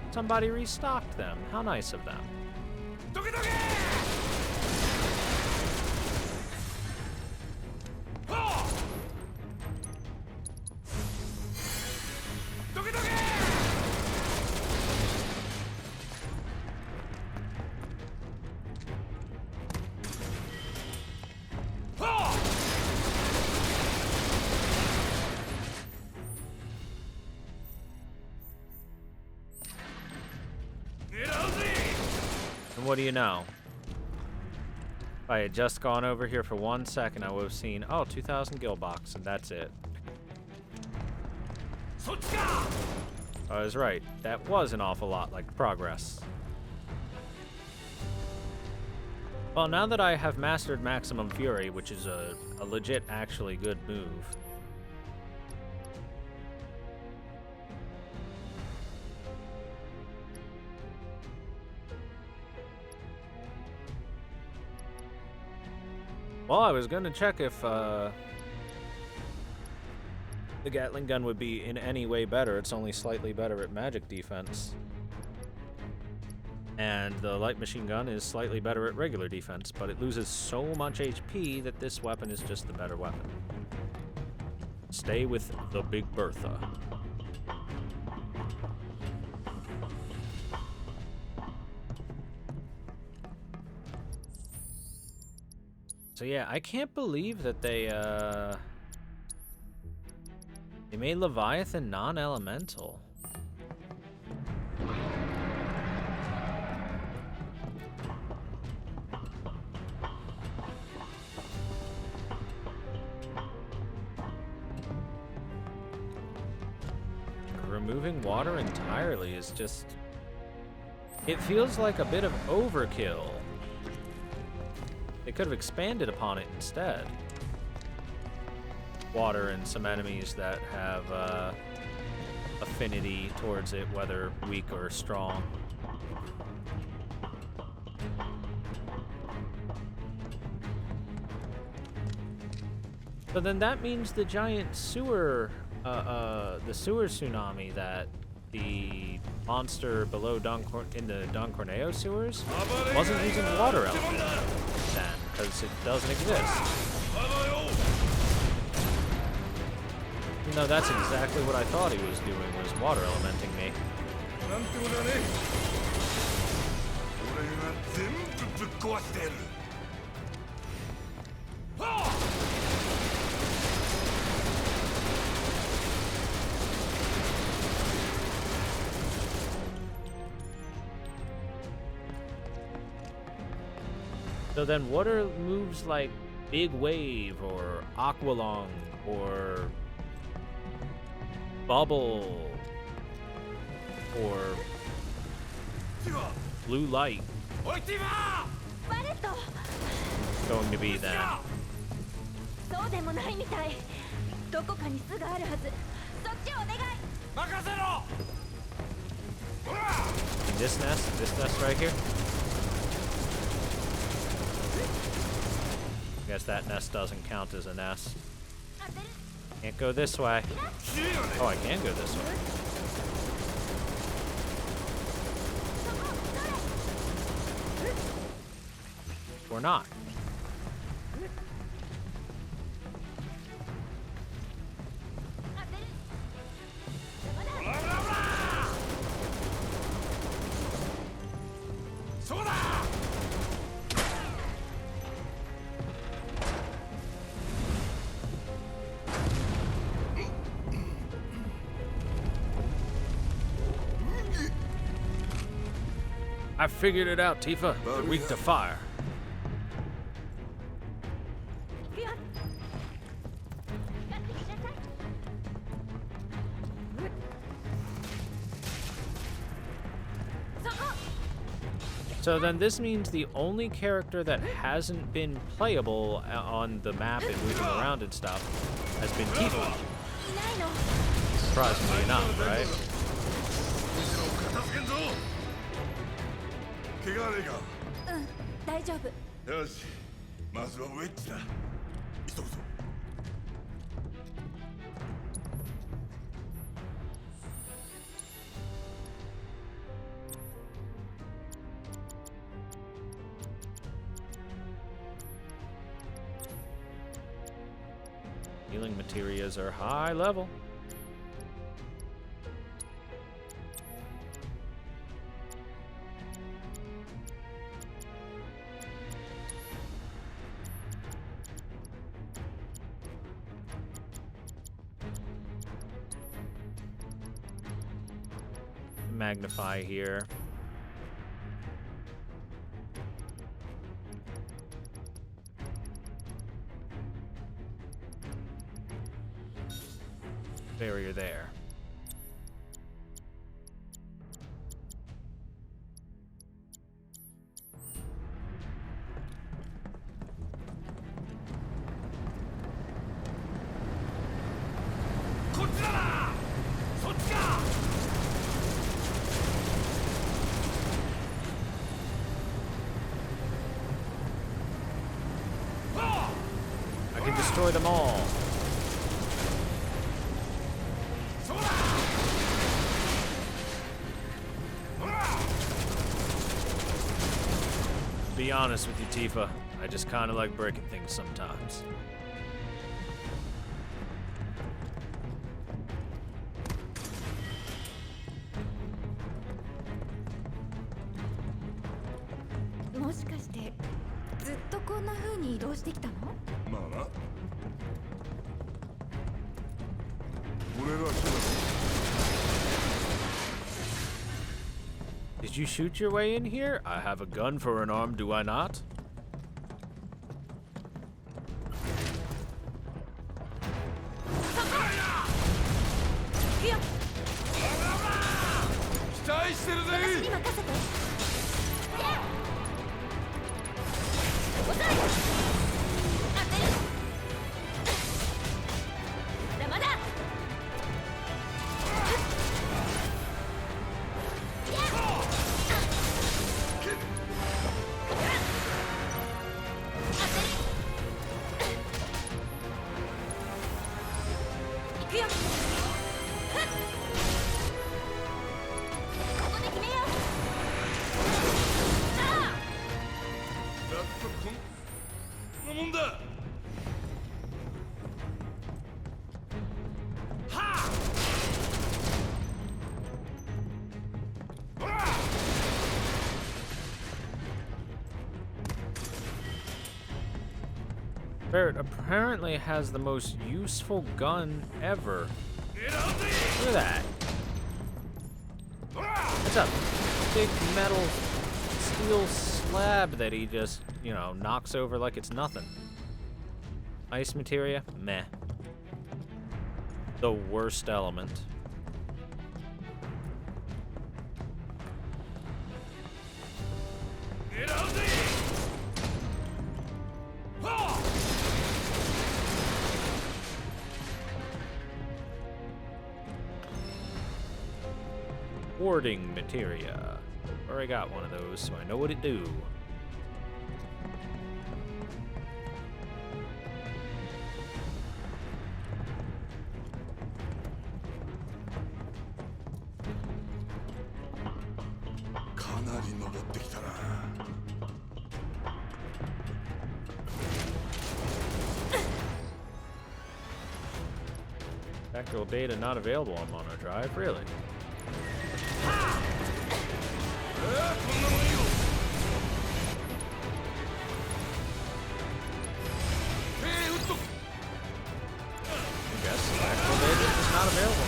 Somebody restocked them. How nice of them. What do you know? If I had just gone over here for 1 second, I would have seen, oh, 2,000 gil box, and that's it. I was right. That was an awful lot like progress. Well, now that I have mastered Maximum Fury, which is a legit, actually good move, well, I was gonna check if the Gatling gun would be in any way better. It's only slightly better at magic defense. And the light machine gun is slightly better at regular defense, but it loses so much HP that this weapon is just the better weapon. Stay with the Big Bertha. So yeah, I can't believe that they made Leviathan non-elemental. Removing water entirely is just... it feels like a bit of overkill. They could have expanded upon it instead. Water and some enemies that have affinity towards it, whether weak or strong. So then that means the giant sewer, the sewer tsunami that the monster below in the Don Corneo sewers wasn't using water element then, because it doesn't exist. No, that's exactly what I thought he was doing, was water elementing me. So then water moves like Big Wave or Aqualung or Bubble or Blue Light. Going to be that. This nest right here. Guess that nest doesn't count as a nest. Can't go this way. Oh, I can go this way. Or not. I figured it out, Tifa. They're weak to fire. So then this means the only character that hasn't been playable on the map and moving around and stuff has been Tifa. Surprisingly enough, right? 怪我はねえか。大丈夫。よし、まずはウェッジだ。急ぐぞ。Healing materials are high level. Magnify here. Barrier there. I can destroy them all. Be honest with you, Tifa. I just kind of like breaking things sometimes. Did you shoot your way in here? I have a gun for an arm, do I not? Barrett apparently has the most useful gun ever. Look at that. It's a big metal steel slab that he just, you know, knocks over like it's nothing. Ice materia? Meh. The worst element. Warding materia. Already got one of those, so I know what it do. Actual data not available on Mono Drive, really? I guess the actual data is not available.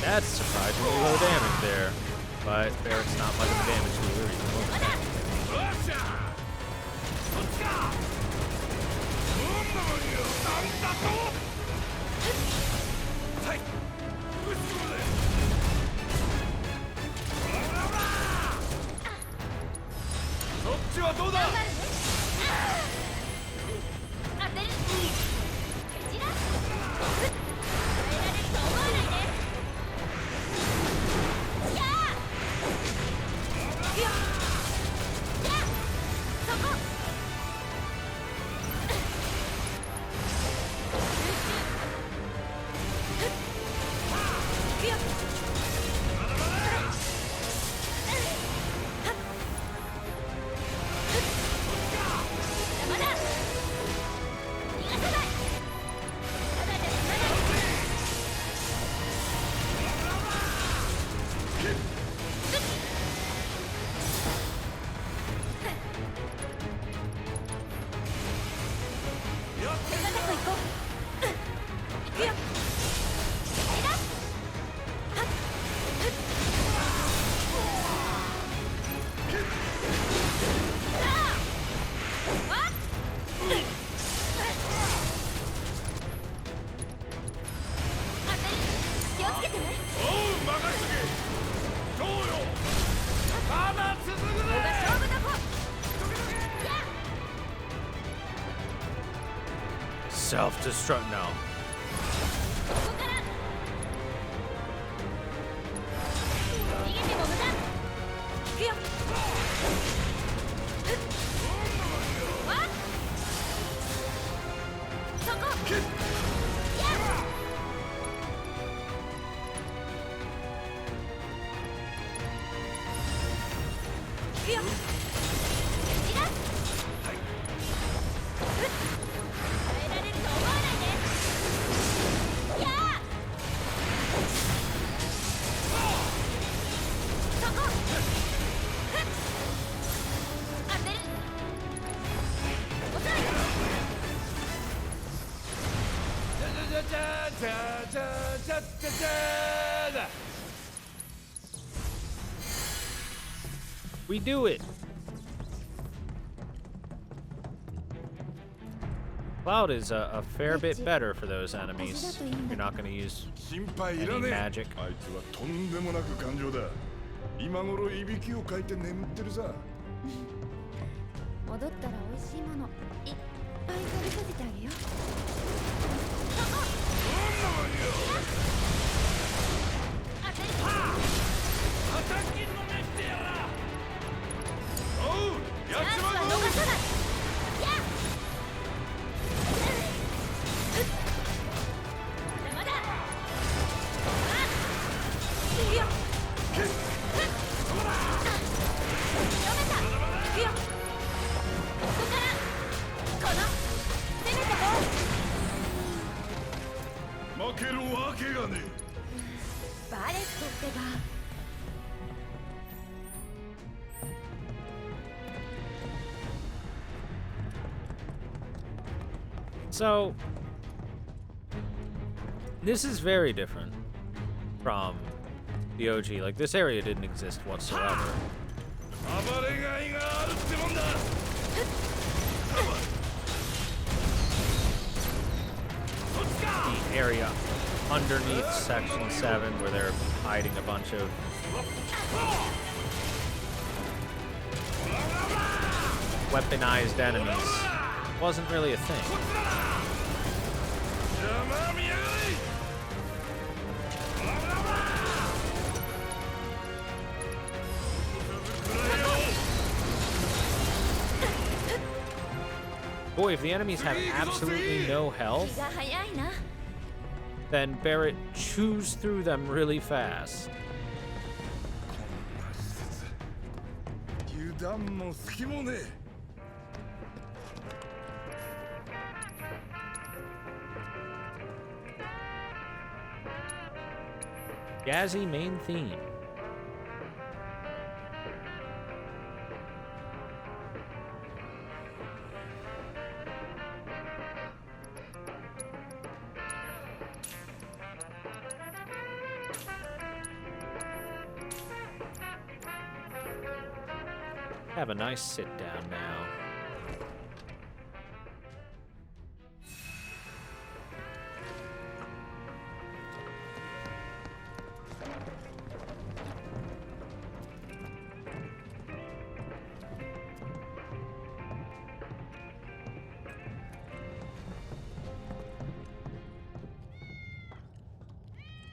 That's surprisingly low damage there, but Barrett's not much of a damage dealer either. Self-destruct now. We do it. Cloud is a fair bit better for those enemies. You're not going to use any magic. あいつはとんでもなく頑丈だ。今頃いびきをかいて眠ってるさ。戻ったら美味しいものいっぱい食べさせてあげよう。けるわけがねバレットってば。So, this is very different from the OG. Like, this area didn't exist whatsoever. 暴れがいがあるってもんだ The area underneath Section 7 where they're hiding a bunch of weaponized enemies wasn't really a thing. Boy, if the enemies have absolutely no health, 気が早いな。 then Barrett chews through them really fast. 油断も隙もねえ Jazzy main theme. Have a nice sit down now.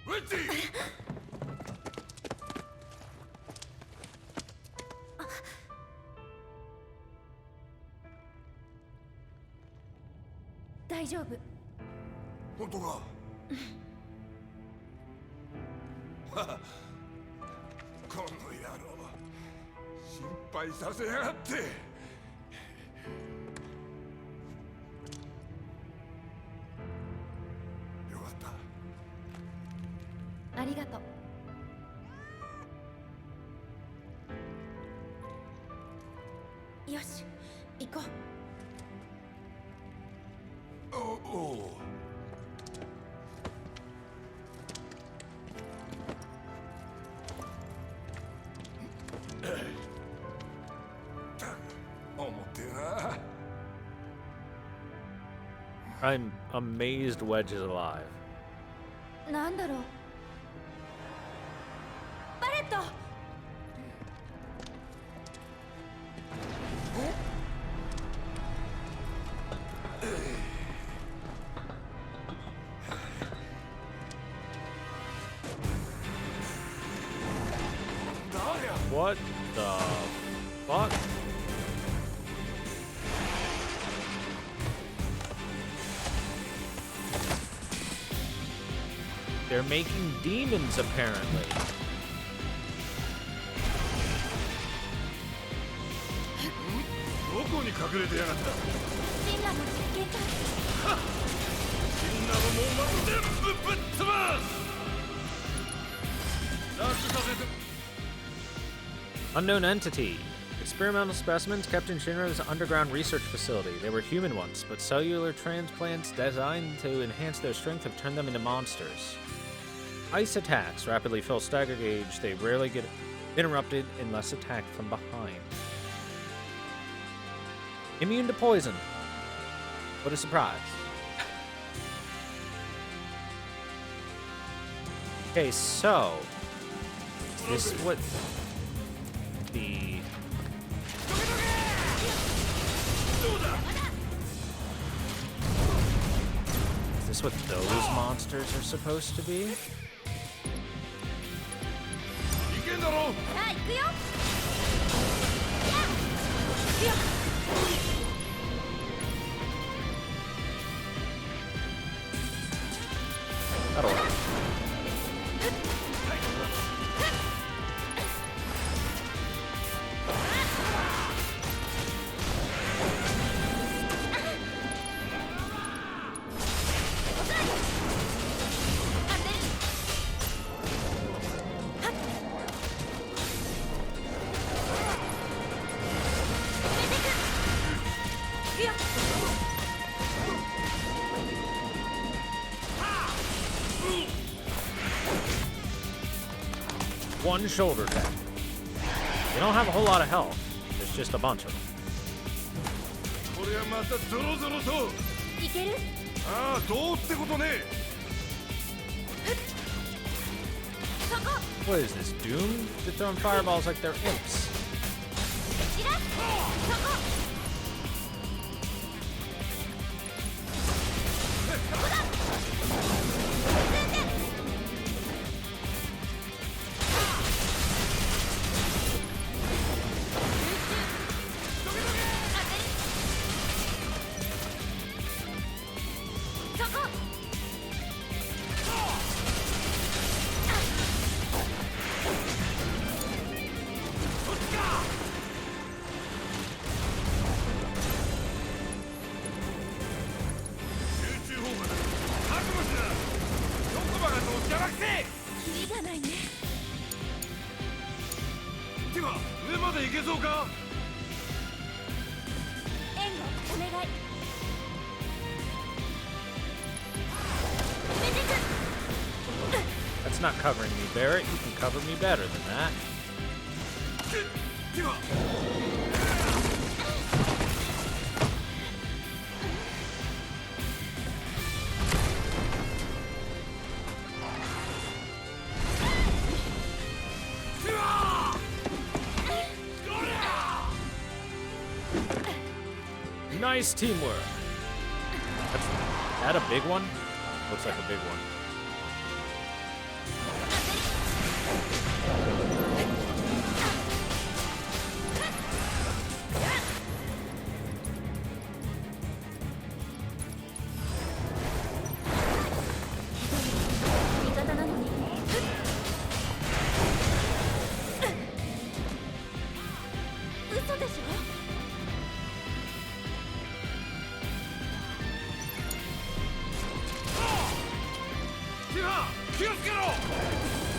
Richie! 大丈夫。本当かこの野郎心配させやがってよかったありがとう。よし、行こう。おう思ってな I'm amazed Wedge is alive. なんだろう。バレット。What the fuck? They're making demons, apparently. どこに隠れてやがったシンラの実験体。シンナのもう全部ぶっ飛ばす脱出させて Unknown entity. Experimental specimens kept in Shinra's underground research facility. They were human once, but cellular transplants designed to enhance their strength have turned them into monsters. Ice attacks rapidly fill stagger gauge. They rarely get interrupted unless attacked from behind. Immune to poison. What a surprise. Okay, so is this what the is this what those monsters are supposed to be? いけんだろさあ行くよ。行くよ。 That'll work. one shoulder tap. They don't have a whole lot of health. There's just a bunch of them. これはまたゾロゾロと。いける？ああ、どうってことね。What is this, Doom? They're throwing fireballs like they're imps. That's not covering me, Barrett. You can cover me better than that. Nice teamwork. That's that a big one? Looks like a big one.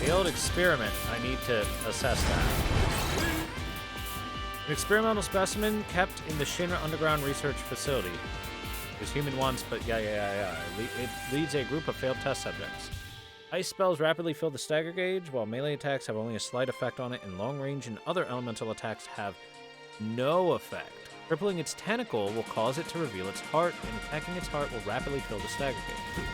Failed experiment. I need to assess that. An experimental specimen kept in the Shinra Underground Research Facility. There's human ones, but yeah. It leads a group of failed test subjects. Ice spells rapidly fill the stagger gauge, while melee attacks have only a slight effect on it, and long range and other elemental attacks have no effect. Crippling its tentacle will cause it to reveal its heart, and attacking its heart will rapidly fill the stagger gauge.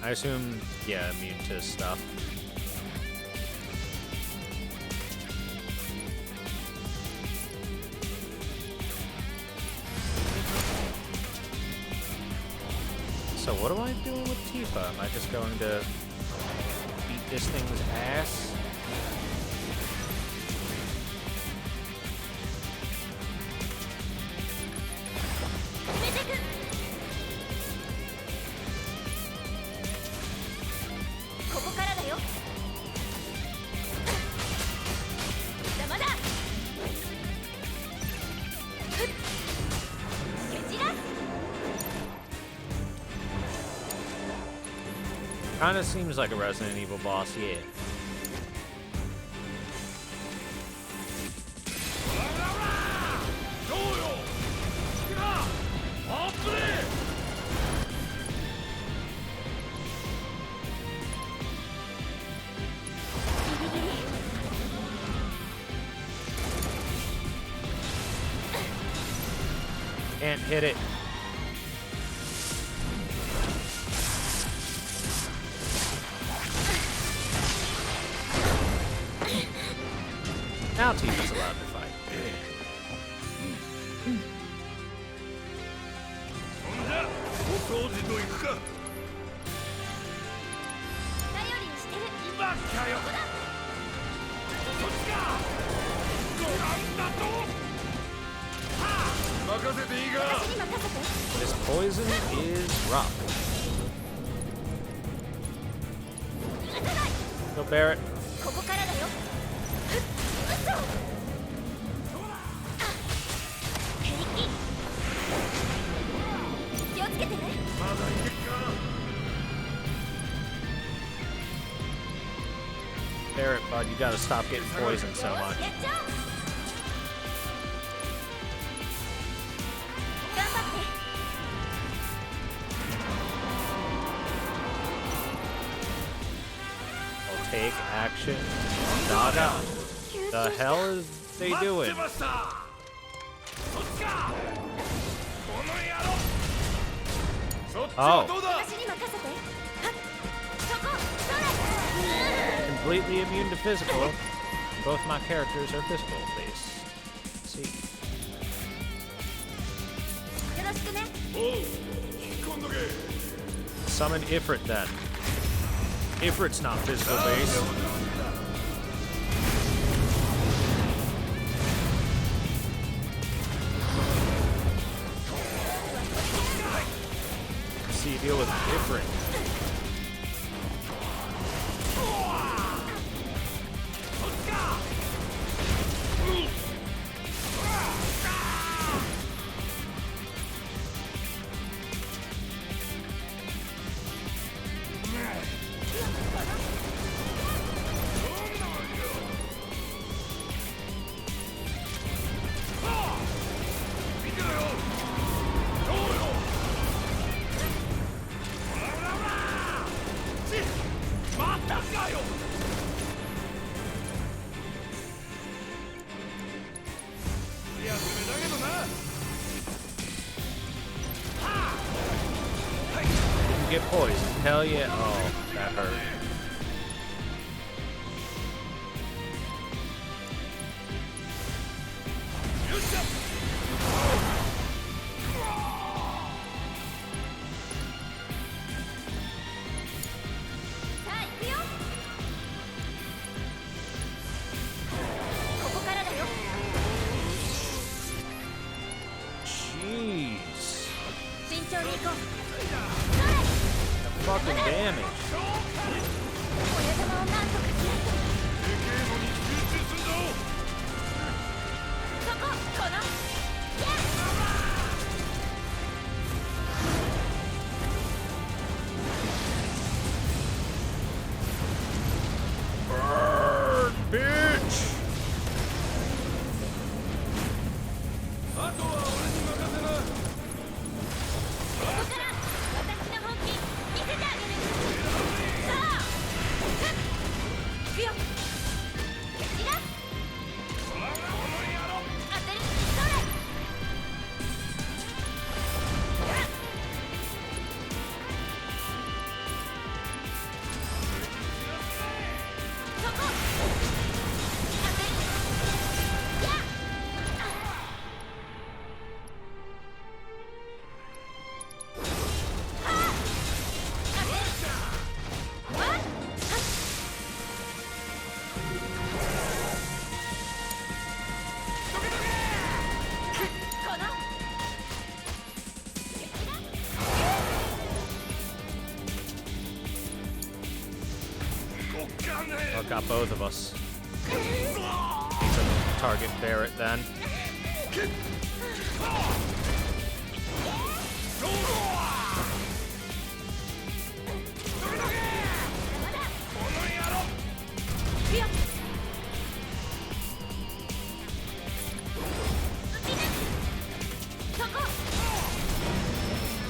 I assume, yeah, immune to stuff. So what am I doing with Tifa? Am I just going to beat this thing's ass? Kinda seems like a Resident Evil boss, yeah. Can't hit it. Now Tifa's allowed to fight. This poison is rough. Go Barrett. Barrett, bud, you gotta stop getting poisoned so much. I'll take action. Dada. The hell is they doing? Oh. Completely immune to physical. Both my characters are physical based. Let's see. Summon Ifrit then. Ifrit's not physical based. See you deal with Ifrit. Get poisoned. Hell yeah. Oh, that hurt. Jeez. Fucking damage. Burn, bitch. Got both of us. So target Barrett then.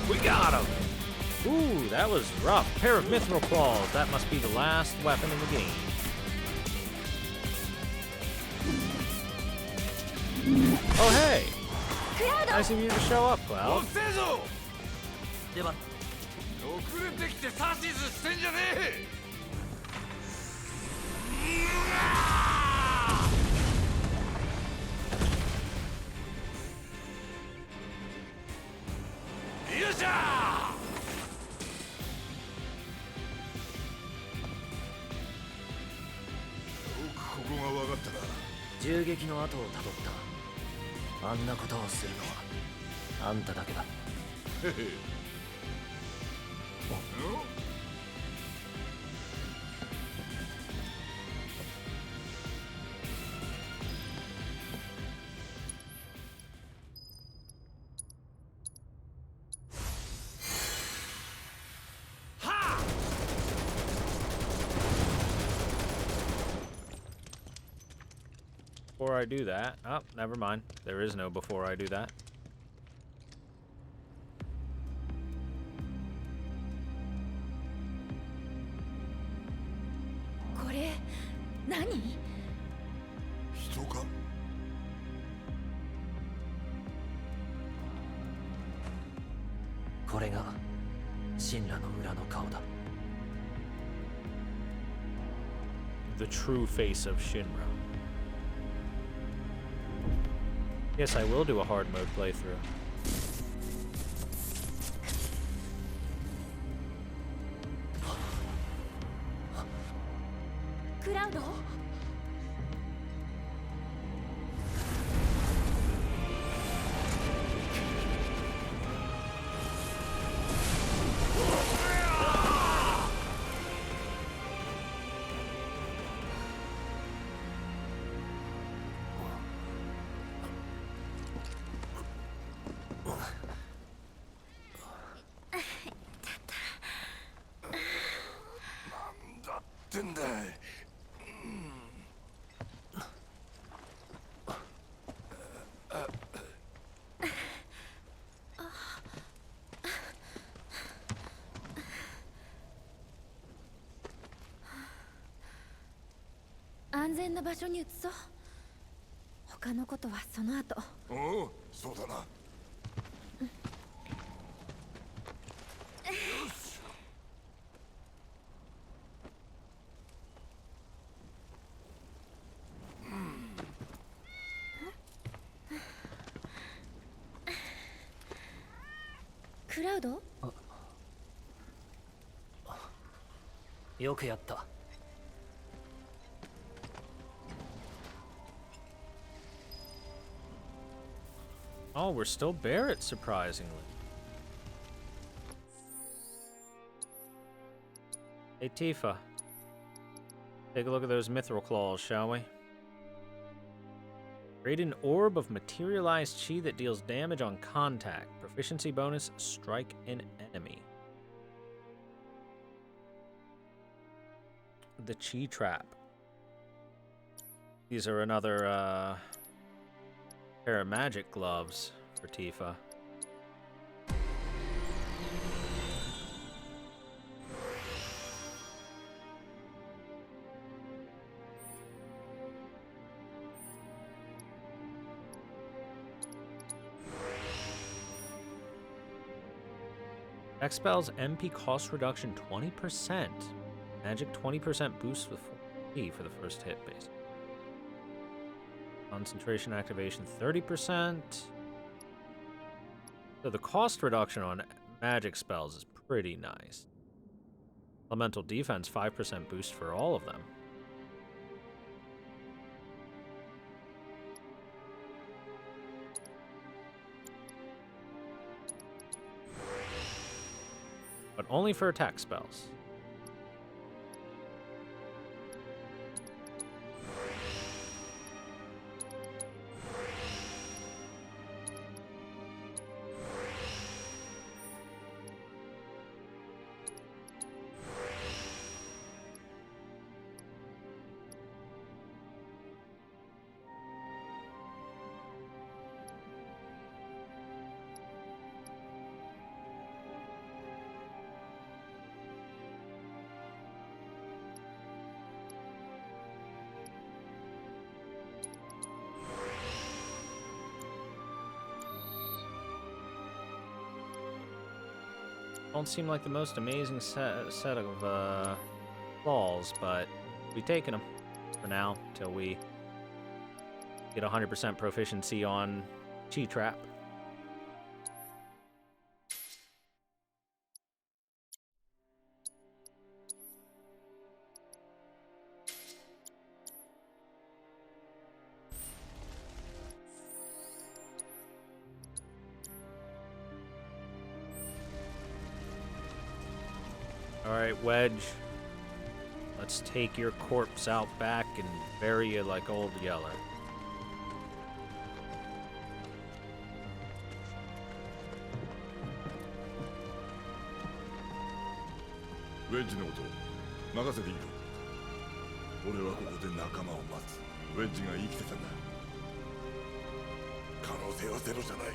We got him! Ooh, that was rough. Pair of mithril claws. That must be the last weapon in the game. Oh, hey! Nice of you to show up, Cloud.銃撃の後をたどった。あんなことをするのはあんただけだ。before I do that. Oh, never mind. There is no before I do that. Nani? 人か？これが神羅の裏の顔だ。 The true face of Shinra. Yes, I will do a hard mode playthrough. Cloud? ってんだい。安全な場所に移そう。他のことはその後。おう、そうだな。よし。クラウド？よくやった。 Oh, we're still Barrett, surprisingly. Hey, Tifa. Take a look at those mithril claws, shall we? Create an orb of materialized chi that deals damage on contact. Proficiency bonus, strike an enemy. The chi trap. These are another, pair of magic gloves for Tifa. X spells MP cost reduction 20%. Magic 20% boost with 4P for the first hit base. Concentration activation 30%. So the cost reduction on magic spells is pretty nice. Elemental defense 5% boost for all of them. But only for attack spells. Don't seem like the most amazing set of claws, but we've taken them for now till we get 100% proficiency on Chi Trap. Alright, Wedge. Let's take your corpse out back and bury you like old Yeller. Wedge のこと任せていいよ。俺はここで仲間を待つ。ウェッジが生きてたんだ。可能性はゼロじゃない。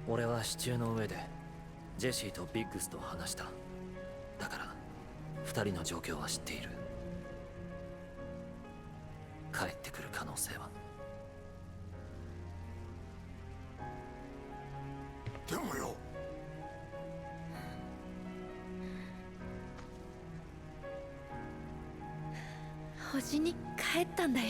俺は支柱の上でジェシーとビッグスと話した。だから二人の状況は知っている。帰ってくる可能性は。でもよ、星に帰ったんだよ。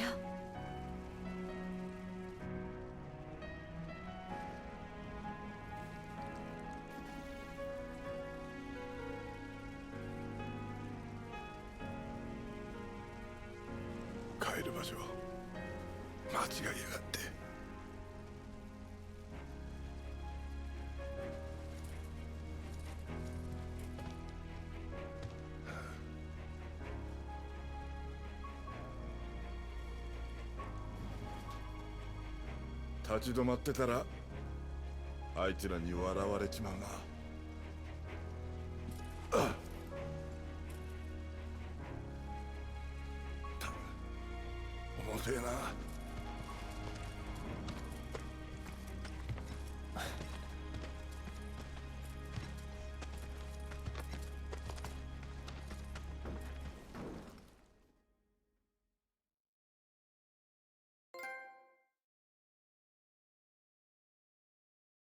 帰る場所間違いやがって。立ち止まってたらあいつらに笑われちまうな。重てえな。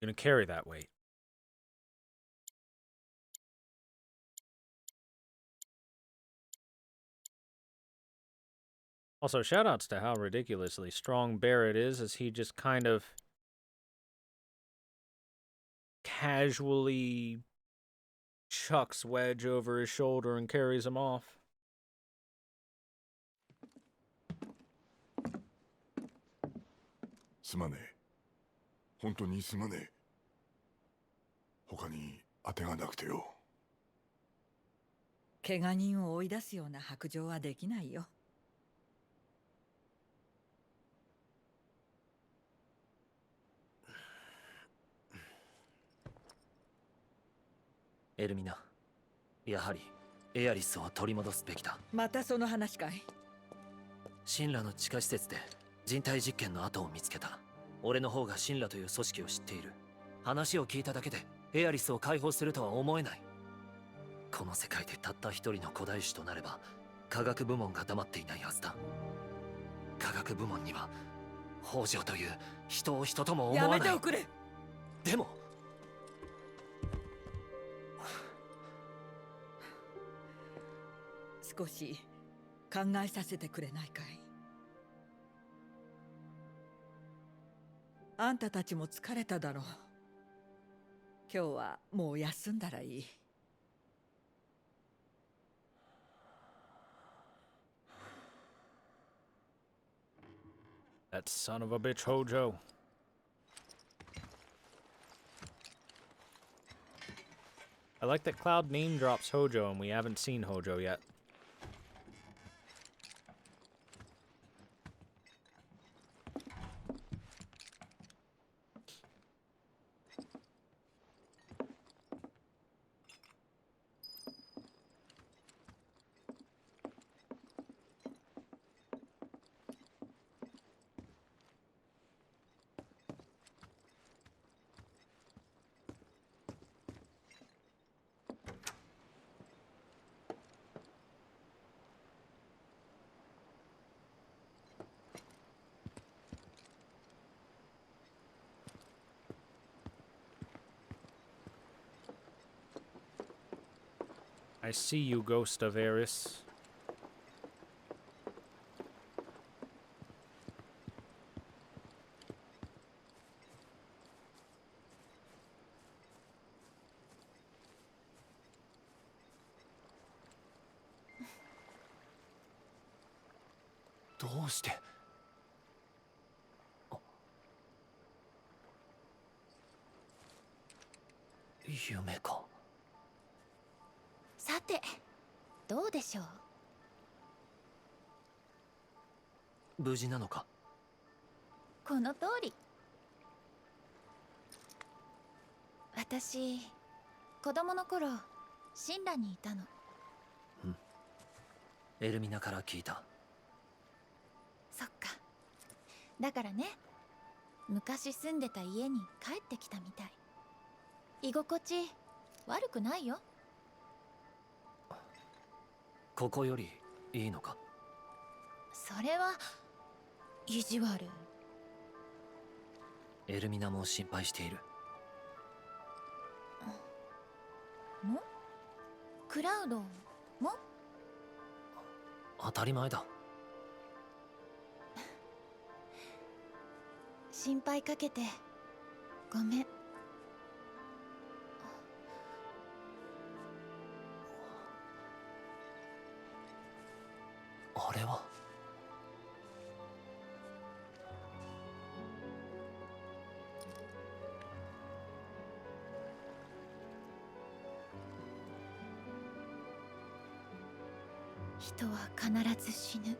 Gonna carry that weight. Also, shoutouts to how ridiculously strong Barrett is, as he just kind of casually chucks Wedge over his shoulder and carries him off. すまねえ。本当にすまねえ。他に当てがなくてよ。怪我人を追い出すような白状はできないよ。エルミナ、やはりエアリスを取り戻すべきだ。またその話かい？神羅の地下施設で人体実験の跡を見つけた。俺の方が神羅という組織を知っている。話を聞いただけでエアリスを解放するとは思えない。この世界でたった一人の古代種となれば科学部門が黙っていないはずだ。科学部門には北条という人を人とも思わない。やめておくれ。でも少し考えさせてくれないかい？あんたたちも疲れただろう。今日はもう休んだらいい。That son of a bitch, Hojo. I like that Cloud name drops Hojo and we haven't seen Hojo yet. I see you, Ghost of Eris. What? 夢か。さて、どうでしょう。無事なのか？この通り。私、子供の頃、神羅にいたの。エルミナから聞いた。そっか。だからね、昔住んでた家に帰ってきたみたい。居心地悪くないよ。ここよりいいのか？それは意地悪。エルミナも心配している。も？クラウドも？当たり前だ。心配かけてごめん。あれは人は必ず死ぬ。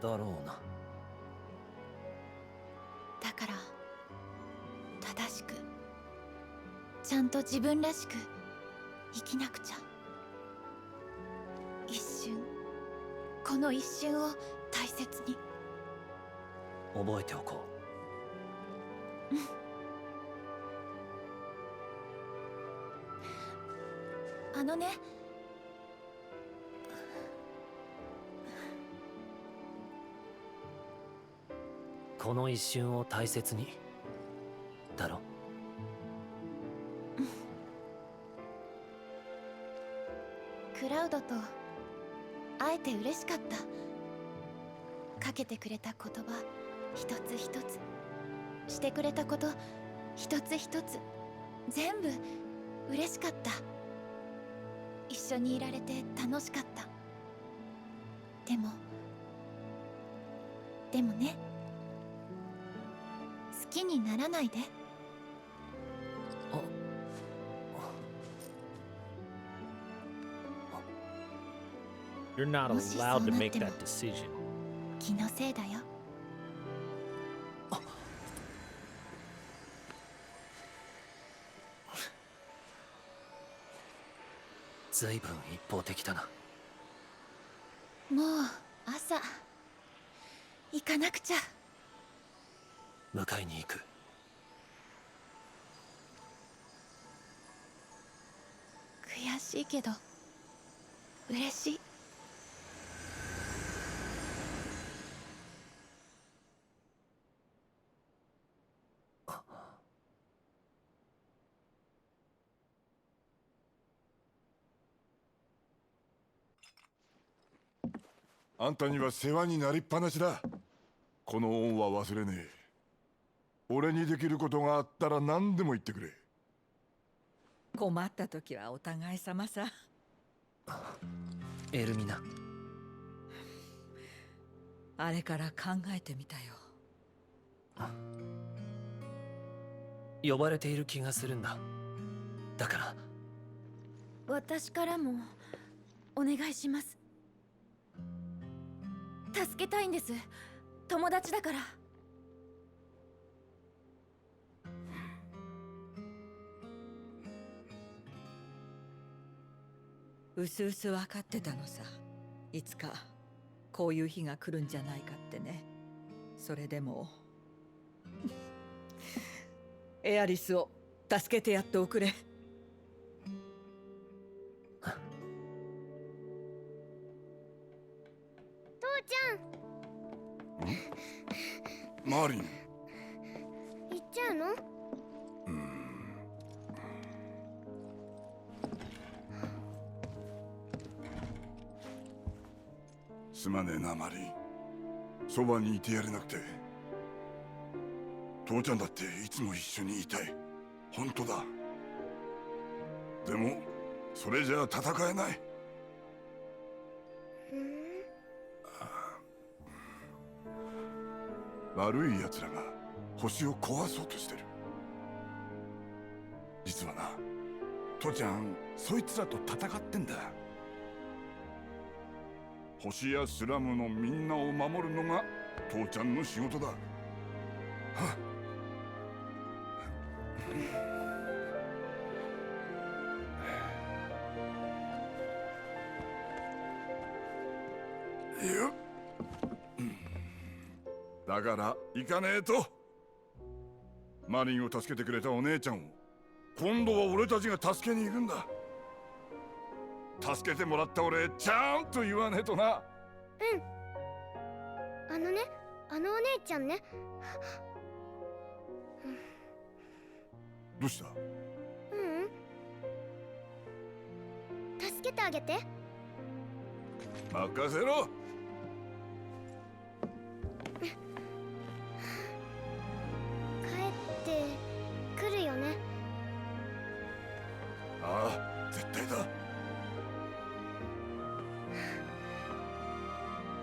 だろうな。だから正しくちゃんと自分らしく生きなくちゃ。一瞬、この一瞬を大切に。覚えておこあのね、う。この一瞬を大切にだろ。クラウドと会えて嬉しかった。かけてくれた言葉一つ一つ、してくれたこと一つ一つ、全部嬉しかった。一緒にいられて楽しかった。でもね、好きにならないで。You're not allowed to make that decision. 気のせいだよ。ずいぶん一方的だな。もう朝行かなくちゃ。迎えに行く。悔しいけど嬉しい。あんたには世話になりっぱなしだ。この恩は忘れねえ。俺にできることがあったら何でも言ってくれ。困った時はお互い様さ。エルミナ、あれから考えてみたよ。呼ばれている気がするんだ。だから私からもお願いします。助けたいんです。友達だから。うすうす分かってたのさ。いつかこういう日が来るんじゃないかってね。それでもエアリスを助けてやっておくれ。父ちゃん。マーリン。行っちゃうの？すまねえな、マリン。そばにいてやれなくて。父ちゃんだっていつも一緒にいたい。本当だ。でもそれじゃあ戦えない。悪い奴らが星を壊そうとしてる。実はな、父ちゃんそいつらと戦ってんだ。星やスラムのみんなを守るのが父ちゃんの仕事だ。はっ。だから行かねえと。マリンを助けてくれたお姉ちゃんを今度は俺たちが助けに行くんだ。助けてもらった俺ちゃんと言わねえとな。うん。あのお姉ちゃんね。どうした？ううん。助けてあげて。任せろ。帰ってくるよね。ああ、絶対だ。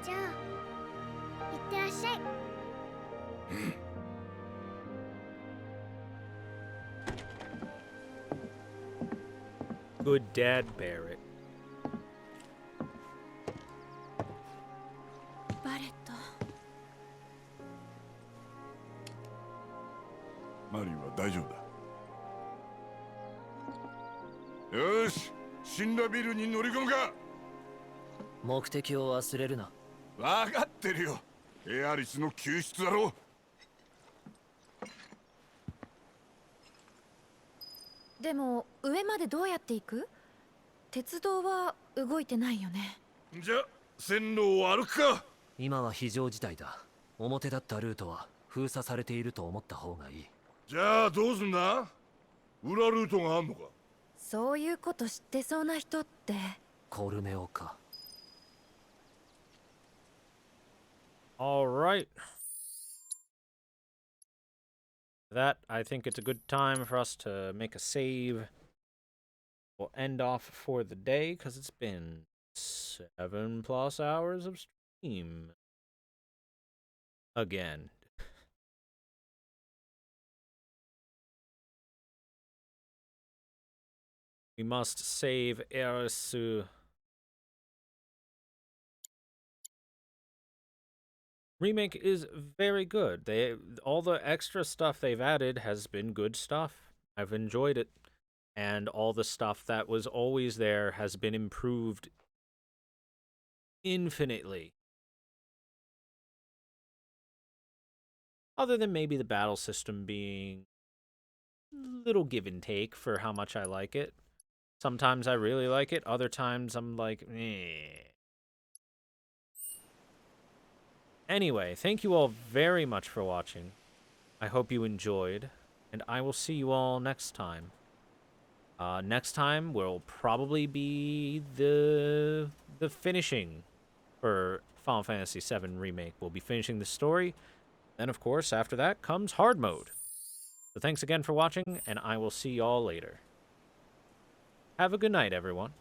じゃあ行ってらっしゃい。Good Dad Barrett. バレット。マリンは大丈夫だ。よし、死んだビルに乗り込むか。目的を忘れるな。分かってるよ。エアリスの救出だろう。でも上までどうやって行く？鉄道は動いてないよね。じゃあ線路を歩くか。今は非常事態だ。表だったルートは封鎖されていると思った方がいい。じゃあどうすんだ？裏ルートがあんのか？そういうこと知ってそうな人って。コルネオか。All right. That, I think it's a good time for us to make a save. We'll end off for the day because it's been 7+ hours of stream. Again. We must save Erisu. Remake is very good. All the extra stuff they've added has been good stuff. I've enjoyed it. And all the stuff that was always there has been improved infinitely. Other than maybe the battle system being a little give and take for how much I like it. Sometimes I really like it. Other times I'm like, eh. Anyway, thank you all very much for watching. I hope you enjoyed, and I will see you all next time. Next time will probably be the finishing for Final Fantasy VII Remake. We'll be finishing the story. Then, of course, after that comes hard mode. So thanks again for watching, and I will see you all later. Have a good night, everyone.